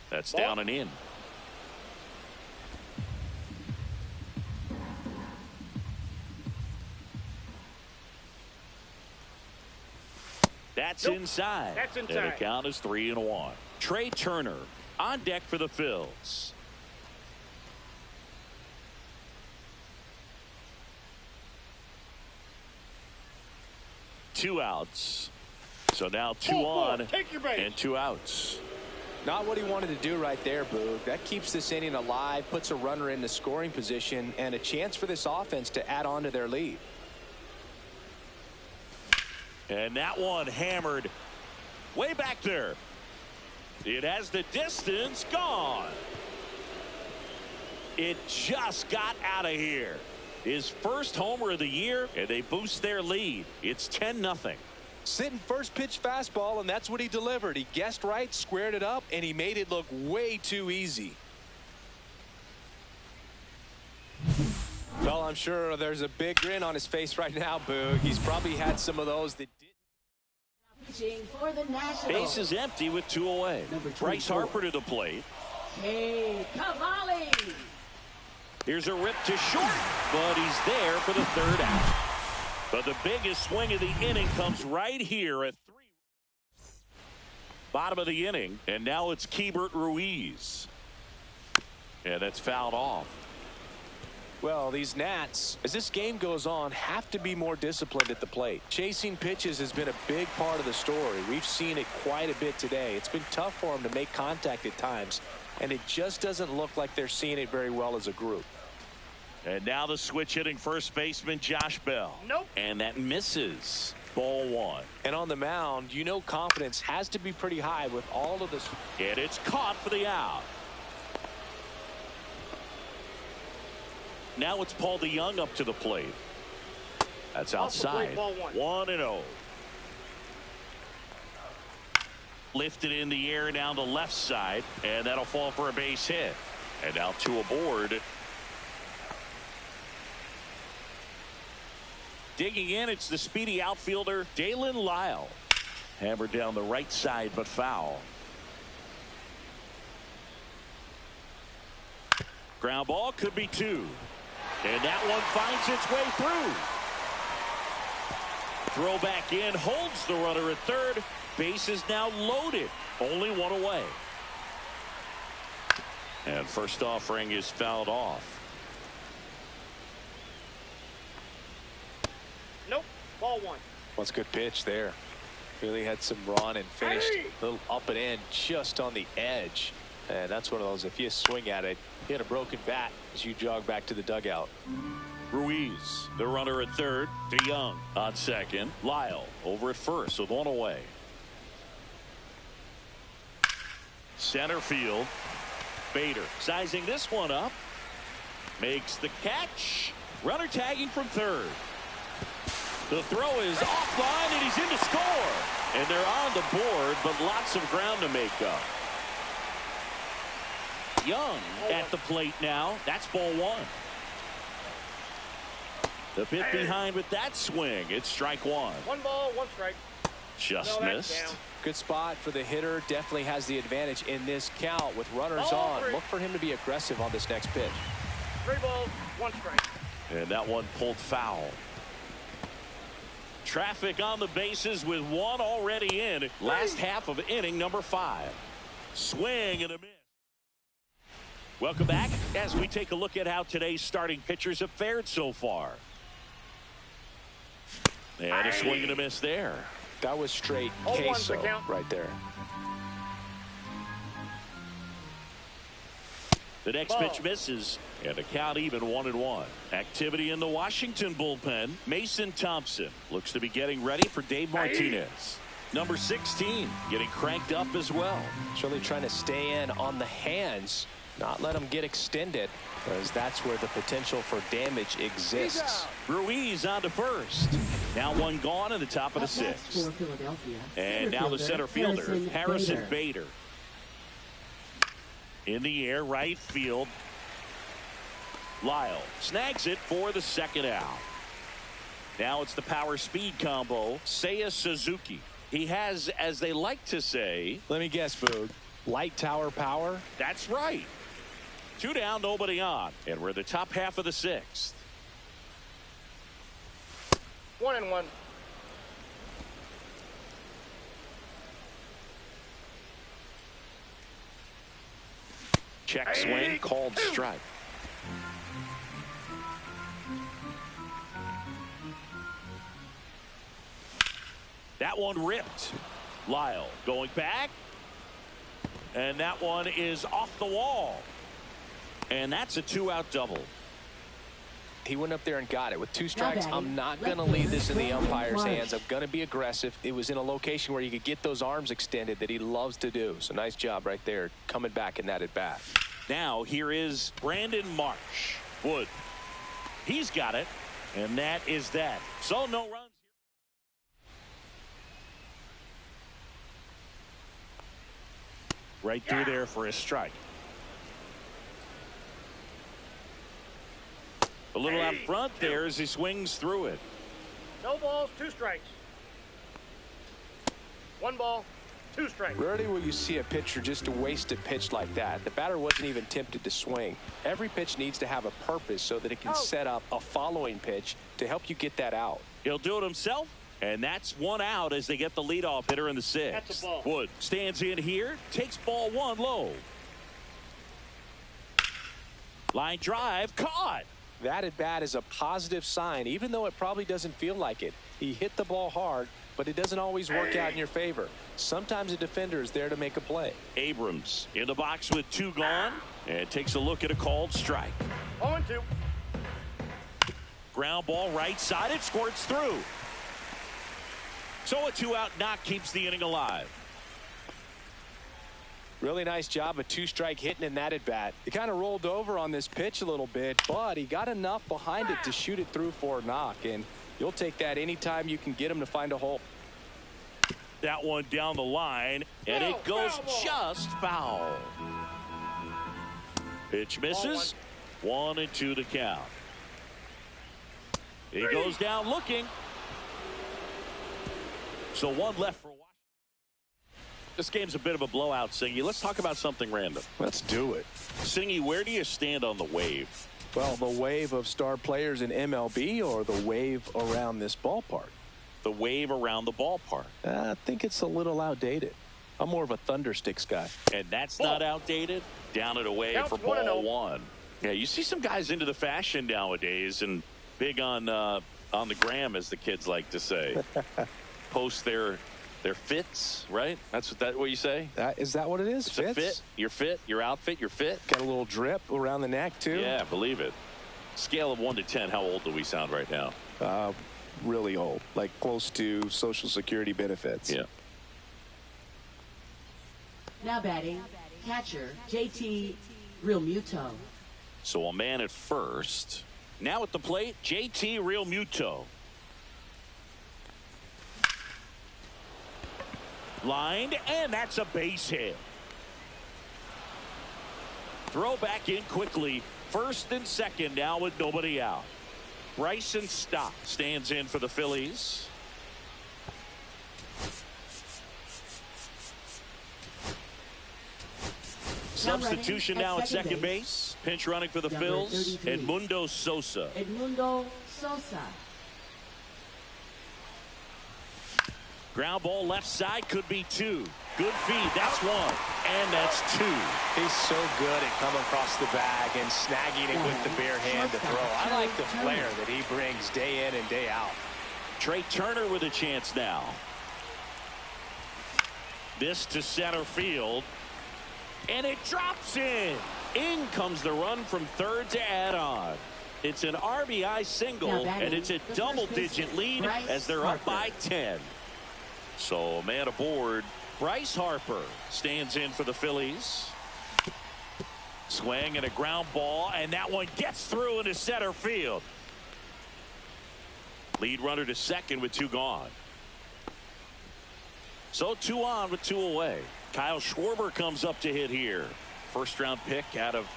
That's down and in. That's inside. That's inside. And the count is 3-1. Trey Turner on deck for the Phils. Two outs. So now 2 on and 2 outs. Not what he wanted to do right there, Boog. That keeps this inning alive, puts a runner in the scoring position, and a chance for this offense to add on to their lead. And that one hammered way back there. It has the distance gone. It just got out of here. His first homer of the year, and they boost their lead. It's 10-0. Sitting first pitch fastball, and that's what he delivered. He guessed right, squared it up, and he made it look way too easy. Well, I'm sure there's a big grin on his face right now, Boog. He's probably had some of those that didn't. For the Nationals. Base is empty with 2 away. Bryce Harper to the plate. Hey, Cavalli. Here's a rip to short, but he's there for the 3rd out. But the biggest swing of the inning comes right here at 3. Bottom of the inning, and now it's Keibert Ruiz. And that's fouled off. Well, these Nats, as this game goes on, have to be more disciplined at the plate. Chasing pitches has been a big part of the story. We've seen it quite a bit today. It's been tough for them to make contact at times, and it just doesn't look like they're seeing it very well as a group. And now the switch hitting first baseman Josh Bell. Nope. And that misses. Ball 1. And on the mound, you know confidence has to be pretty high with all of this. And it's caught for the out. Now it's Paul DeYoung up to the plate. That's outside. 1-0. Lifted in the air down the left side, and that'll fall for a base hit. And now 2 aboard. Digging in, it's the speedy outfielder Dalen Lyle. Hammered down the right side, but foul. Ground ball could be 2. And that one finds its way through. Throw back in, holds the runner at 3rd. Base is now loaded. Only 1 away. And first offering is fouled off. Nope. Ball 1. What's a good pitch there. Really had some run and finished a little up and in just on the edge. And that's one of those, if you swing at it, you hit a broken bat as you jog back to the dugout. Ruiz, the runner at 3rd. DeYoung on 2nd. Lyle over at 1st with 1 away. Center field. Bader sizing this one up. Makes the catch. Runner tagging from 3rd. The throw is offline, and he's in to score. And they're on the board, but lots of ground to make up. Young at the plate now. That's ball 1. The bit behind with that swing. It's strike 1. 1 ball, 1 strike. Just missed. Good spot for the hitter. Definitely has the advantage in this count with runners on. Look for him to be aggressive on this next pitch. 3 balls, 1 strike. And that one pulled foul. Traffic on the bases with 1 already in. Last half of inning number 5. Swing and a miss. Welcome back as we take a look at how today's starting pitchers have fared so far. And a swing and a miss there. That was straight queso right there. The next pitch misses, and the count even 1-1. Activity in the Washington bullpen. Mason Thompson looks to be getting ready for Dave Martinez. Number 16 getting cranked up as well. Really trying to stay in on the hands, not let them get extended, because that's where the potential for damage exists. Ruiz on to 1st. Now 1 gone in the top of the 6th. And now the center fielder, Harrison Bader. In the air, right field. Lyle snags it for the 2nd out. Now it's the power speed combo, Seiya Suzuki. He has, as they like to say, let me guess, Boog, light tower power. That's right. 2 down, nobody on, and we're in the top half of the 6th. 1-1. Check swing, called strike. That one ripped. Lyle going back. And that one is off the wall. And that's a 2-out double. He went up there and got it. With 2 strikes, I'm not going to leave this in the umpire's hands. I'm going to be aggressive. It was in a location where you could get those arms extended that he loves to do. So nice job right there, coming back in that at-bat. Now here is Brandon Marsh. Wood. He's got it. And that is that. So no runs. Right through there for a strike. A little out front there as he swings through it. No balls, 2 strikes. 1 ball, 2 strikes. Rarely will you see a pitcher just a wasted pitch like that. The batter wasn't even tempted to swing. Every pitch needs to have a purpose so that it can set up a following pitch to help you get that out. He'll do it himself, and that's 1 out as they get the leadoff hitter in the 6th. That's a ball. Wood stands in here, takes ball 1 low. Line drive, caught. That at bat is a positive sign, even though it probably doesn't feel like it. He hit the ball hard, but it doesn't always work out in your favor. Sometimes a defender is there to make a play. Abrams in the box with 2 gone and takes a look at a called strike. 0-2. Ground ball right side, it squirts through. So a 2-out knock keeps the inning alive. Really nice job of 2-strike hitting in that at bat. He kind of rolled over on this pitch a little bit, but he got enough behind it to shoot it through for a knock, and you'll take that anytime you can get him to find a hole. That one down the line, and it goes just foul. Pitch misses. 1-2 the count. He goes down looking. So 1 left for Washington. This game's a bit of a blowout, Singy. Let's talk about something random. Let's do it. Singy, where do you stand on the wave? Well, the wave of star players in MLB or the wave around this ballpark? The wave around the ballpark. I think it's a little outdated. I'm more of a Thundersticks guy. And that's not outdated. Down and away for ball 1. Yeah, you see some guys into the fashion nowadays and big on the gram, as the kids like to say. Post their fits, right? That's what you say? Is that what it is? It's a fit. Your fit, your outfit, your fit. Got a little drip around the neck, too. Yeah, believe it. Scale of 1 to 10, how old do we sound right now? Really old, like close to Social Security benefits. Yeah. Now batting, catcher JT Realmuto. So a man at first. Now at the plate, JT Realmuto. Lined, and that's a base hit. Throw back in quickly. First and second now with nobody out. Bryson Stott stands in for the Phillies. Substitution now at second base. Pinch running for the Phils. Edmundo Sosa. Edmundo Sosa. Ground ball left side, could be 2. Good feed, that's 1. And that's 2. He's so good at coming across the bag and snagging it with the bare hand to throw. I like the flair that he brings day in and day out. Trey Turner with a chance now. This to center field. And it drops in. In comes the run from third to add on. It's an RBI single, and it's a double-digit lead as they're up by 10. So, man aboard. Bryce Harper stands in for the Phillies. Swing and a ground ball, and that one gets through into center field. Lead runner to second with 2 gone. So 2 on with 2 away. Kyle Schwarber comes up to hit here. First round pick out of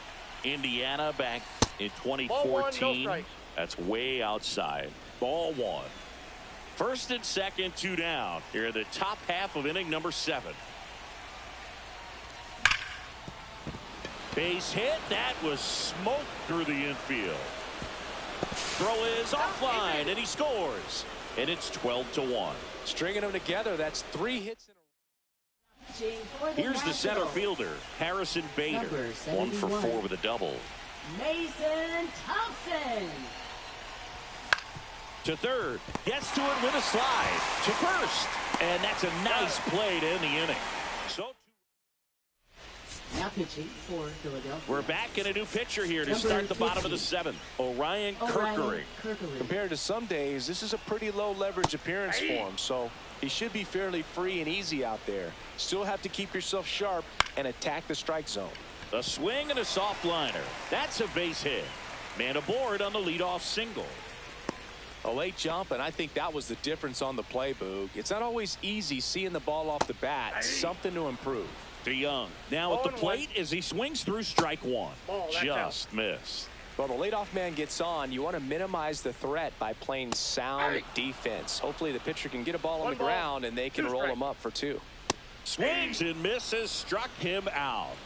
Indiana back in 2014. No. That's way outside. Ball 1. First and second, 2 down. Here in the top half of inning number 7. Base hit. That was smoked through the infield. Throw is offline, and he scores. And it's 12-1. Stringing them together, that's 3 hits in a row. Here's the center fielder, Harrison Bader. 1 for 4 with a double. Mason Thompson. To third, gets to it with a slide. To first, and that's a nice play to end the inning. So Now pitching for Philadelphia. We're back in a new pitcher here to Number start the bottom of 50. the seventh. Orion Kirkering. Compared to some days, this is a pretty low leverage appearance for him, so he should be fairly free and easy out there. Still have to keep yourself sharp and attack the strike zone. A swing and a soft liner. That's a base hit. Man aboard on the leadoff single. A late jump, and I think that was the difference on the play, Boog. It's not always easy seeing the ball off the bat. Something to improve. DeYoung now at the plate as he swings through strike one. Just missed. Well, the leadoff man gets on. You want to minimize the threat by playing sound defense. Hopefully the pitcher can get a ball on the ground and they can roll him up for two. Swings and misses, struck him out.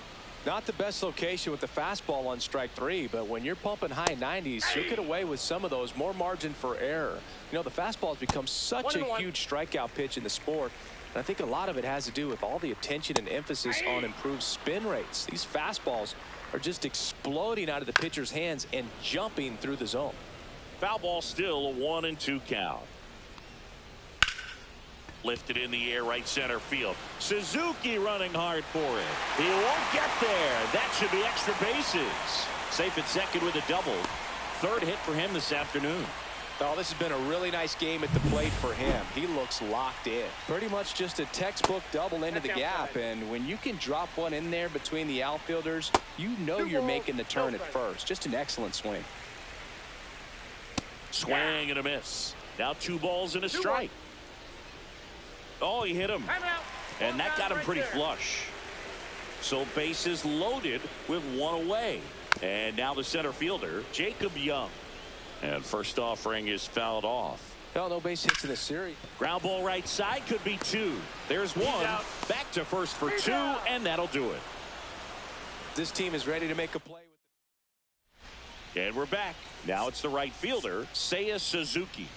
Not the best location with the fastball on strike three, but when you're pumping high 90s, you'll get away with some of those. More margin for error. You know, the fastball has become such a huge strikeout pitch in the sport. And I think a lot of it has to do with all the attention and emphasis on improved spin rates. These fastballs are just exploding out of the pitcher's hands and jumping through the zone. Foul ball, still a 1-2 count. Lifted in the air, right center field. Suzuki running hard for it. He won't get there. That should be extra bases. Safe at second with a double. Third hit for him this afternoon. Oh, this has been a really nice game at the plate for him. He looks locked in. Pretty much just a textbook double into the gap. And when you can drop one in there between the outfielders, you know you're making the turn at first. Just an excellent swing. Swing and a miss. Now 2 balls and a strike. Oh, he hit him. And that got him pretty flush. So bases loaded with 1 away. And now the center fielder, Jacob Young. And first offering is fouled off. Well, no base hits in the series. Ground ball right side, could be 2. There's 1. Back to first for 2, and that'll do it. This team is ready to make a play. And we're back. Now it's the right fielder, Seiya Suzuki.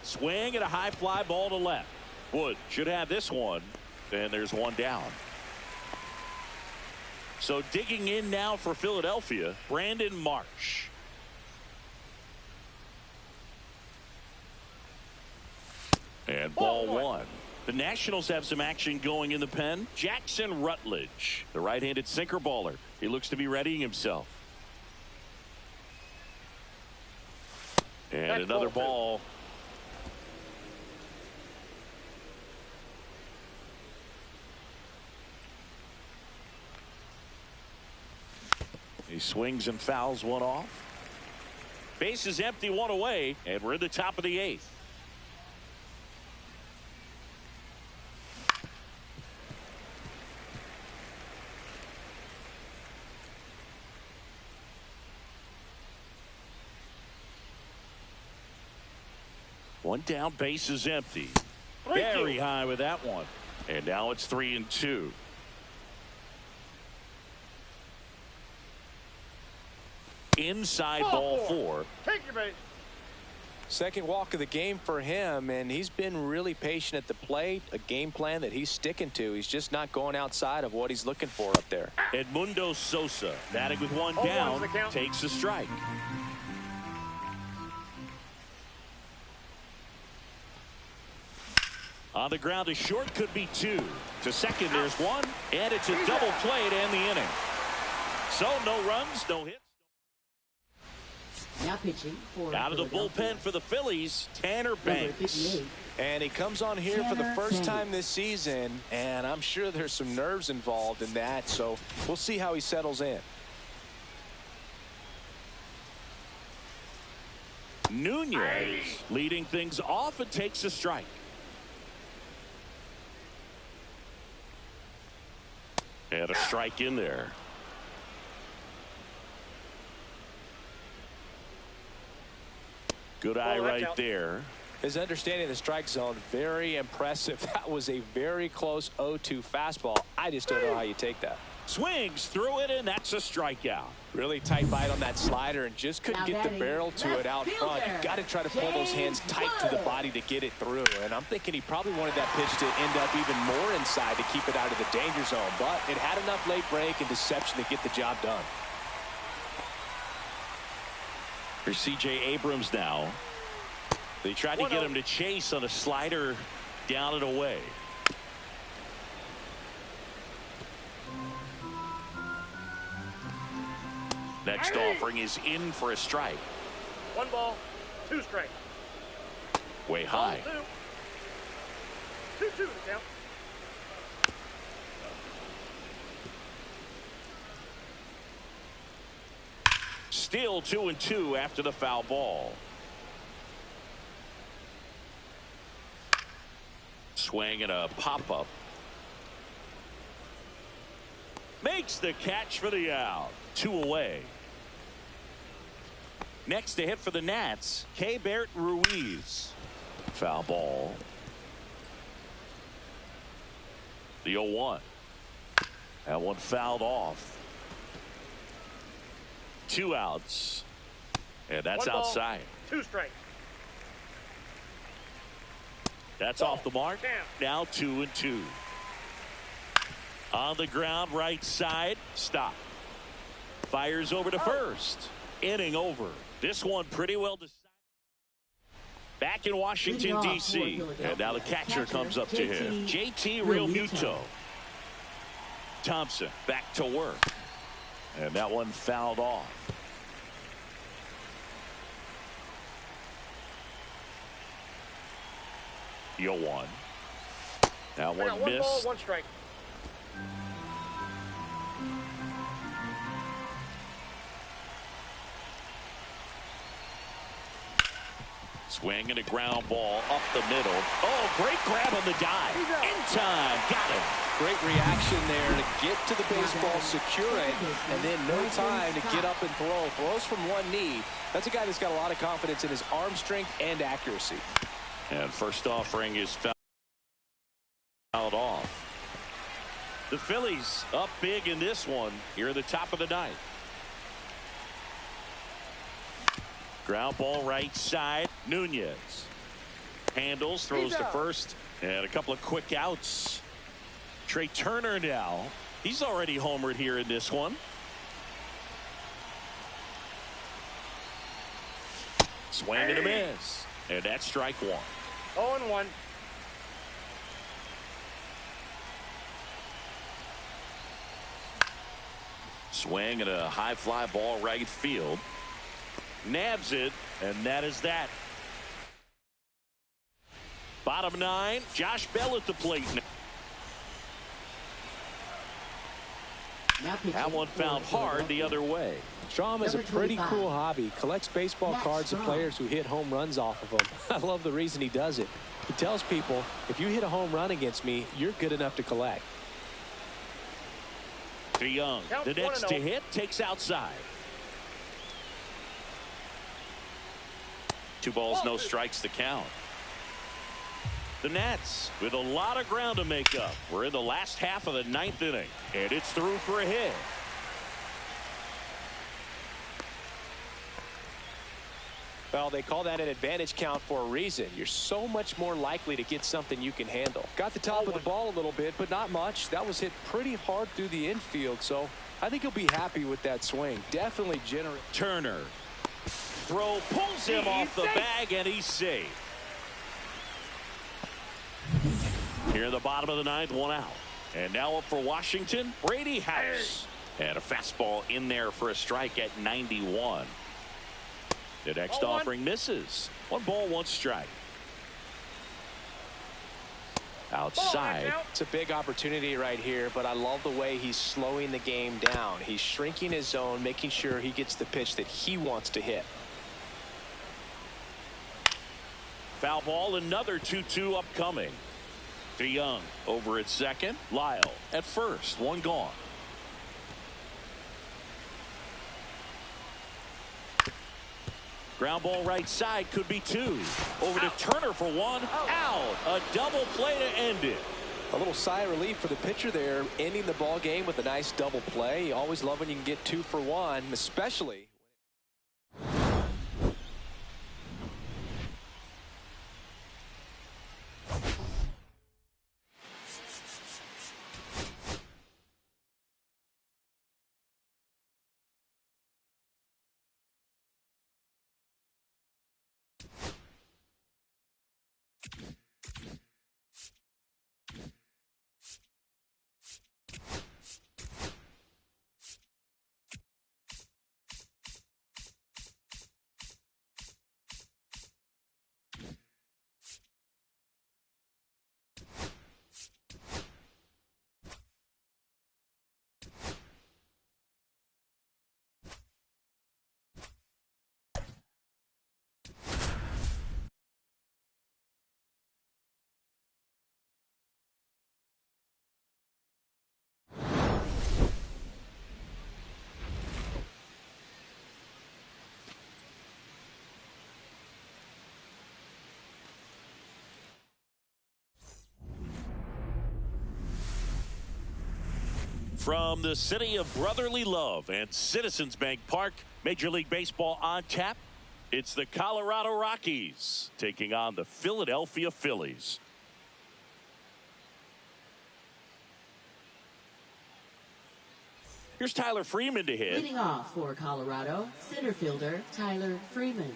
Swing and a high fly ball to left. Wood should have this one. And there's 1 down. So digging in now for Philadelphia, Brandon Marsh. And ball 1. The Nationals have some action going in the pen. Jackson Rutledge, the right-handed sinker baller. He looks to be readying himself. And another ball. He swings and fouls 1 off. Base is empty, 1 away, and we're in the top of the 8th. One down, base is empty. Very high with that one. And now it's 3-2. Inside ball 4. Take your base. Second walk of the game for him, and he's been really patient at the plate. A game plan that he's sticking to. He's just not going outside of what he's looking for up there. Edmundo Sosa, batting with 1 down, takes a strike. On the ground to short, could be 2. To second, there's 1, and it's a double play to end the inning. So no runs, no hits. Now pitching for out of the bullpen for the Phillies, Tanner Banks. And he comes on here for the first time this season, and I'm sure there's some nerves involved in that, so we'll see how he settles in. Nunez leading things off and takes a strike. And a strike in there. Good eye right there. His understanding of the strike zone, very impressive. That was a very close 0-2 fastball. I just don't know how you take that. Swings through it, and that's a strikeout. Really tight bite on that slider and just couldn't get the barrel to it out front. You got to try to pull those hands tight to the body to get it through. And I'm thinking he probably wanted that pitch to end up even more inside to keep it out of the danger zone. But it had enough late break and deception to get the job done. Here's C.J. Abrams now. They tried to get him to chase on a slider down and away. Next offering is in for a strike. 1 ball, 2 strikes. Way high. 2-2 to count. Still 2-2 after the foul ball. Swing and a pop-up. Makes the catch for the out. 2 away. Next to hit for the Nats, Keibert Ruiz. Foul ball. The 0-1. That one fouled off. 2 outs. And that's 1 ball, outside. 2 strikes. That's off the mark. Now 2-2. On the ground, right side. Stop. Fires over to first. Inning over. This one pretty well decided. Back in Washington, D.C. And now the catcher comes up to him. JT Realmuto. Thompson back to work. And that one fouled off. The 0-1. That one One missed. ball, 1 strike. Swing and a ground ball up the middle. Oh, great grab on the dive. In time. Got him. Great reaction there to get to the baseball, secure it, and then no time to get up and throw. Throws from one knee. That's a guy that's got a lot of confidence in his arm strength and accuracy. And first offering is fouled off. The Phillies up big in this one here at the top of the 9th. Ground ball right side. Nunez handles, throws to first, and a couple of quick outs. Trey Turner now. He's already homered here in this one. Swing and a miss. And that's strike 1. 0-1. Swing and a high fly ball right field. Nabs it, and that is that. Bottom 9, Josh Bell at the plate now. That one found hard the other way. Strom is a pretty cool hobby. Collects baseball cards of players who hit home runs off of them. I love the reason he does it. He tells people, if you hit a home run against me, you're good enough to collect. DeYoung, the next to hit, takes outside. 2 balls, no strikes to count. The Nats with a lot of ground to make up. We're in the last half of the 9th inning, and it's through for a hit. Well, they call that an advantage count for a reason. You're so much more likely to get something you can handle. Got the top of the ball a little bit, but not much. That was hit pretty hard through the infield, so I think he'll be happy with that swing. Definitely generate. Turner. Throw pulls him off the bag, and he's safe. Here in the bottom of the 9th, 1 out. And now up for Washington, Brady House. And a fastball in there for a strike at 91. The next offering misses. 1 ball, 1 strike. Outside. It's a big opportunity right here, but I love the way he's slowing the game down. He's shrinking his zone, making sure he gets the pitch that he wants to hit. Foul ball, another 2-2 upcoming. DeYoung over at second. Lyle at first. 1 gone. Ground ball right side, could be 2. Over to Turner for 1. Out. A double play to end it. A little sigh of relief for the pitcher there, ending the ball game with a nice double play. You always love when you can get 2 for 1, especially From the city of brotherly love and Citizens Bank Park, Major League Baseball on tap. It's the Colorado Rockies taking on the Philadelphia Phillies. Here's Tyler Freeman to hit. Leading off for Colorado, center fielder Tyler Freeman.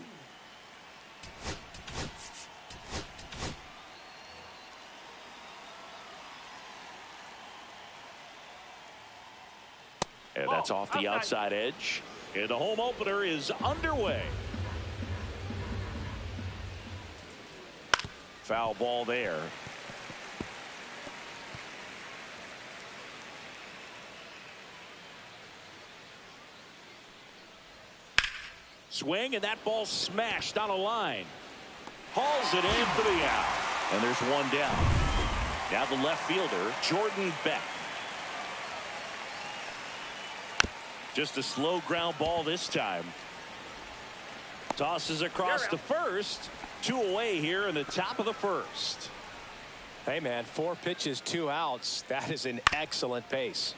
And that's off the outside edge. And the home opener is underway. Foul ball there. Swing, and that ball smashed on a line. Hauls it in for the out. And there's one down. Now the left fielder, Jordan Beck. Just a slow ground ball this time. Tosses across the first. 2 away here in the top of the first. Hey, man, 4 pitches, 2 outs. That is an excellent pace.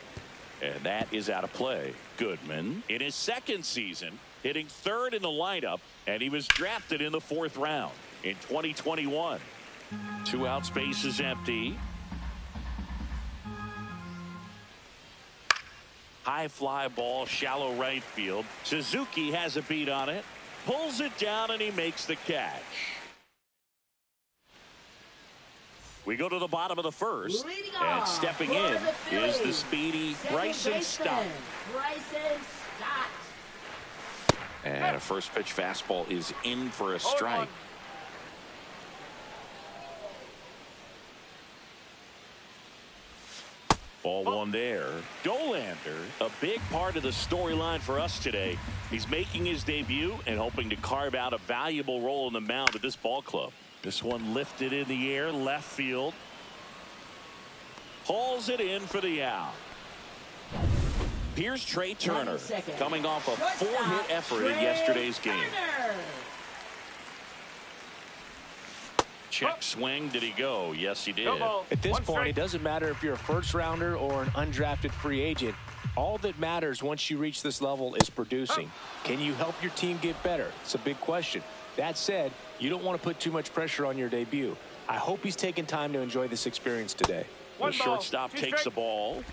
And that is out of play. Goodman in his second season, hitting 3rd in the lineup, and he was drafted in the 4th round in 2021. 2 outs, base is empty. High fly ball, shallow right field. Suzuki has a beat on it. Pulls it down, and he makes the catch. We go to the bottom of the first. And stepping in is the speedy Bryson Stott. And a first pitch fastball is in for a strike. Ball 1 there. Dolander, a big part of the storyline for us today. He's making his debut and hoping to carve out a valuable role in the mound at this ball club. This one lifted in the air, left field. Hauls it in for the out. Here's Trey Turner, coming off a 4-hit effort in yesterday's game. Check swing. Did he go? Yes, he did. At this point, it doesn't matter if you're a first rounder or an undrafted free agent. All that matters once you reach this level is producing. Can you help your team get better? It's a big question. That said, you don't want to put too much pressure on your debut. I hope he's taking time to enjoy this experience today. The shortstop takes the ball.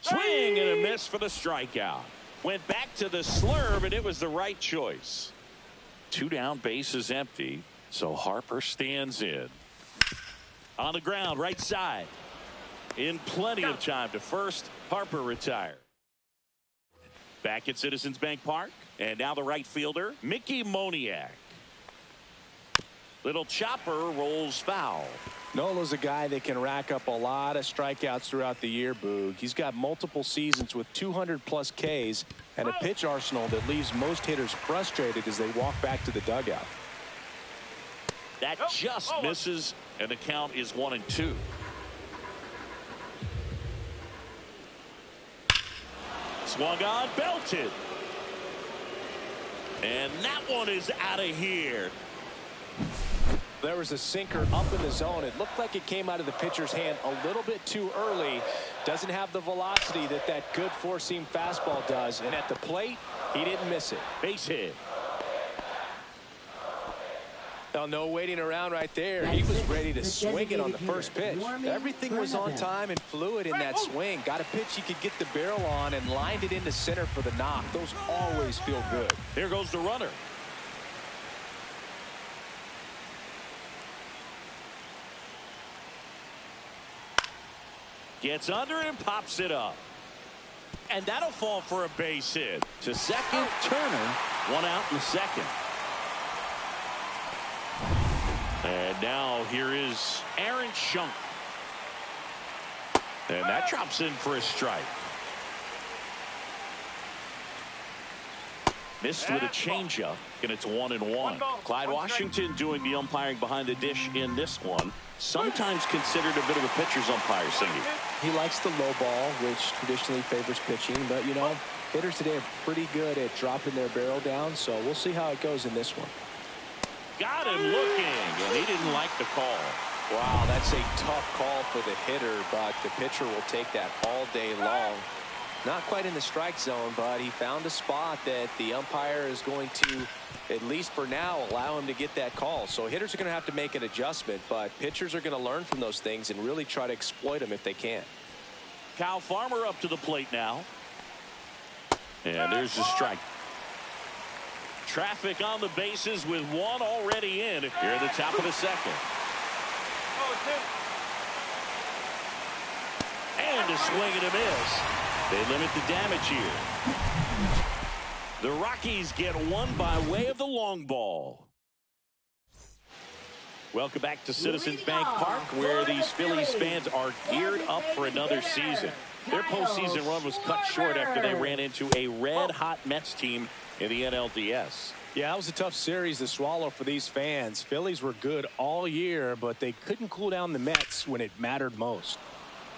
Swing and a miss for the strikeout. Went back to the slurve, and it was the right choice. 2 down, base is empty, so Harper stands in. On the ground, right side. In plenty of time to first, Harper retired. Back at Citizens Bank Park, and now the right fielder, Mickey Moniak. Little chopper rolls foul. Nolo's a guy that can rack up a lot of strikeouts throughout the year, Boog. He's got multiple seasons with 200-plus Ks and a pitch arsenal that leaves most hitters frustrated as they walk back to the dugout. That just misses, and the count is 1-2. Swung on, belted. And that one is out of here. There was a sinker up in the zone. It looked like it came out of the pitcher's hand a little bit too early. Doesn't have the velocity that good four-seam fastball does. And at the plate, he didn't miss it. Base hit. Now, no waiting around right there. He was ready to swing it on the first pitch. Everything was on time and fluid in that swing. Got a pitch he could get the barrel on and lined it into center for the knock. Those always feel good. Here goes the runner. Gets under it and pops it up. And that'll fall for a base hit. To second, Turner. 1 out in the second. And now here is Aaron Schunk. And that drops in for a strike. Missed with a changeup, and it's 1-1. Clyde Washington doing the umpiring behind the dish in this one. Sometimes considered a bit of a pitcher's umpire, Cindy. He likes the low ball, which traditionally favors pitching. But, you know, hitters today are pretty good at dropping their barrel down. So we'll see how it goes in this one. got him looking, and he didn't like the call. Wow, that's a tough call for the hitter, but the pitcher will take that all day long. Not quite in the strike zone, but he found a spot that the umpire is going to, at least for now, allow him to get that call. So hitters are going to have to make an adjustment, but pitchers are going to learn from those things and really try to exploit them if they can. Kyle Farmer up to the plate now. And there's the strike. Traffic on the bases with one already in here at the top of the second. And a swing and a miss. They limit the damage here. The Rockies get one by way of the long ball. Welcome back to Citizens Bank Park, where these Phillies fans are geared up for another season. Their postseason run was cut short after they ran into a red-hot Mets team in the NLDS. Yeah, that was a tough series to swallow for these fans. Phillies were good all year, but they couldn't cool down the Mets when it mattered most.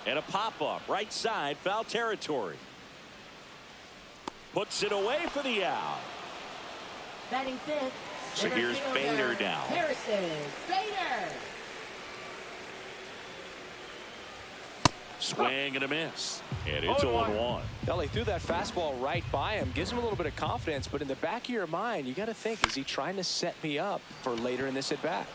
And a pop-up, right side, foul territory. Puts it away for the out. Batting fifth. So here's Bader now. Harrison Bader. Swing and a miss. And it's 0-1. Well, he threw that fastball right by him. Gives him a little bit of confidence, but in the back of your mind, you got to think, is he trying to set me up for later in this at-bat?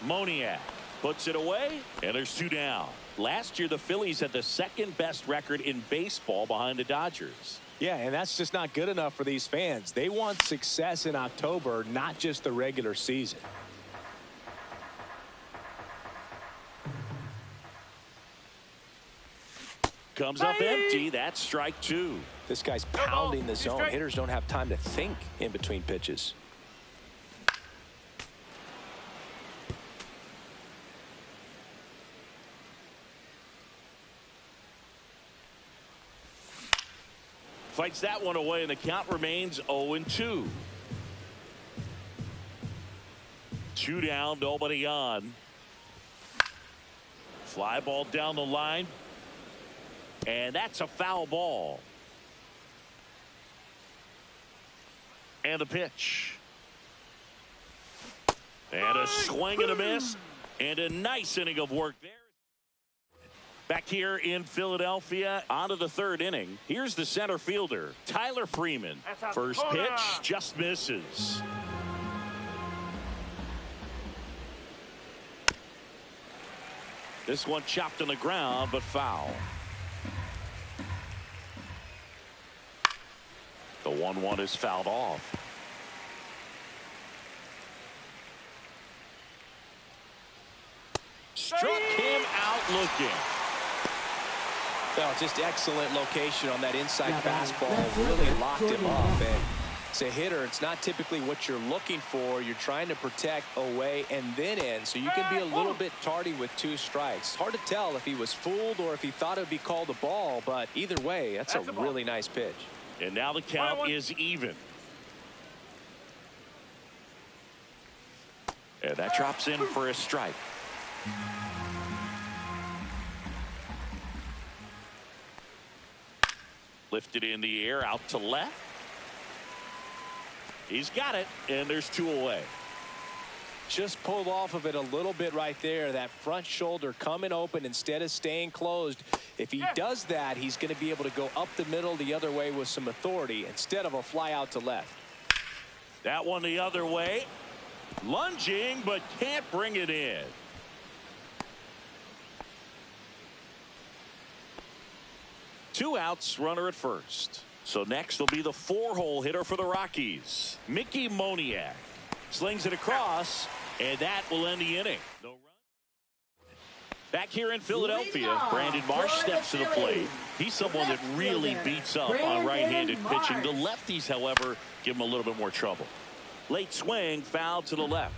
Moniak puts it away, and there's two down. Last year, the Phillies had the second-best record in baseball behind the Dodgers. Yeah, and that's just not good enough for these fans. They want success in October, not just the regular season. Comes up empty. That's strike two. This guy's pounding the zone. Hitters don't have time to think in between pitches. Fights that one away, and the count remains 0-2. Two down, nobody on. Fly ball down the line. And that's a foul ball. And the pitch. And a swing and a miss. And a nice inning of work there. Back here in Philadelphia, on to the third inning. Here's the center fielder, Tyler Freeman. First pitch just misses. This one chopped on the ground, but foul. The 1-1 is fouled off. Struck him out looking. Well, just excellent location on that inside fastball. Really locked him up. And as a hitter, it's not typically what you're looking for. You're trying to protect away and then in, so you can be a little bit tardy with two strikes. It's hard to tell if he was fooled or if he thought it would be called a ball, but either way, that's a really nice pitch. And now the count is even. And that drops in for a strike. Lifted in the air, out to left. He's got it, and there's two away. Just pulled off of it a little bit right there. That front shoulder coming open instead of staying closed. If he does that, he's going to be able to go up the middle the other way with some authority instead of a fly out to left. That one the other way. Lunging, but can't bring it in. Two outs, runner at first. So next will be the four-hole hitter for the Rockies, Mickey Moniak. Slings it across, and that will end the inning. No run. Back here in Philadelphia, Brandon Marsh steps to the plate. He's someone that really beats up on right-handed pitching. The lefties, however, give him a little bit more trouble. Late swing, foul to the left.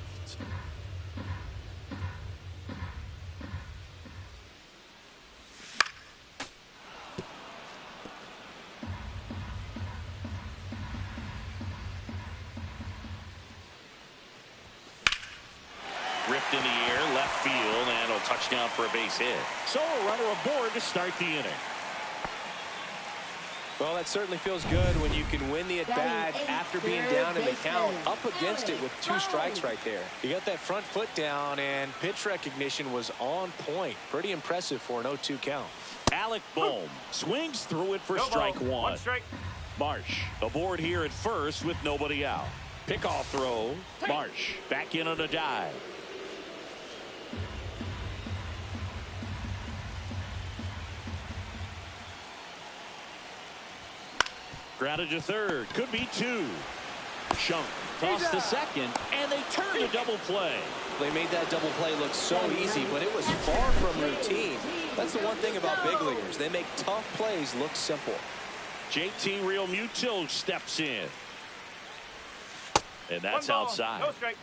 Ripped in the air, left field, and a touchdown for a base hit. So a runner aboard to start the inning. Well, that certainly feels good when you can win the at-bat after being down in the count, up against it with 2 strikes right there. He got that front foot down, and pitch recognition was on point. Pretty impressive for an 0-2 count. Alec Bohm swings through it for strike 1. 1 strike. Marsh aboard here at first with nobody out. Pickoff throw. Marsh back in on a dive. Grounded to third. Could be 2. Shunk tossed to second, and they turn a double play. They made that double play look so easy, but it was far from routine. That's the one thing about big leaguers. They make tough plays look simple. JT Realmuto steps in. And that's 1 ball, outside. no strike.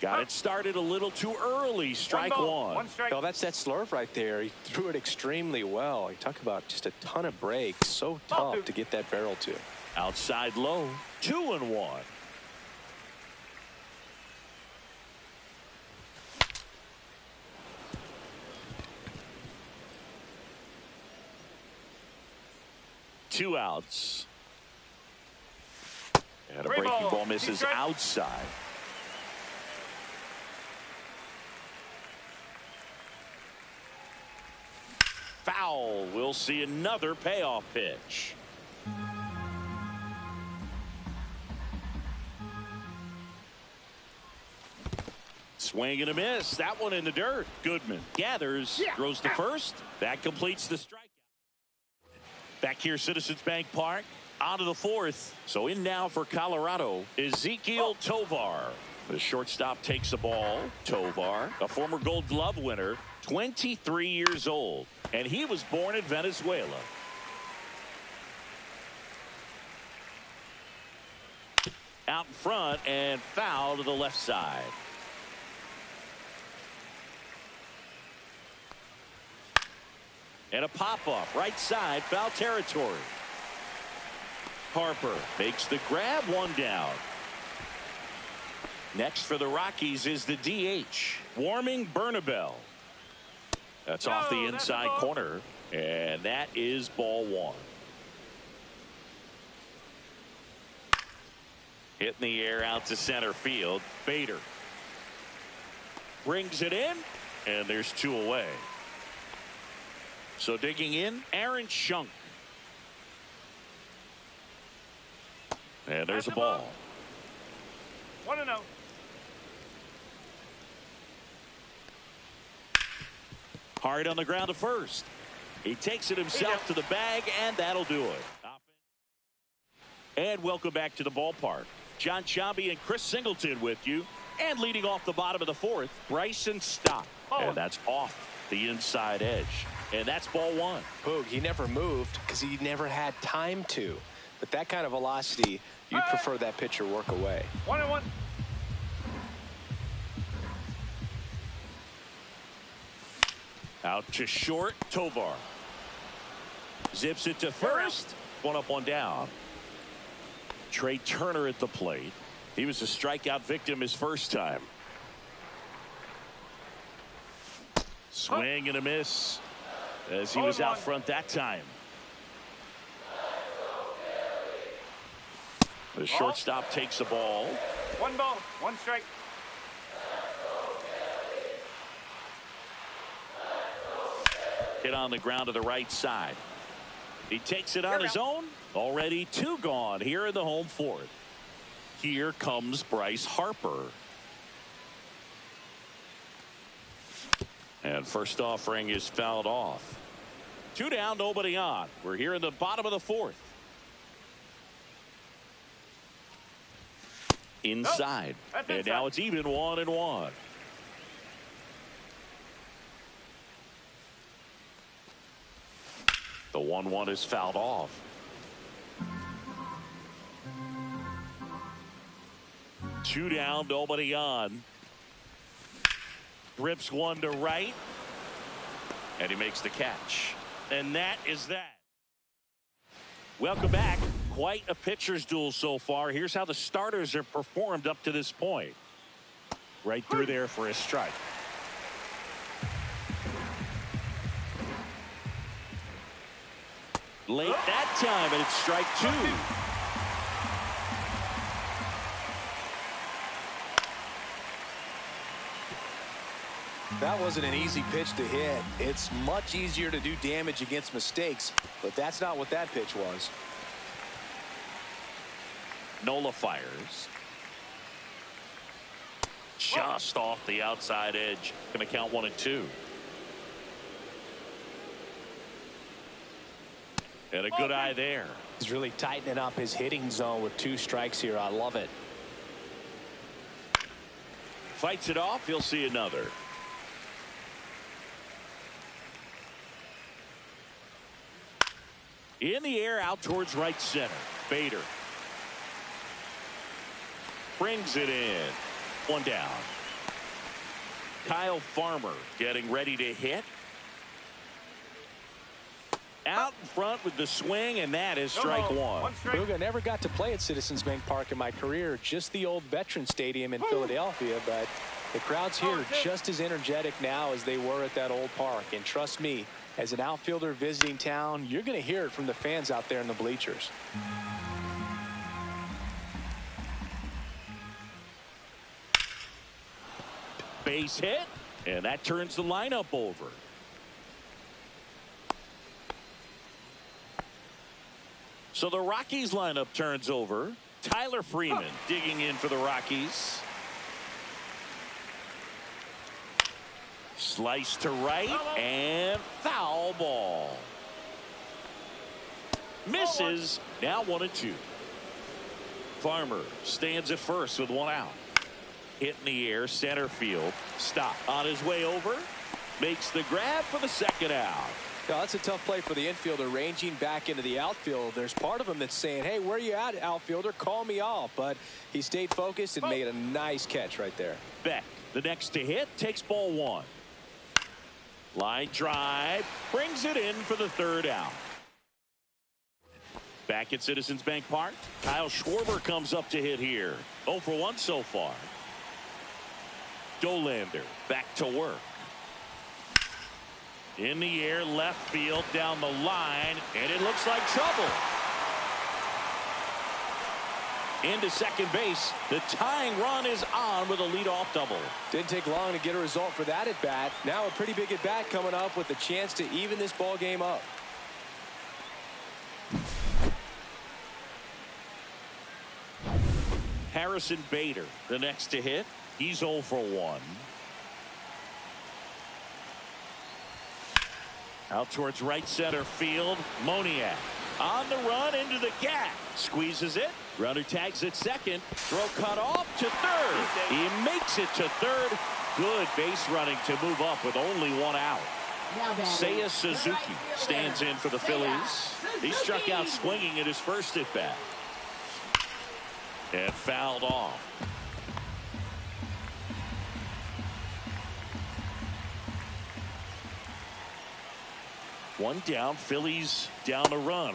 Got it started a little too early. Strike 1 ball, 1. 1 strike. Well, that's that slurve right there. He threw it extremely well. You talk about just a ton of breaks. So tough to get that barrel to. Outside low. 2-1. Two outs. And a breaking ball misses outside. Foul. We'll see another payoff pitch. Swing and a miss. That one in the dirt. Goodman gathers, throws to first. That completes the strikeout. Back here, Citizens Bank Park. On to the 4th. So in now for Colorado, Ezequiel Tovar. The shortstop takes the ball. Tovar, a former Gold Glove winner, 23 years old. And he was born in Venezuela. Out in front and foul to the left side. And a pop-up right side, foul territory. Harper makes the grab, 1 down. Next for the Rockies is the DH, Warming Bernabel. That's off the inside corner, and that is ball 1. Hit in the air out to center field. Bader brings it in, and there's 2 away. So digging in, Aaron Shunk. And there's a ball. 1-0. Hard on the ground to first. He takes it himself to the bag, and that'll do it. And welcome back to the ballpark. John Sciambi and Chris Singleton with you. And leading off the bottom of the 4th, Bryson Stott. And that's off the inside edge. And that's ball 1. Boog, he never moved because he never had time to. But that kind of velocity, you'd prefer that pitcher work away. 1-1. Out to short, Tovar. Zips it to first. 1 up, 1 down. Trey Turner at the plate. He was a strikeout victim his first time. Swing and a miss as he was out front that time. The shortstop takes the ball. 1 ball, 1 strike. Hit on the ground to the right side. He takes it on his own. Already 2 gone here in the home 4th. Here comes Bryce Harper. And first offering is fouled off. 2 down, nobody on. We're here in the bottom of the 4th. Inside. And now it's even 1-1. The 1-1 is fouled off. Two down, nobody on. Rips one to right. And he makes the catch. And that is that. Welcome back. Quite a pitcher's duel so far. Here's how the starters have performed up to this point. Right through there for a strike. Late that time, and it's strike 2. That wasn't an easy pitch to hit. It's much easier to do damage against mistakes, but that's not what that pitch was. Nola fires. Just off the outside edge. Going to count 1-2. And a good eye there. He's really tightening up his hitting zone with 2 strikes here. I love it. Fights it off. He'll see another. In the air, out towards right center. Bader brings it in. 1 down. Kyle Farmer getting ready to hit. Out in front with the swing, and that is strike 1. Booga never got to play at Citizens Bank Park in my career, just the old Veteran Stadium in Philadelphia, but the crowds here are just as energetic now as they were at that old park. And trust me, as an outfielder visiting town, you're going to hear it from the fans out there in the bleachers. Base hit, and that turns the lineup over. So the Rockies lineup turns over. Tyler Freeman digging in for the Rockies. Slice to right and foul ball. Misses. Now 1-2. Farmer stands at first with 1 out. Hit in the air, center field. Stop. On his way over. Makes the grab for the 2nd out. Now, that's a tough play for the infielder, ranging back into the outfield. There's part of him that's saying, hey, where you at, outfielder? Call me off. But he stayed focused and made a nice catch right there. Beck, the next to hit, takes ball 1. Line drive, brings it in for the 3rd out. Back at Citizens Bank Park, Kyle Schwarber comes up to hit here. 0 for 1 so far. Dolander back to work. In the air, left field, down the line, and it looks like trouble. Into second base. The tying run is on with a leadoff double. Didn't take long to get a result for that at bat. Now a pretty big at bat coming up with a chance to even this ball game up. Harrison Bader, the next to hit. He's 0 for 1. Out towards right center field. Moniak on the run into the gap. Squeezes it. Runner tags at second. Throw cut off to third. He makes it to third. Good base running to move up with only 1 out. Seiya Suzuki stands in for the Phillies. He struck out swinging at his first at bat. And fouled off. One down, Phillies down a run.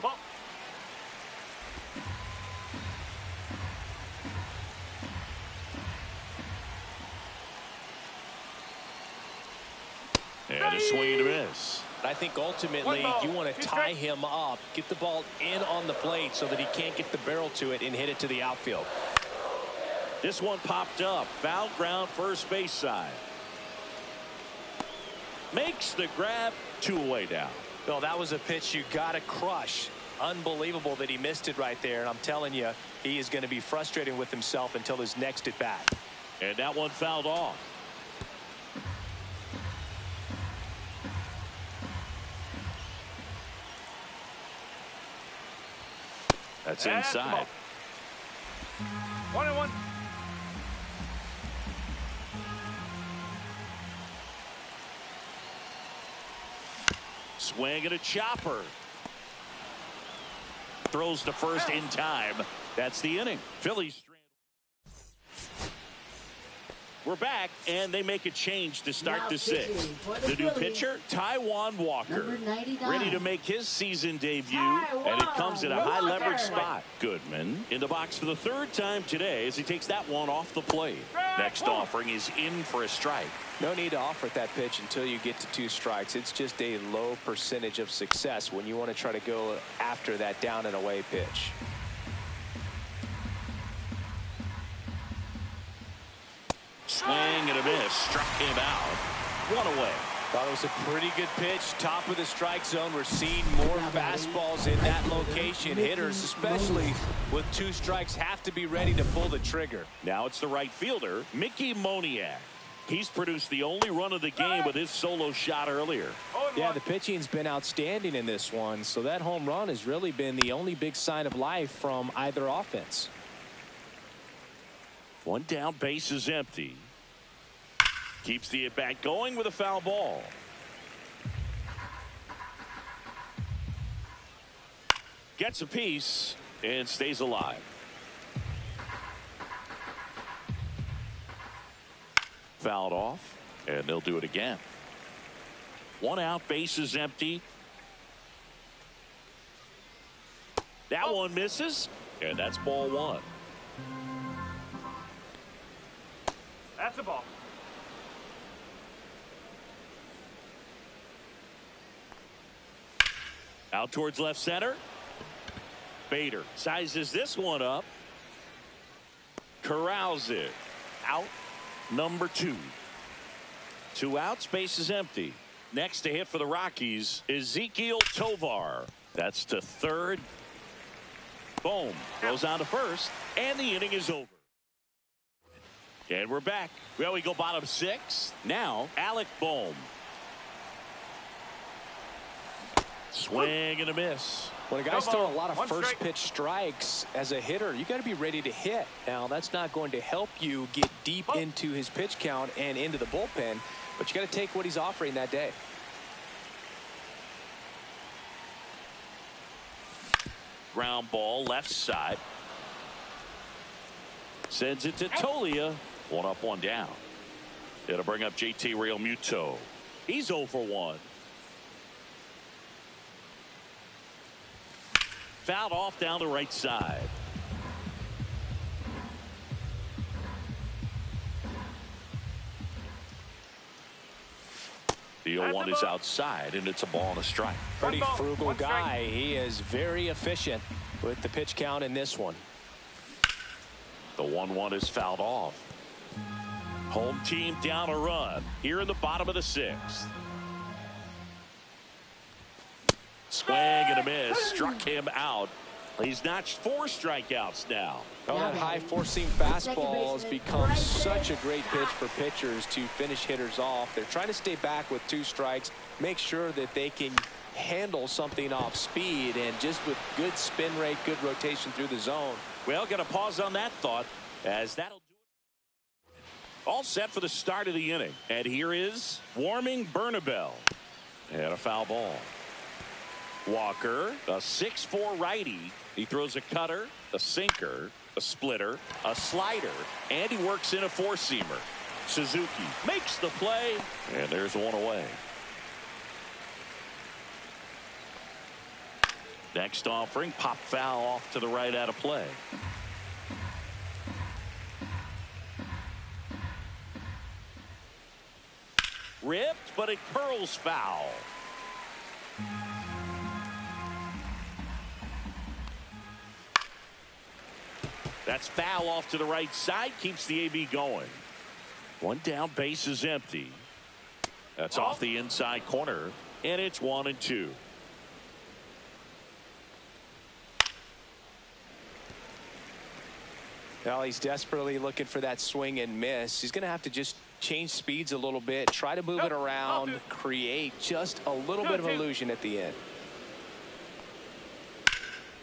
And a swing and a miss. I think ultimately you want to tie him up, get the ball in on the plate so that he can't get the barrel to it and hit it to the outfield. This one popped up. Foul ground, first base side. Makes the grab, 2 away down. No, that was a pitch you got to crush. Unbelievable that he missed it right there. And I'm telling you, he is going to be frustrated with himself until his next at bat. And that one fouled off. That's inside. 1-1. Swing and a chopper. Throws to first in time. That's the inning. Phillies. We're back, and they make a change to start Now the sixth. the The new Phillies. pitcher, Taijuan Walker, Number 99. ready to make his season debut, and it comes in a Walker. high-leverage spot. Goodman in the box for the third time today as he takes that one off the plate. Next offering is in for a strike. No need to offer that pitch until you get to 2 strikes. It's just a low percentage of success when you want to try to go after that down and away pitch. Swing and a miss. Struck him out. One away. Thought it was a pretty good pitch. Top of the strike zone. We're seeing more fastballs in that location. Hitters, especially with 2 strikes, have to be ready to pull the trigger. Now it's the right fielder, Mickey Moniak. He's produced the only run of the game with his solo shot earlier. Yeah, the pitching's been outstanding in this one. So that home run has really been the only big sign of life from either offense. One down, base is empty. Keeps the at-bat going with a foul ball. Gets a piece and stays alive. Fouled off, and they'll do it again. 1 out, base is empty. That one misses, and that's ball 1. That's a ball. Out towards left center. Bader sizes this one up. Corrals it. Out number 2. 2 outs, base is empty. Next to hit for the Rockies, Ezequiel Tovar. That's to third. Boom. Goes on to first, and the inning is over. And we're back. Well, we go bottom 6. Now, Alec Bohm. Swing and a miss. When a guy's throwing a lot of first pitch strikes as a hitter, you got to be ready to hit. Now, that's not going to help you get deep into his pitch count and into the bullpen, but you got to take what he's offering that day. Ground ball left side. Sends it to Tolia. 1 up, 1 down. It'll bring up JT Realmuto. He's 0 for 1. Fouled off down the right side. The 0-1 is outside, and it's a ball and a strike. Pretty frugal guy. He is very efficient with the pitch count in this one. The 1-1 is fouled off. Home team down a run here in the bottom of the 6th. Swing and a miss. Struck him out. He's notched 4 strikeouts now. Oh, that high four-seam fastball has become such a great pitch for pitchers to finish hitters off. They're trying to stay back with 2 strikes, make sure that they can handle something off speed, and just with good spin rate, good rotation through the zone. Well, got to pause on that thought, as that'll do it. All set for the start of the inning. And here is Warming Bernabel. And a foul ball. Walker, a 6'4" righty. He throws a cutter, a sinker, a splitter, a slider, and he works in a 4-seamer. Suzuki makes the play, and there's 1 away. Next offering, pop foul off to the right out of play. Ripped, but it curls foul. That's foul off to the right side, keeps the AB going. 1 down, base is empty. That's off the inside corner, and it's 1-2. Well, he's desperately looking for that swing and miss. He's going to have to just change speeds a little bit, try to move it around, create just a little bit of illusion at the end.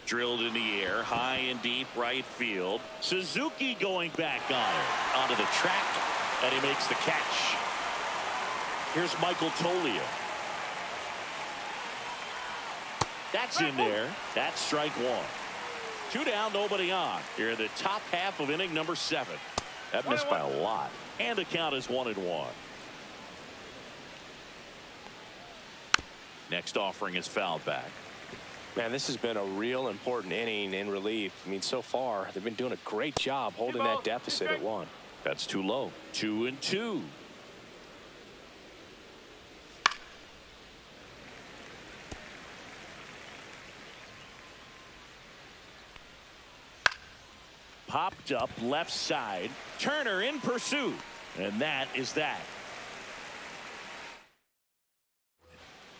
Drilled in the air, high and deep right field. Suzuki going back on it, onto the track, and he makes the catch. Here's Michael Tolia. That's in there. That's strike 1. 2 down, nobody on. Here in the top half of inning number 7. That missed by a lot. And the count is 1-1. Next offering is fouled back. Man, this has been a real important inning in relief. I mean, so far, they've been doing a great job holding that deficit at 1. That's too low. 2-2. Popped up left side. Turner in pursuit. And that is that.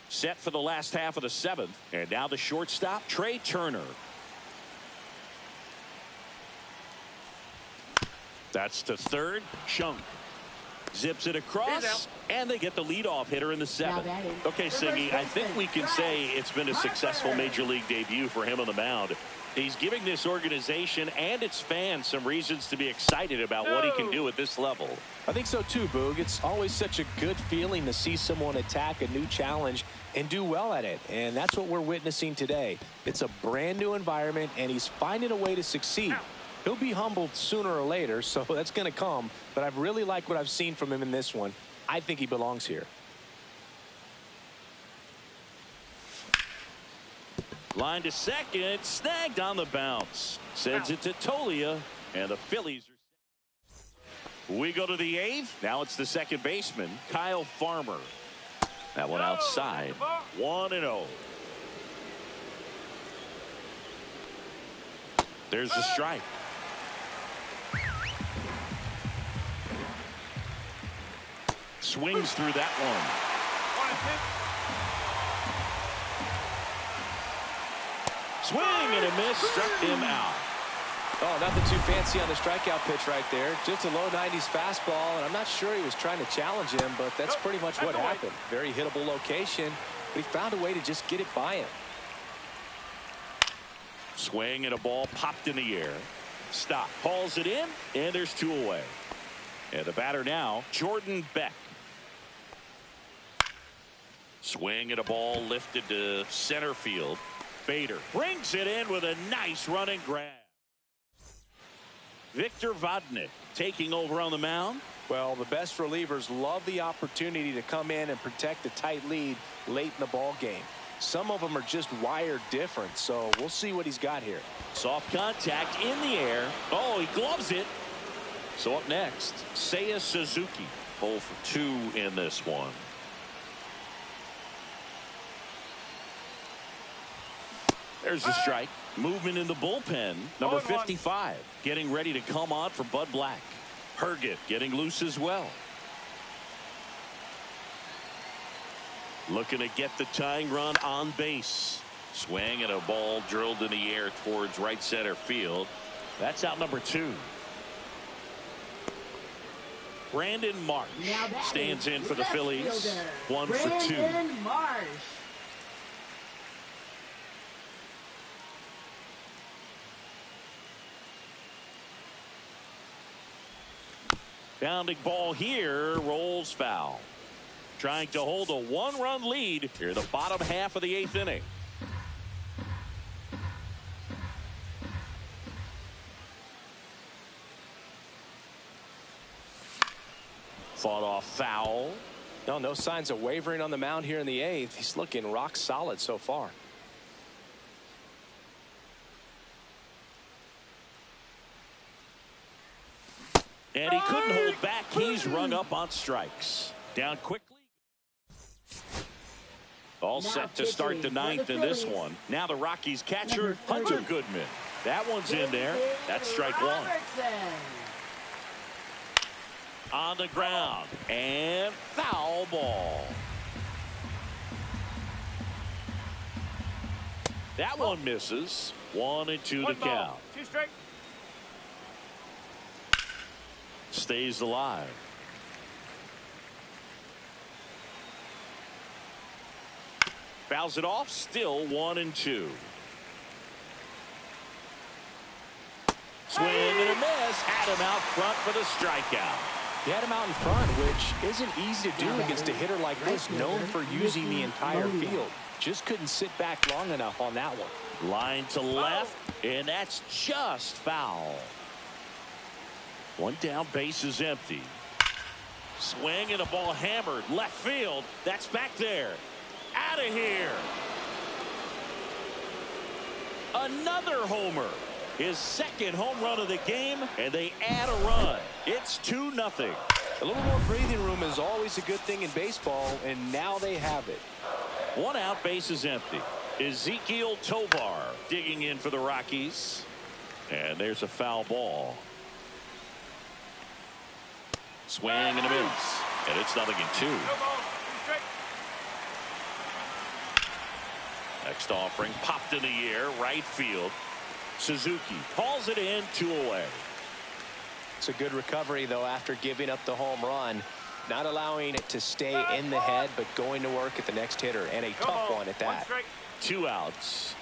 Set for the last half of the 7th. And now the shortstop, Trey Turner. That's to third. Chunk zips it across, and they get the leadoff hitter in the 7th. Okay, Siggy, I think we can say it's been a successful major league debut for him on the mound. He's giving this organization and its fans some reasons to be excited about what he can do at this level. I think so too, Boog. It's always such a good feeling to see someone attack a new challenge and do well at it. And that's what we're witnessing today. It's a brand new environment, and he's finding a way to succeed. He'll be humbled sooner or later, so that's going to come. But I've really liked what I've seen from him in this one. I think he belongs here. Line to second, snagged on the bounce. Sends it to Tolia, and the Phillies are. We go to the 8th. Now it's the second baseman, Kyle Farmer. That one outside. 1-0. There's the strike. Swings through that one. Swing and a miss, struck him out. Oh, nothing too fancy on the strikeout pitch right there. Just a low 90s fastball, and I'm not sure he was trying to challenge him, but that's pretty much what happened. Very hittable location, but he found a way to just get it by him. Swing and a ball popped in the air. Stop. Hauls it in, and there's 2 away. And the batter now, Jordan Beck. Swing and a ball lifted to center field. Bader brings it in with a nice running grab. Victor Vodnik taking over on the mound. Well, the best relievers love the opportunity to come in and protect a tight lead late in the ball game. Some of them are just wired different, so we'll see what he's got here. Soft contact in the air. Oh, he gloves it. So up next, Seiya Suzuki. 0 for 2 in this one. There's the strike. Movement in the bullpen. Number 55 getting ready to come on for Bud Black. Herget getting loose as well. Looking to get the tying run on base. Swing and a ball drilled in the air towards right center field. That's out number 2. Brandon Marsh stands in for the Phillies. 1 for 2. Marsh. Bounding ball here, rolls foul. Trying to hold a 1-run lead here in the bottom half of the 8th inning. Fought off foul. No signs of wavering on the mound here in the 8th. He's looking rock solid so far. And he couldn't hold back. He's rung up on strikes. Down quickly. All set to start the 9th in this one. Now the Rockies catcher, Hunter Goodman. That one's in there. That's strike 1. On the ground. And foul ball. That one misses. 1-2 to count. 2 strike. Stays alive. Fouls it off. Still 1-2. Swing and a miss. Had him out front for the strikeout. He had him out in front, which isn't easy to do against a hitter like this, known for using the entire field. Just couldn't sit back long enough on that one. Line to left, and that's just foul. One down, base is empty. Swing and a ball hammered left field. That's back there. Out of here. Another homer. His second home run of the game, and they add a run. It's 2-0. A little more breathing room is always a good thing in baseball, and now they have it. One out, base is empty. Ezekiel Tovar digging in for the Rockies. And there's a foul ball. Swing and a miss. And it's 0-2. Next offering popped in the air, right field. Suzuki calls it in, 2 away. It's a good recovery, though, after giving up the home run. Not allowing it to stay in the head, but going to work at the next hitter, and a tough one at that. 2 outs.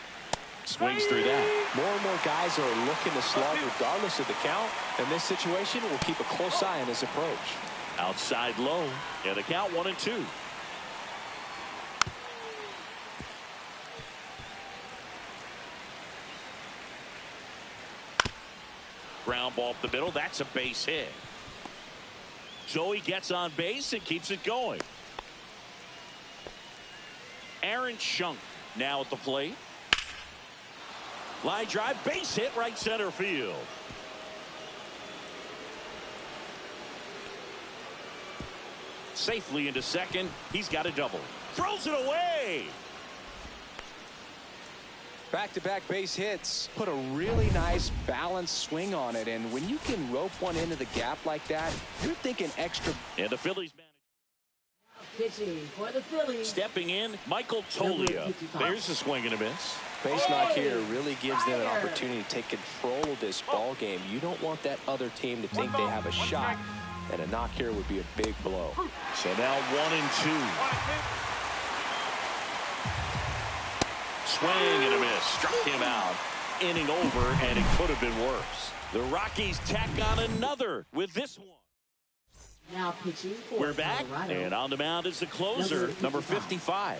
Swings through that. More and more guys are looking to slug regardless of the count. In this situation, we'll keep a close eye on his approach. Outside low, and the count 1-2. Ground ball up the middle. That's a base hit. Joey gets on base and keeps it going. Aaron Schunk now at the plate. Line drive, base hit, right center field. Safely into second. He's got a double. Throws it away. Back-to-back base hits put a really nice balanced swing on it, and when you can rope one into the gap like that, you're thinking extra. And the Phillies manager Pitching for the Phillies. stepping in, Michael Toglia. There's a swing and a miss. Base knock here really gives them an opportunity to take control of this ball game. You don't want that other team to think they have a shot, and a knock here would be a big blow. So now 1-2. Swing and a miss. Struck him out. Inning over, and it could have been worse. The Rockies tack on another with this one. Now pitching for We're back, Colorado. and on the mound is the closer, number 55.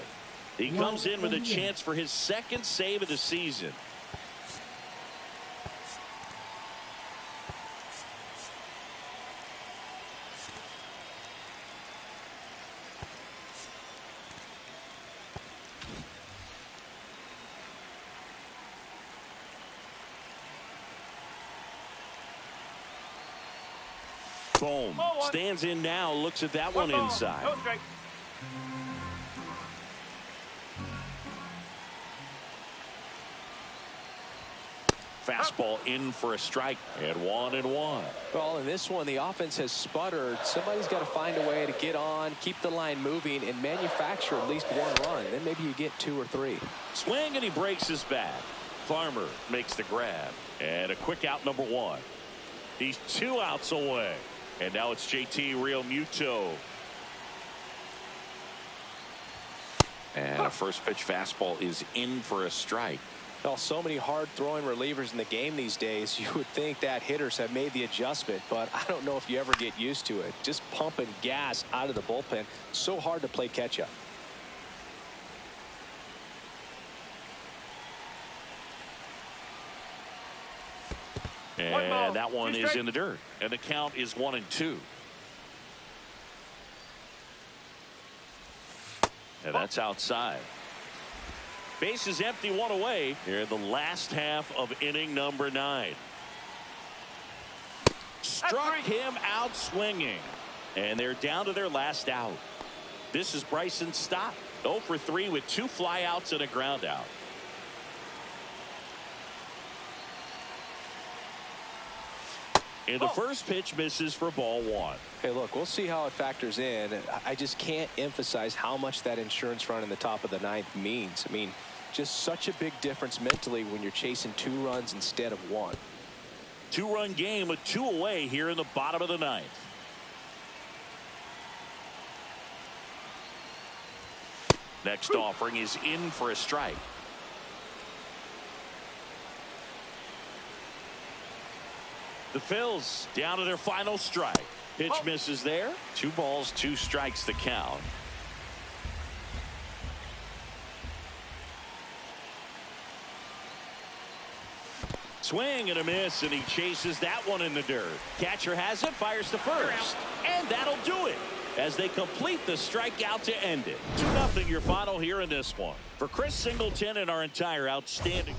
He comes in with a chance for his second save of the season. Boom. Stands in now, looks at that one inside. Fastball in for a strike, and 1-1. Well, in this one, the offense has sputtered. Somebody's got to find a way to get on, keep the line moving, and manufacture at least one run. Then maybe you get 2 or 3. Swing, and he breaks his bat. Farmer makes the grab, and a quick out, number 1. He's 2 outs away. And now it's JT Realmuto. And a first pitch fastball is in for a strike. Well, so many hard-throwing relievers in the game these days, you would think that hitters have made the adjustment, but I don't know if you ever get used to it. Just pumping gas out of the bullpen. So hard to play catch-up. And that one is in the dirt. And the count is 1-2. And that's outside. Base is empty, 1 away here in the last half of inning number 9. Struck him out swinging. And they're down to their last out. This is Bryson Stott. 0 for 3 with 2 flyouts and a ground out. And the first pitch misses for ball 1. Hey, look, we'll see how it factors in. I just can't emphasize how much that insurance run in the top of the 9th means. I mean, just such a big difference mentally when you're chasing 2 runs instead of 1. 2-run game with 2 away here in the bottom of the 9th. Next offering is in for a strike. The Phils down to their final strike. Pitch misses there. 2 balls, 2 strikes the count. Swing and a miss, and he chases that one in the dirt. Catcher has it, fires to first, and that'll do it as they complete the strikeout to end it. 2-0 your final here in this one. For Chris Singleton and our entire outstanding.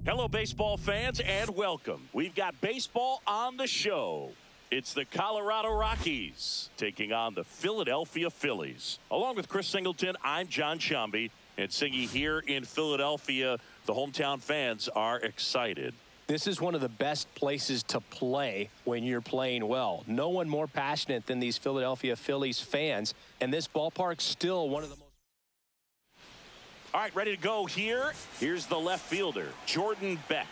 Hello, baseball fans, and welcome. We've got baseball on the show. It's the Colorado Rockies taking on the Philadelphia Phillies. Along with Chris Singleton, I'm John Shambi. And Singy, here in Philadelphia, the hometown fans are excited. This is one of the best places to play when you're playing well. No one more passionate than these Philadelphia Phillies fans. And this ballpark's still one of the most. All right, ready to go here. Here's the left fielder, Jordan Beck.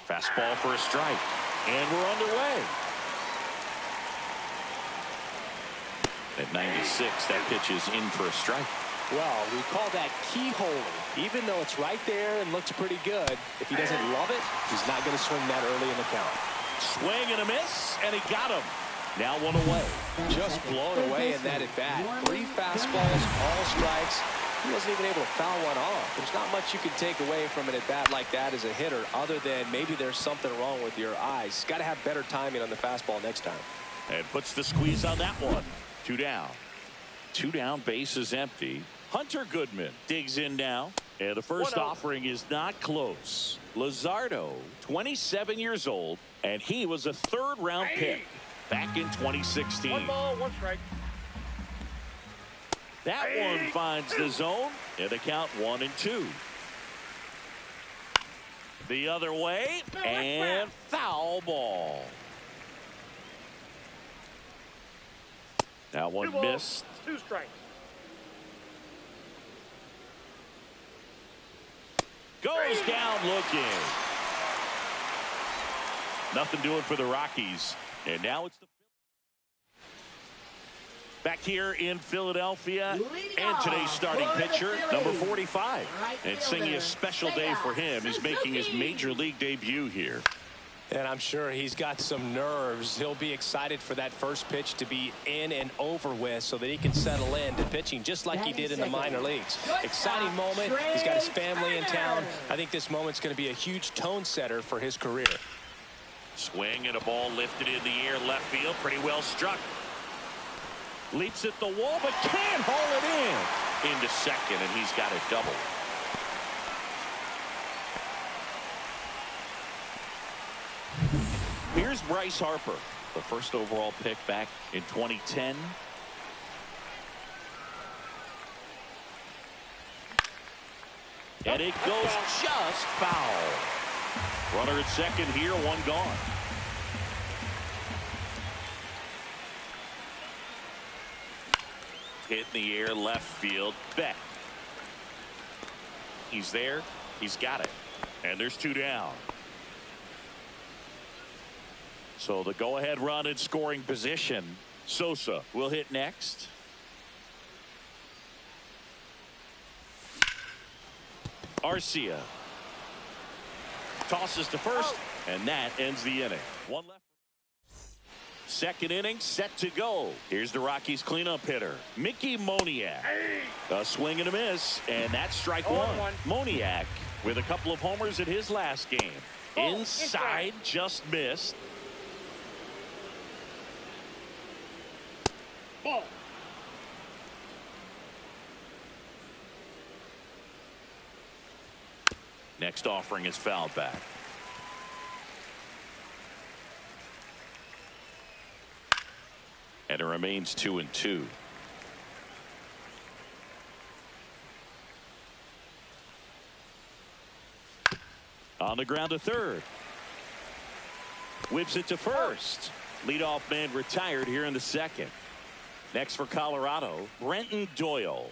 Fastball for a strike. And we're underway. At 96, that pitch is in for a strike. Well, we call that keyhole. Even though it's right there and looks pretty good, if he doesn't love it, he's not going to swing that early in the count. Swing and a miss, and he got him. Now one away. Just blown away in that at bat. 3 fastballs, all strikes. He wasn't even able to foul one off. There's not much you can take away from an at bat like that as a hitter, other than maybe there's something wrong with your eyes. Got to have better timing on the fastball next time. And puts the squeeze on that one. 2 down. 2 down, base is empty. Hunter Goodman digs in now. And the first offering is not close. Luzardo, 27 years old, and he was a 3rd-round pick back in 2016. 1 ball, 1 strike. That one finds the zone, and the count 1-2. The other way, and foul ball. That one missed. 2 strikes. Goes down looking. Nothing doing for the Rockies. And now it's the back here in Philadelphia, and today's starting pitcher, number 45. And Singy, a special day for him. He's making his major league debut here. And I'm sure he's got some nerves. He'll be excited for that first pitch to be in and over with so that he can settle into pitching just like he did in the minor leagues. Exciting moment. He's got his family in town. I think this moment's going to be a huge tone setter for his career. Swing and a ball lifted in the air, left field, pretty well struck. Leaps at the wall, but can't haul it in. Into second, and he's got a double. Here's Bryce Harper, the first overall pick back in 2010. And it goes just foul. Runner at second here, 1 gone. Hit in the air, left field, Beck. He's there, he's got it. And there's 2 down. So the go-ahead run in scoring position. Sosa will hit next. Arcia tosses to first, and that ends the inning. 1 left. Second inning set to go. Here's the Rockies cleanup hitter, Mickey Moniak. A swing and a miss, and that's strike 1. Moniak with a couple of homers in his last game. Inside, just missed. Ball. Next offering is fouled back. And it remains 2-2. On the ground to third. Whips it to first. Leadoff man retired here in the second. Next for Colorado, Brenton Doyle.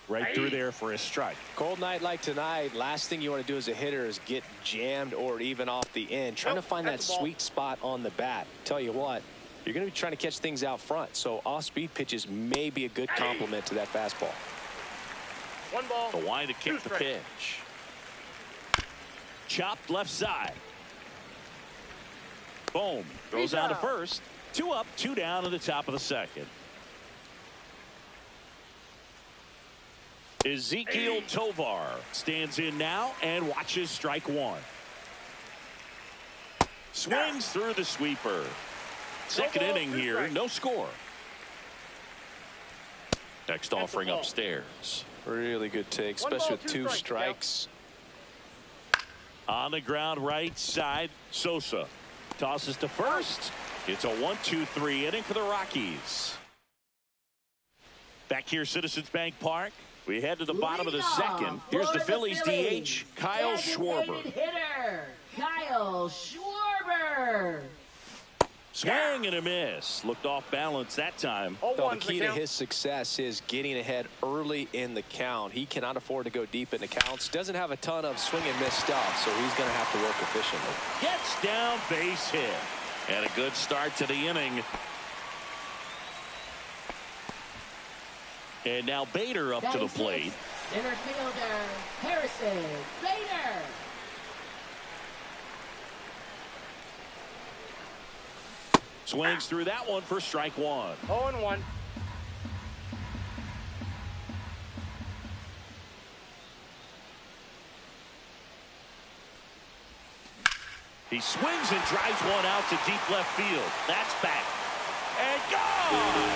Right through there for a strike. Cold night like tonight, last thing you want to do as a hitter is get jammed or even off the end. Trying to find that sweet spot on the bat. Tell you what, you're going to be trying to catch things out front, so off-speed pitches may be a good complement to that fastball. 1 ball. The wind to kick the pitch. Chopped left side. Boom. Goes on to first. 2 up, 2 down in the top of the second. Ezekiel Tovar stands in now and watches strike 1. Swings through the sweeper. Second inning here, no score. Next offering upstairs. Really good take, especially with 2 strikes. On the ground right side, Sosa tosses to first. It's a 1-2-3 inning for the Rockies. Back here, Citizens Bank Park. We head to the bottom of the second. Here's the Phillies DH, Kyle Schwarber. Hitter, Kyle Schwarber. Swing and a miss. Looked off balance that time. So the key to his success is getting ahead early in the count. He cannot afford to go deep in the counts. Doesn't have a ton of swing and miss stuff, so he's going to have to work efficiently. Gets down, base hit. And a good start to the inning. And now Bader up to the plate. Center fielder, Harrison Bader. Swings through that one for strike 1. 0-1. He swings and drives one out to deep left field. That's back. And gone!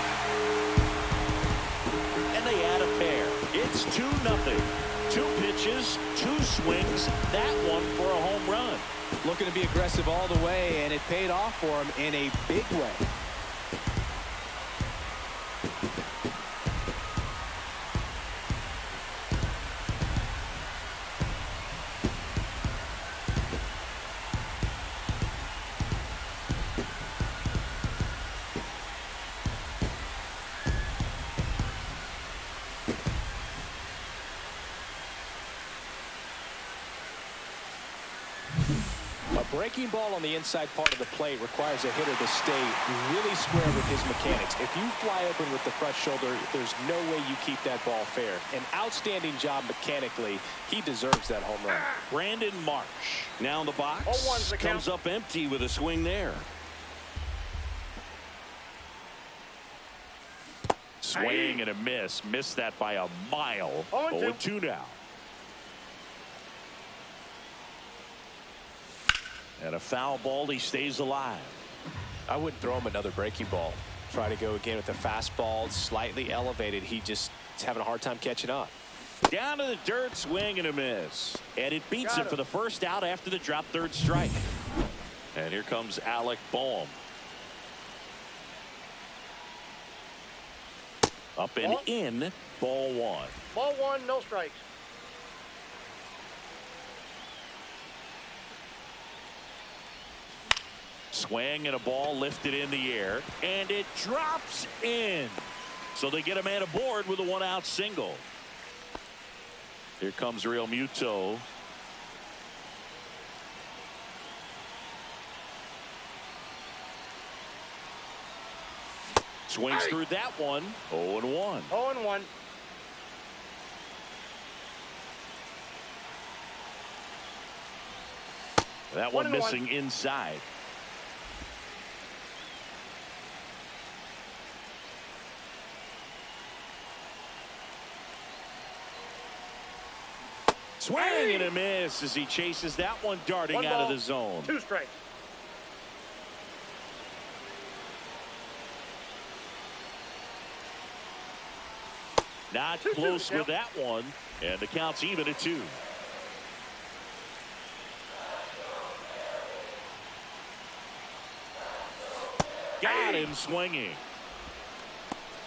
And they add a pair. It's 2-0. 2 pitches, 2 swings. That one for a home run. Looking to be aggressive all the way, and it paid off for him in a big way. Breaking ball on the inside part of the plate requires a hitter to stay really square with his mechanics. If you fly open with the front shoulder, there's no way you keep that ball fair. An outstanding job mechanically. He deserves that home run. Brandon Marsh now in the box. 0-1's the count. Comes up empty with a swing there. Swing and a miss. Missed that by a mile. 0-2 now. And a foul ball. He stays alive. I wouldn't throw him another breaking ball. Try to go again with the fastball slightly elevated. He just is having a hard time catching up. Down to the dirt, swing and a miss. And it beats him for the first out after the drop third strike. And here comes Alec Boehm. Up and in, ball 1. Ball 1, no strikes. Swing and a ball lifted in the air, and it drops in. So they get a man aboard with a 1-out single. Here comes Real Muto. Swings through that one. 0-1. 0-1. That one missing inside. Swing and a miss as he chases that one darting out of the zone. 2 strikes. Not close with that one, and the count's even at 2. Got him swinging.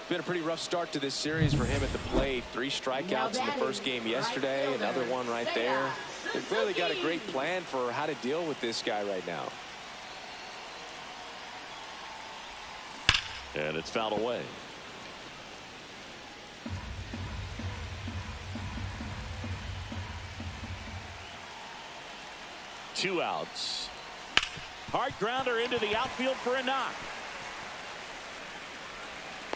Been a pretty rough start to this series for him at the plate. 3 strikeouts in the first game yesterday. Another one right there. They've clearly got a great plan for how to deal with this guy right now. And it's fouled away. Two outs. Hard grounder into the outfield for a knock.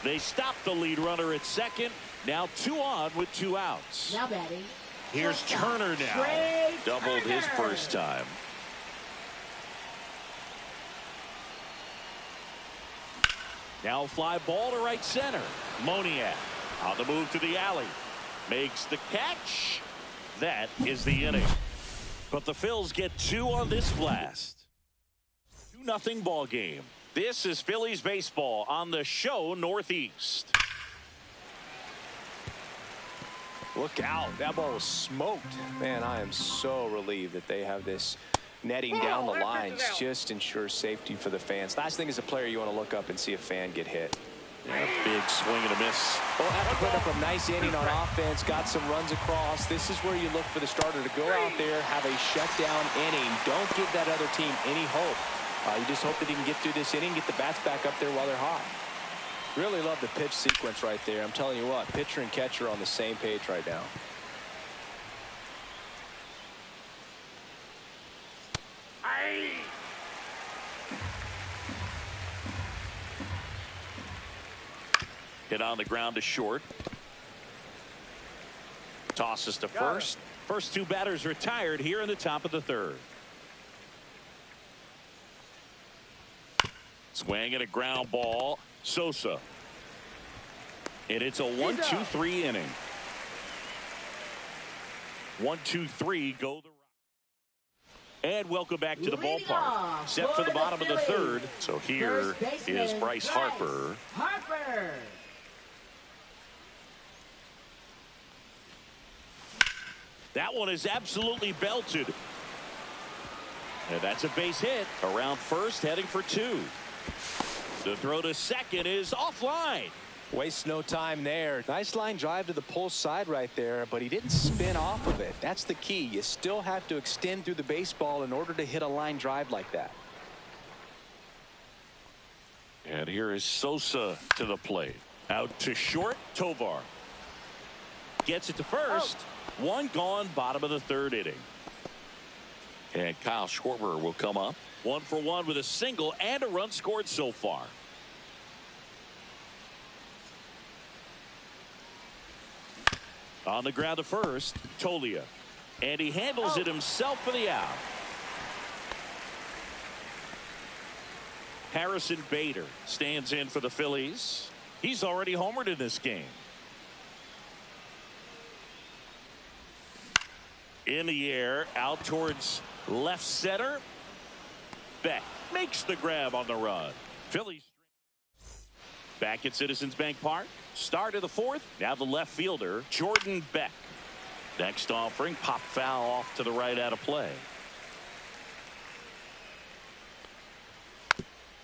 They stop the lead runner at second. Now 2 on with 2 outs. Now batting. Here's Turner now. Doubled his first time. Now fly ball to right center. Moniak on the move to the alley. Makes the catch. That is the inning. But the Phils get 2 on this blast. 2-0 ball game. This is Phillies baseball on the show Northeast. Look out. That ball was smoked. Man, I am so relieved that they have this netting down the lines. Just ensures safety for the fans. Last thing as a player, you want to look up and see a fan get hit. Yeah, big swing and a miss. Well, after putting up a nice inning on offense, got some runs across, this is where you look for the starter to go out there, have a shutdown inning. Don't give that other team any hope. You just hope that he can get through this inning, get the bats back up there while they're hot. Really love the pitch sequence right there. I'm telling you what, pitcher and catcher are on the same page right now. Hit on the ground to short. Tosses to first. First 2 batters retired here in the top of the 3rd. Swing and a ground ball. Sosa. And it's a 1-2-3 inning. 1-2-3 go the right. And welcome back to the ballpark. Set for the bottom of the 3rd. So here is Bryce Harper. That one is absolutely belted. And that's a base hit. Around first, heading for 2. The throw to second is offline. Wastes no time there. Nice line drive to the pull side right there, but he didn't spin off of it. That's the key. You still have to extend through the baseball in order to hit a line drive like that. And here is Sosa to the plate. Out to short, Tovar. Gets it to first. 1 gone, bottom of the 3rd inning. And Kyle Schwarber will come up. 1 for 1 with a single and a run scored so far. On the ground to first, Tolia. And he handles it himself for the out. Harrison Bader stands in for the Phillies. He's already homered in this game. In the air, out towards left center. Beck makes the grab on the run. Phillies back at Citizens Bank Park. Start of the 4th. Now the left fielder, Jordan Beck. Next offering, pop foul off to the right out of play.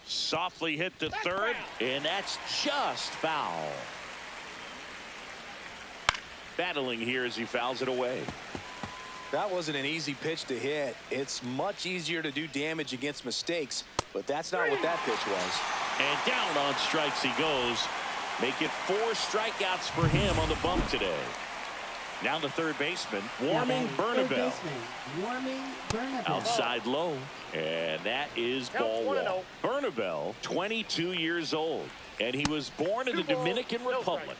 Softly hit to 3rd, and that's just foul. Battling here as he fouls it away. That wasn't an easy pitch to hit. It's much easier to do damage against mistakes, but that's not what that pitch was. And down on strikes he goes. Make it 4 strikeouts for him on the bump today. Now the 3rd baseman, warming Bernabel. Outside low, and that is ball 1. Bernabel, 22 years old, and he was born in the Dominican Republic.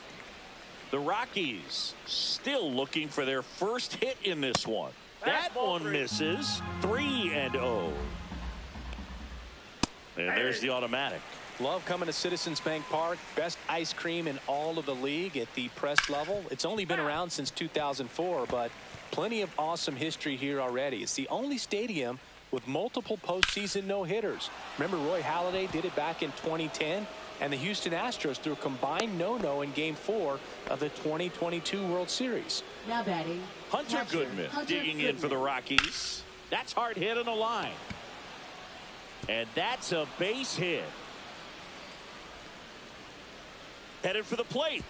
The Rockies still looking for their first hit in this one. That one misses. 3-0. And there's the automatic. Love coming to Citizens Bank Park. Best ice cream in all of the league at the press level. It's only been around since 2004, but plenty of awesome history here already. It's the only stadium with multiple postseason no-hitters. Remember, Roy Halladay did it back in 2010, and the Houston Astros threw a combined no-no in Game 4 of the 2022 World Series. Now batting, Hunter Goodman digging in for the Rockies. That's hard hit on the line. And that's a base hit. Headed for the plate.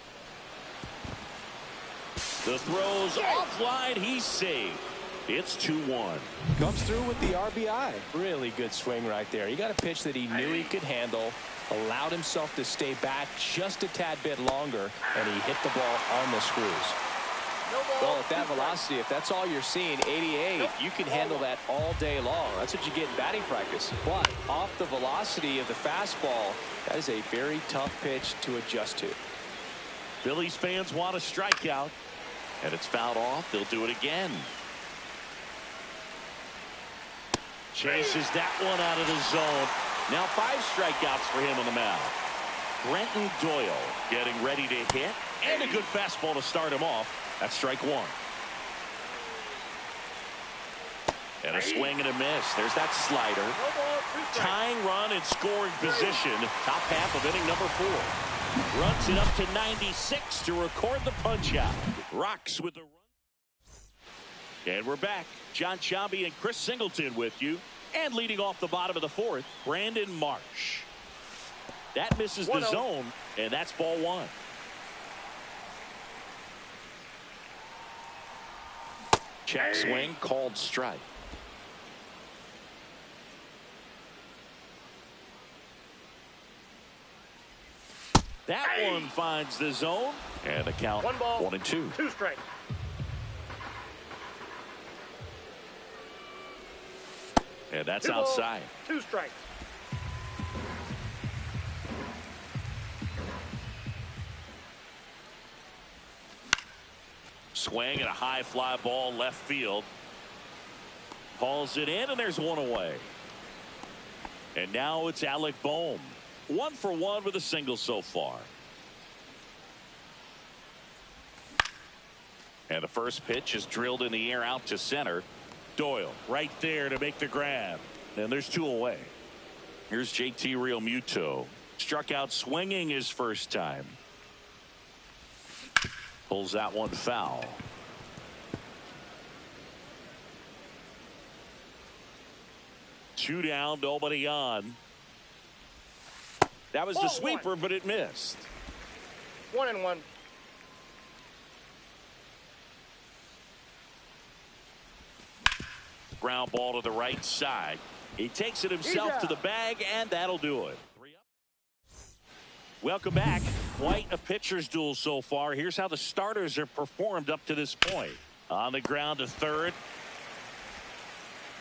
The throw's offline. He's saved. It's 2-1. Comes through with the RBI. Really good swing right there. He got a pitch that he knew he could handle, allowed himself to stay back just a tad bit longer, and he hit the ball on the screws. Well, at that velocity, if that's all you're seeing, 88, you can handle that all day long. That's what you get in batting practice. But off the velocity of the fastball, that is a very tough pitch to adjust to. Phillies fans want a strikeout, and it's fouled off. They'll do it again. Chases that one out of the zone. Now 5 strikeouts for him on the mound. Brenton Doyle getting ready to hit, and a good fastball to start him off. That's strike 1. And a swing and a miss. There's that slider. Tying run in scoring position. Top half of inning number 4. Runs it up to 96 to record the punch out. Rocks with the run. And we're back. John Sciambi and Chris Singleton with you. And leading off the bottom of the 4th, Brandon Marsh. That misses the zone, and that's ball 1. Check swing, called strike. That one finds the zone, and the count 1 ball, 1 and 2. 2 strikes. And that's 2 balls, outside. 2 strikes. Swing and a high fly ball left field. Hauls it in, and there's 1 away. And now it's Alec Bohm. 1 for 1 with a single so far. And the first pitch is drilled in the air out to center. Doyle right there to make the grab. And there's 2 away. Here's JT Realmuto. Struck out swinging his first time. Pulls that one foul. Two down, nobody on. That was the sweeper, but it missed. 1 and 1. Ground ball to the right side. He takes it himself to the bag, and that'll do it. 3 up. Welcome back. Quite a pitcher's duel so far. Here's how the starters have performed up to this point. On the ground to third.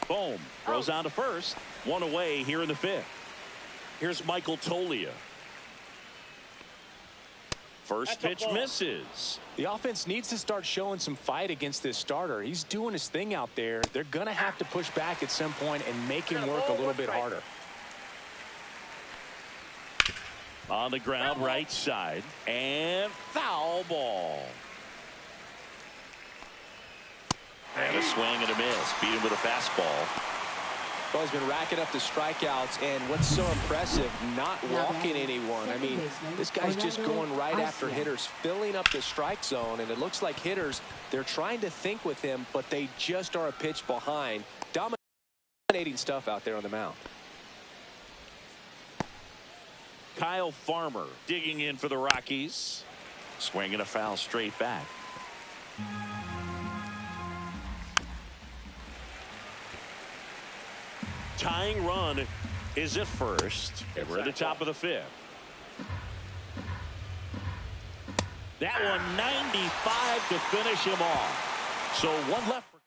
Boom. Throws on to first. 1 away here in the 5th. Here's Michael Toglia. First pitch misses. The offense needs to start showing some fight against this starter. He's doing his thing out there. They're going to have to push back at some point and make him work a little bit harder. On the ground, right side, and foul ball. And a swing and a miss. Beat him with a fastball. Well, he's been racking up the strikeouts, and what's so impressive, not walking anyone. I mean, this guy's just going right after hitters, filling up the strike zone, and it looks like hitters, they're trying to think with him, but they just are a pitch behind. Dominating stuff out there on the mound. Kyle Farmer digging in for the Rockies. Swinging a foul straight back. Tying run is at first, and we're at the top of the 5th. That one 95 to finish him off. So 1 left for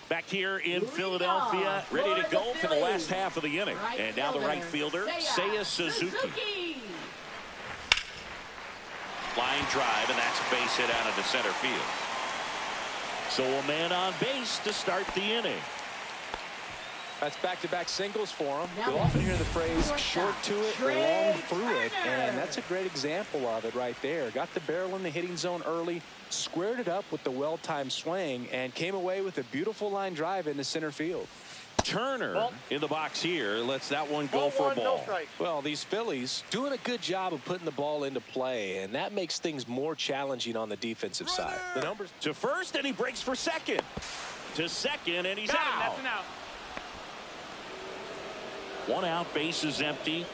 back here in Philadelphia, ready to go for the last half of the inning. And now the right fielder, Seiya Suzuki. Line drive, and that's a base hit out into center field. So a man on base to start the inning. That's back-to-back singles for him. You'll often hear the phrase short to it, long through it, and that's a great example of it right there. Got the barrel in the hitting zone early, squared it up with the well-timed swing, and came away with a beautiful line drive into center field. Turner in the box here lets that one go for a ball. Well, these Phillies doing a good job of putting the ball into play, and that makes things more challenging on the defensive side. The numbers to first, and he breaks for second. To second, and he's out. That's an out. 1 out, base is empty.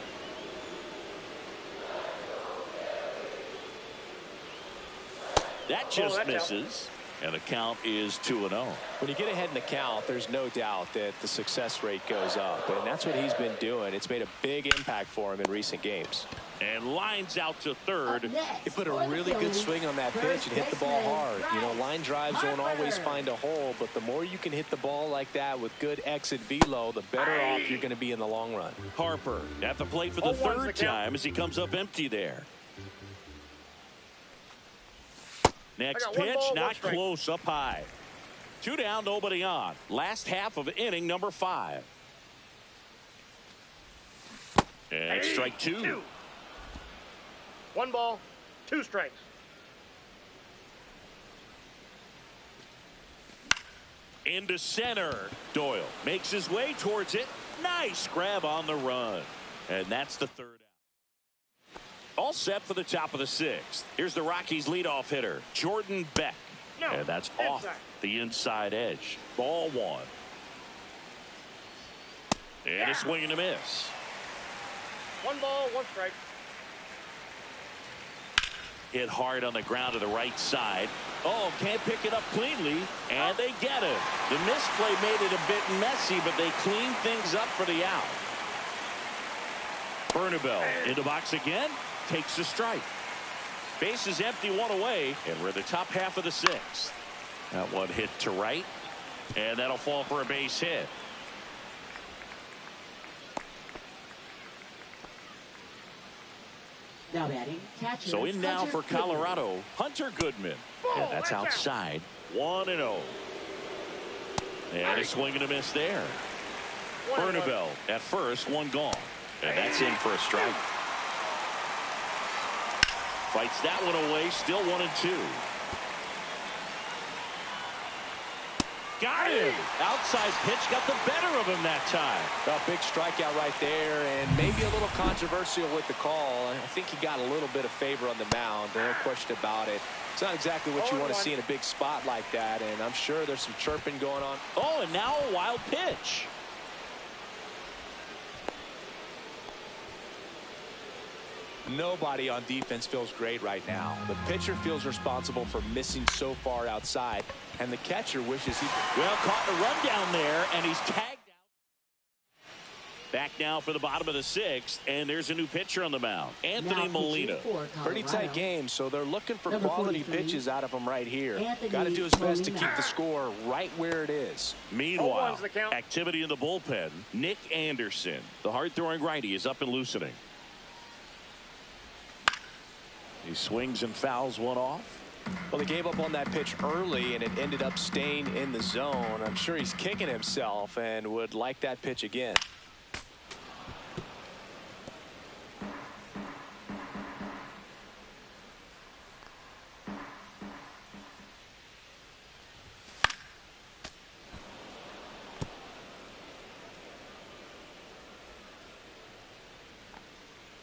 That just misses. And the count is 2-0. When you get ahead in the count, there's no doubt that the success rate goes up. And that's what he's been doing. It's made a big impact for him in recent games. And lines out to third. He put a really good swing on that pitch and hit the ball hard. You know, line drives don't always find a hole, but the more you can hit the ball like that with good exit velo, the better off you're going to be in the long run. Harper at the plate for the third time as he comes up empty there. Next pitch, not close, up high. 2 down, nobody on. Last half of inning number 5. And strike 2. 1 ball, 2 strikes. Into center. Doyle makes his way towards it. Nice grab on the run. And that's the third out. All set for the top of the 6th. Here's the Rockies leadoff hitter, Jordan Beck. And that's off the inside edge. Ball 1. And a swing and a miss. 1 ball, 1 strike. Hit hard on the ground to the right side. Oh, can't pick it up cleanly, and they get it. The misplay made it a bit messy, but they clean things up for the out. Bernabel in the box again, takes a strike. Base is empty, 1 away, and we're in the top half of the 6th. That one hit to right, and that'll fall for a base hit. Now batting, catcher. So in now for Colorado, Hunter Goodman. And that's outside. 1-0. And a swing and a miss there. Bernabel at first, 1 gone. And that's in for a strike. Fights that one away, still 1-2. Got him. Outside pitch got the better of him that time. A big strikeout right there, and maybe a little controversial with the call. I think he got a little bit of favor on the mound. No question about it. It's not exactly what you want to see in a big spot like that, and I'm sure there's some chirping going on. Oh, and now a wild pitch. Nobody on defense feels great right now. The pitcher feels responsible for missing so far outside, and the catcher wishes he could. Well, caught the run down there, and he's tagged out. Back now for the bottom of the 6th, and there's a new pitcher on the mound, Anthony Molina. Pretty tight game, so they're looking for quality pitches out of him right here. Got to do his best to keep the score right where it is. Meanwhile, activity in the bullpen. Nick Anderson, the hard-throwing righty, is up and loosening. He swings and fouls one off. Well, he gave up on that pitch early, and it ended up staying in the zone. I'm sure he's kicking himself and would like that pitch again.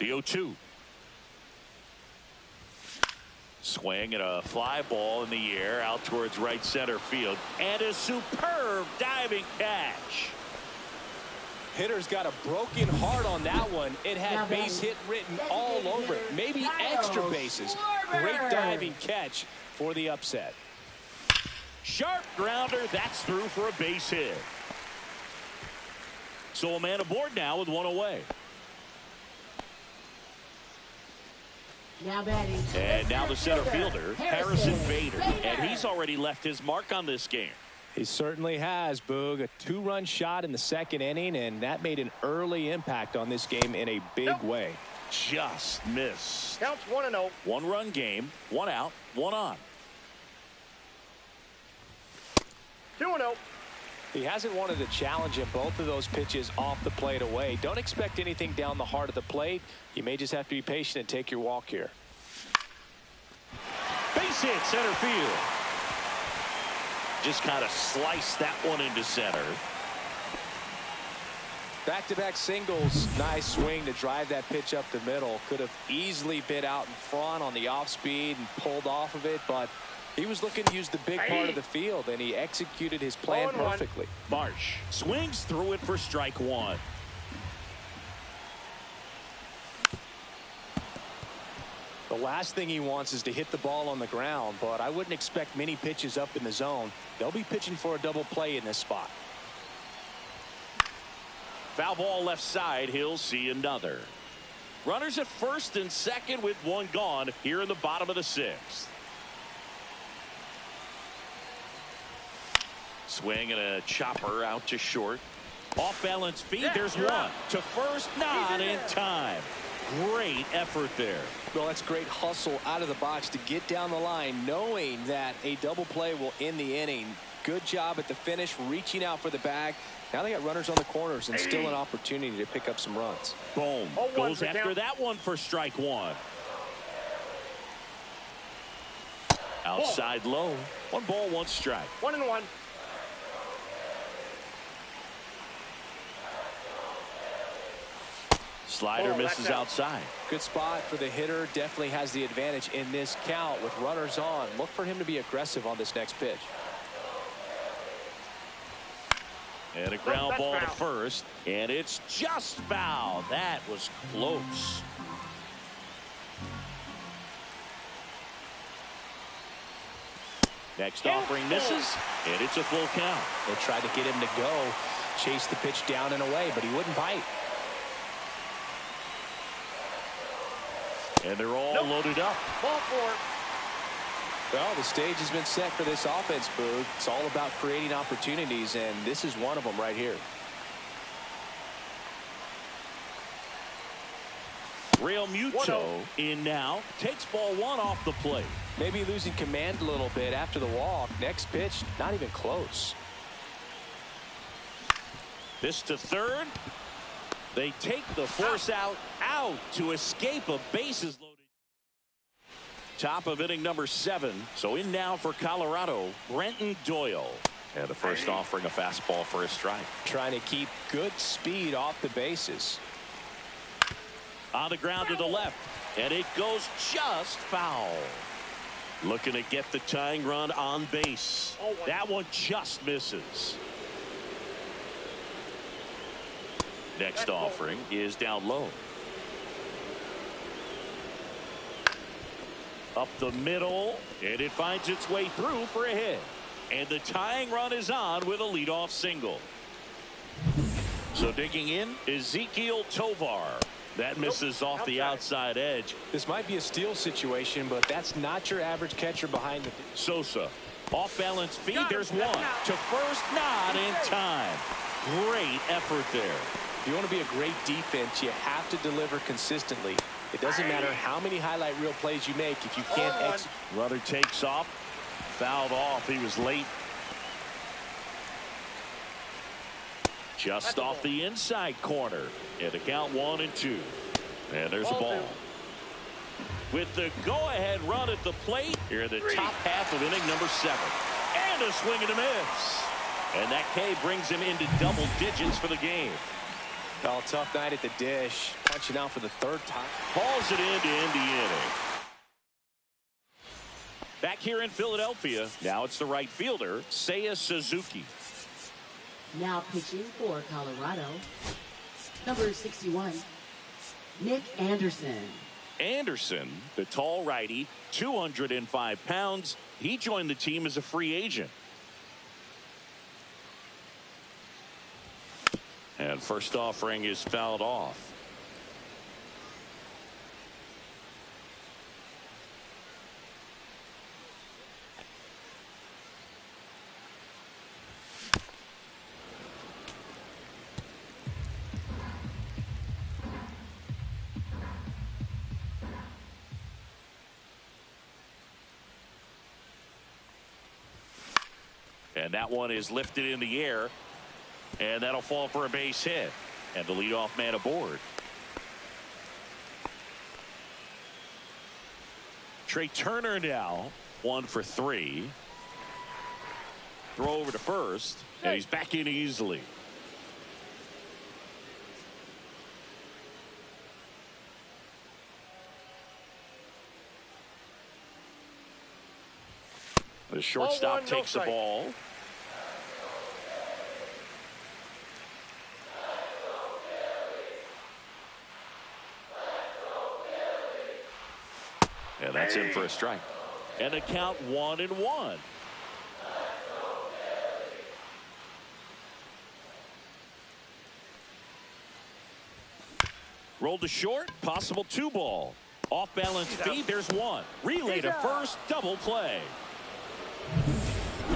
The 0-2. Swing and a fly ball in the air out towards right center field, and a superb diving catch. Hitter's got a broken heart on that one. It had base hit written all over it, maybe extra bases. Great diving catch for the upset. Sharp grounder, that's through for a base hit. So a man aboard now with 1 away. Now batting. And now the center fielder, Harrison Bader. And he's already left his mark on this game. He certainly has, Boog. A 2-run shot in the 2nd inning, and that made an early impact on this game in a big way. Just missed. Counts 1-0. 1-run game, 1 out, 1 on. 2-0. He hasn't wanted to challenge him. Both of those pitches off the plate away. Don't expect anything down the heart of the plate. You may just have to be patient and take your walk here. Base hit, center field. Just kind of sliced that one into center. Back-to-back singles. Nice swing to drive that pitch up the middle. Could have easily been out in front on the off speed and pulled off of it, but he was looking to use the big part of the field, and he executed his plan perfectly. Marsh swings through it for strike 1. The last thing he wants is to hit the ball on the ground, but I wouldn't expect many pitches up in the zone. They'll be pitching for a double play in this spot. Foul ball left side. He'll see another. Runners at first and second with one gone here in the bottom of the sixth. Swing and a chopper out to short. Off balance feed. There's one to first. Not in time. Great effort there. Well, that's great hustle out of the box to get down the line, knowing that a double play will end the inning. Good job at the finish, reaching out for the bag. Now they got runners on the corners and still an opportunity to pick up some runs. Boom. Goes after that one for strike one. Outside low. 1 ball, 1 strike. 1-1. Slider misses outside. Good spot for the hitter. Definitely has the advantage in this count with runners on. Look for him to be aggressive on this next pitch. And a ground ball to first. And it's just foul. That was close. Next offering misses. And it's a full count. They tried to get him to go. Chase the pitch down and away, but he wouldn't bite. And they're all loaded up. Ball 4. Well, the stage has been set for this offense, Boog. It's all about creating opportunities, and this is one of them right here. Real Muto in now. Takes ball 1 off the plate. Maybe losing command a little bit after the walk. Next pitch, not even close. This to third. They take the force out to escape a bases loaded. Top of inning number 7. So in now for Colorado, Brenton Doyle. And the first offering a fastball for a strike. Trying to keep good speed off the bases. On the ground to the left. And it goes just foul. Looking to get the tying run on base. That one just misses. Next offering is down low. Up the middle, and it finds its way through for a hit. And the tying run is on with a leadoff single. So digging in, Ezekiel Tovar. That misses off the outside edge. This might be a steal situation, but that's not your average catcher behind the... Sosa, off balance feed. There's one to first, not in time. Great effort there. If you want to be a great defense, you have to deliver consistently. It doesn't matter how many highlight reel plays you make if you can't execute. Runner takes off. Fouled off. He was late. Just off the inside corner. And the count 1-2. And there's a ball. With the go-ahead run at the plate here in the top half of inning number 7. And a swing and a miss. And that K brings him into double digits for the game. Well, tough night at the dish. Punching out for the 3rd time. Hauls it in to end the inning. Back here in Philadelphia, now it's the right fielder, Seiya Suzuki. Now pitching for Colorado, number 61, Nick Anderson. Anderson, the tall righty, 205 pounds. He joined the team as a free agent. And first offering is fouled off. And that one is lifted in the air. And that'll fall for a base hit. And the leadoff man aboard. Trey Turner now 1 for 3. Throw over to first. And he's back in easily. The shortstop takes the ball. And that's in for a strike. And a count 1-1. Rolled to short, possible 2-ball. Off balance feet, there's one. Relay to first, double play.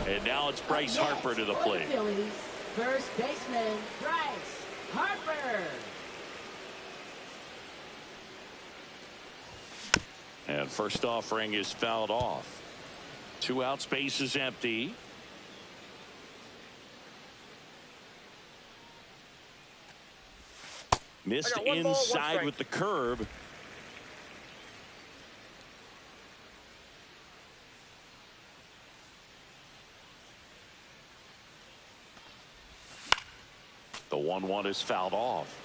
And now it's Bryce Harper to the plate. Phillies, first baseman, Bryce Harper. And first offering is fouled off. 2 outs, base is empty. Missed inside with the curve. The 1-1 is fouled off.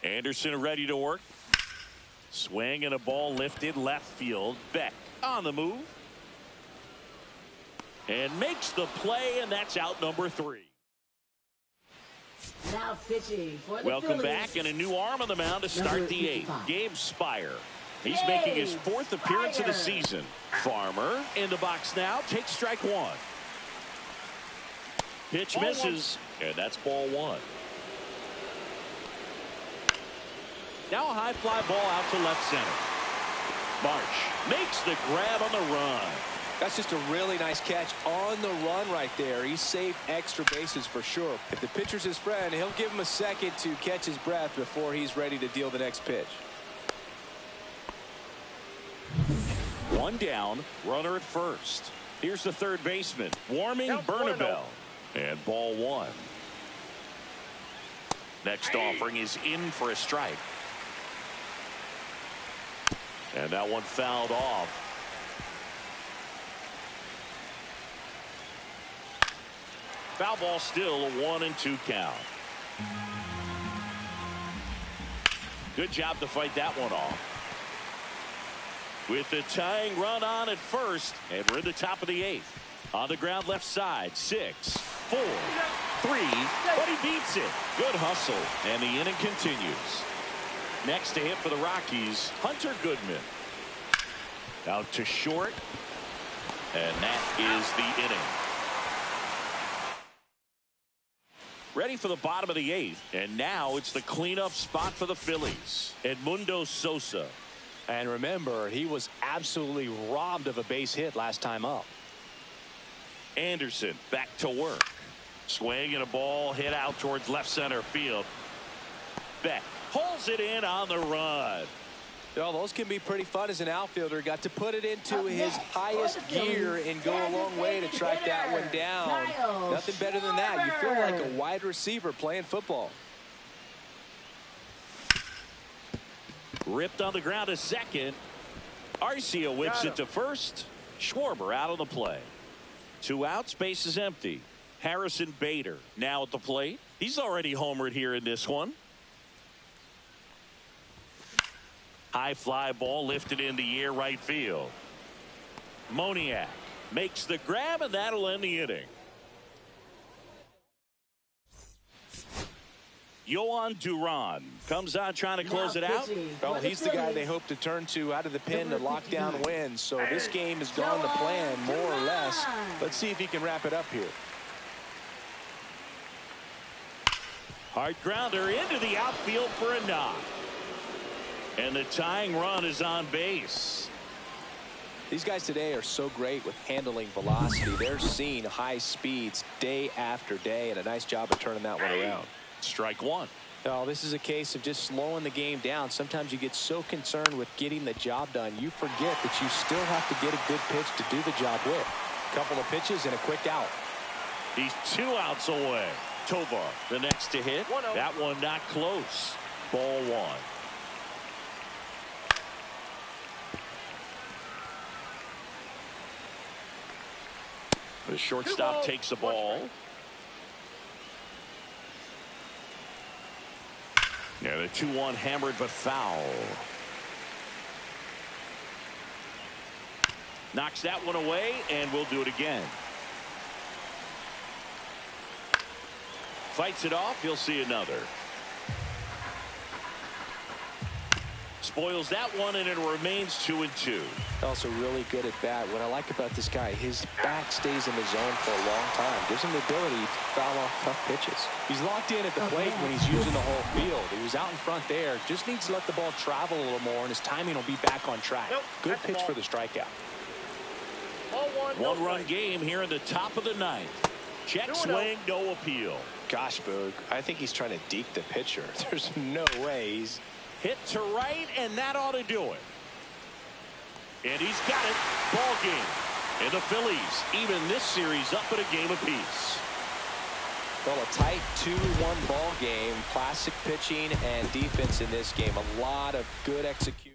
Anderson ready to work. Swing and a ball lifted left field. Beck on the move. And makes the play, and that's out number 3. Now pitching for the Welcome Phillies. back, and a new arm on the mound to start Number the 8th. 55. Gabe Spire. He's making his 4th appearance of the season. Farmer in the box now. Takes strike 1. Pitch misses, and that's ball 1. Now a high fly ball out to left center. Marsh makes the grab on the run. That's just a really nice catch on the run right there. He saved extra bases for sure. If the pitcher's his friend, he'll give him a second to catch his breath before he's ready to deal the next pitch. 1 down, runner at first. Here's the third baseman, warming Bernabel. And ball 1. Next offering is in for a strike. And that one fouled off. Foul ball, still a 1-2 count. Good job to fight that one off. With the tying run on at first, and we're in the top of the 8th. On the ground left side, 6, 4, 3, but he beats it. Good hustle, and the inning continues. Next to hit for the Rockies, Hunter Goodman. Out to short, and that is the inning. Ready for the bottom of the 8th, and now it's the cleanup spot for the Phillies. Edmundo Sosa. And remember, he was absolutely robbed of a base hit last time up. Anderson back to work. Swing and a ball hit out towards left center field. Beck pulls it in on the run. Well, those can be pretty fun as an outfielder. Got to put it into his highest gear and go a long way to track that one down. Nothing better than that. You feel like a wide receiver playing football. Ripped on the ground to second. Arcia whips it to first. Schwarber out on the play. 2 outs, base is empty. Harrison Bader now at the plate. He's already homered here in this one. High fly ball lifted in the air right field. Moniak makes the grab, and that'll end the inning. Yohan Duran comes on trying to close it out. Well, he's the guy they hope to turn to out of the pen to lock down wins. So this game has gone to plan more or less. Let's see if he can wrap it up here. Hard grounder into the outfield for a knock. And the tying run is on base. These guys today are so great with handling velocity. They're seeing high speeds day after day, and a nice job of turning that one around. Strike 1. Oh, this is a case of just slowing the game down. Sometimes you get so concerned with getting the job done, you forget that you still have to get a good pitch to do the job with. Couple of pitches and a quick out. He's 2 outs away. Tovar, the next to hit. That one not close. Ball 1. The shortstop takes the ball. Yeah, the 2-1 hammered but foul. Knocks that one away, and we'll do it again. Fights it off. He'll see another. Spoils that one, and it remains 2-2. Also really good at bat. What I like about this guy, his bat stays in the zone for a long time. Gives him the ability to foul off tough pitches. He's locked in at the plate when he's using the whole field. He was out in front there. Just needs to let the ball travel a little more, and his timing will be back on track. Good pitch for the strikeout. One-run game here in the top of the ninth. Check swing, no appeal. Gosh, Boog, I think he's trying to deke the pitcher. There's no way he's... Hit to right, and that ought to do it. And he's got it. Ball game. And the Phillies even this series up at a game apiece. Well, a tight 2-1 ball game. Classic pitching and defense in this game. A lot of good execution.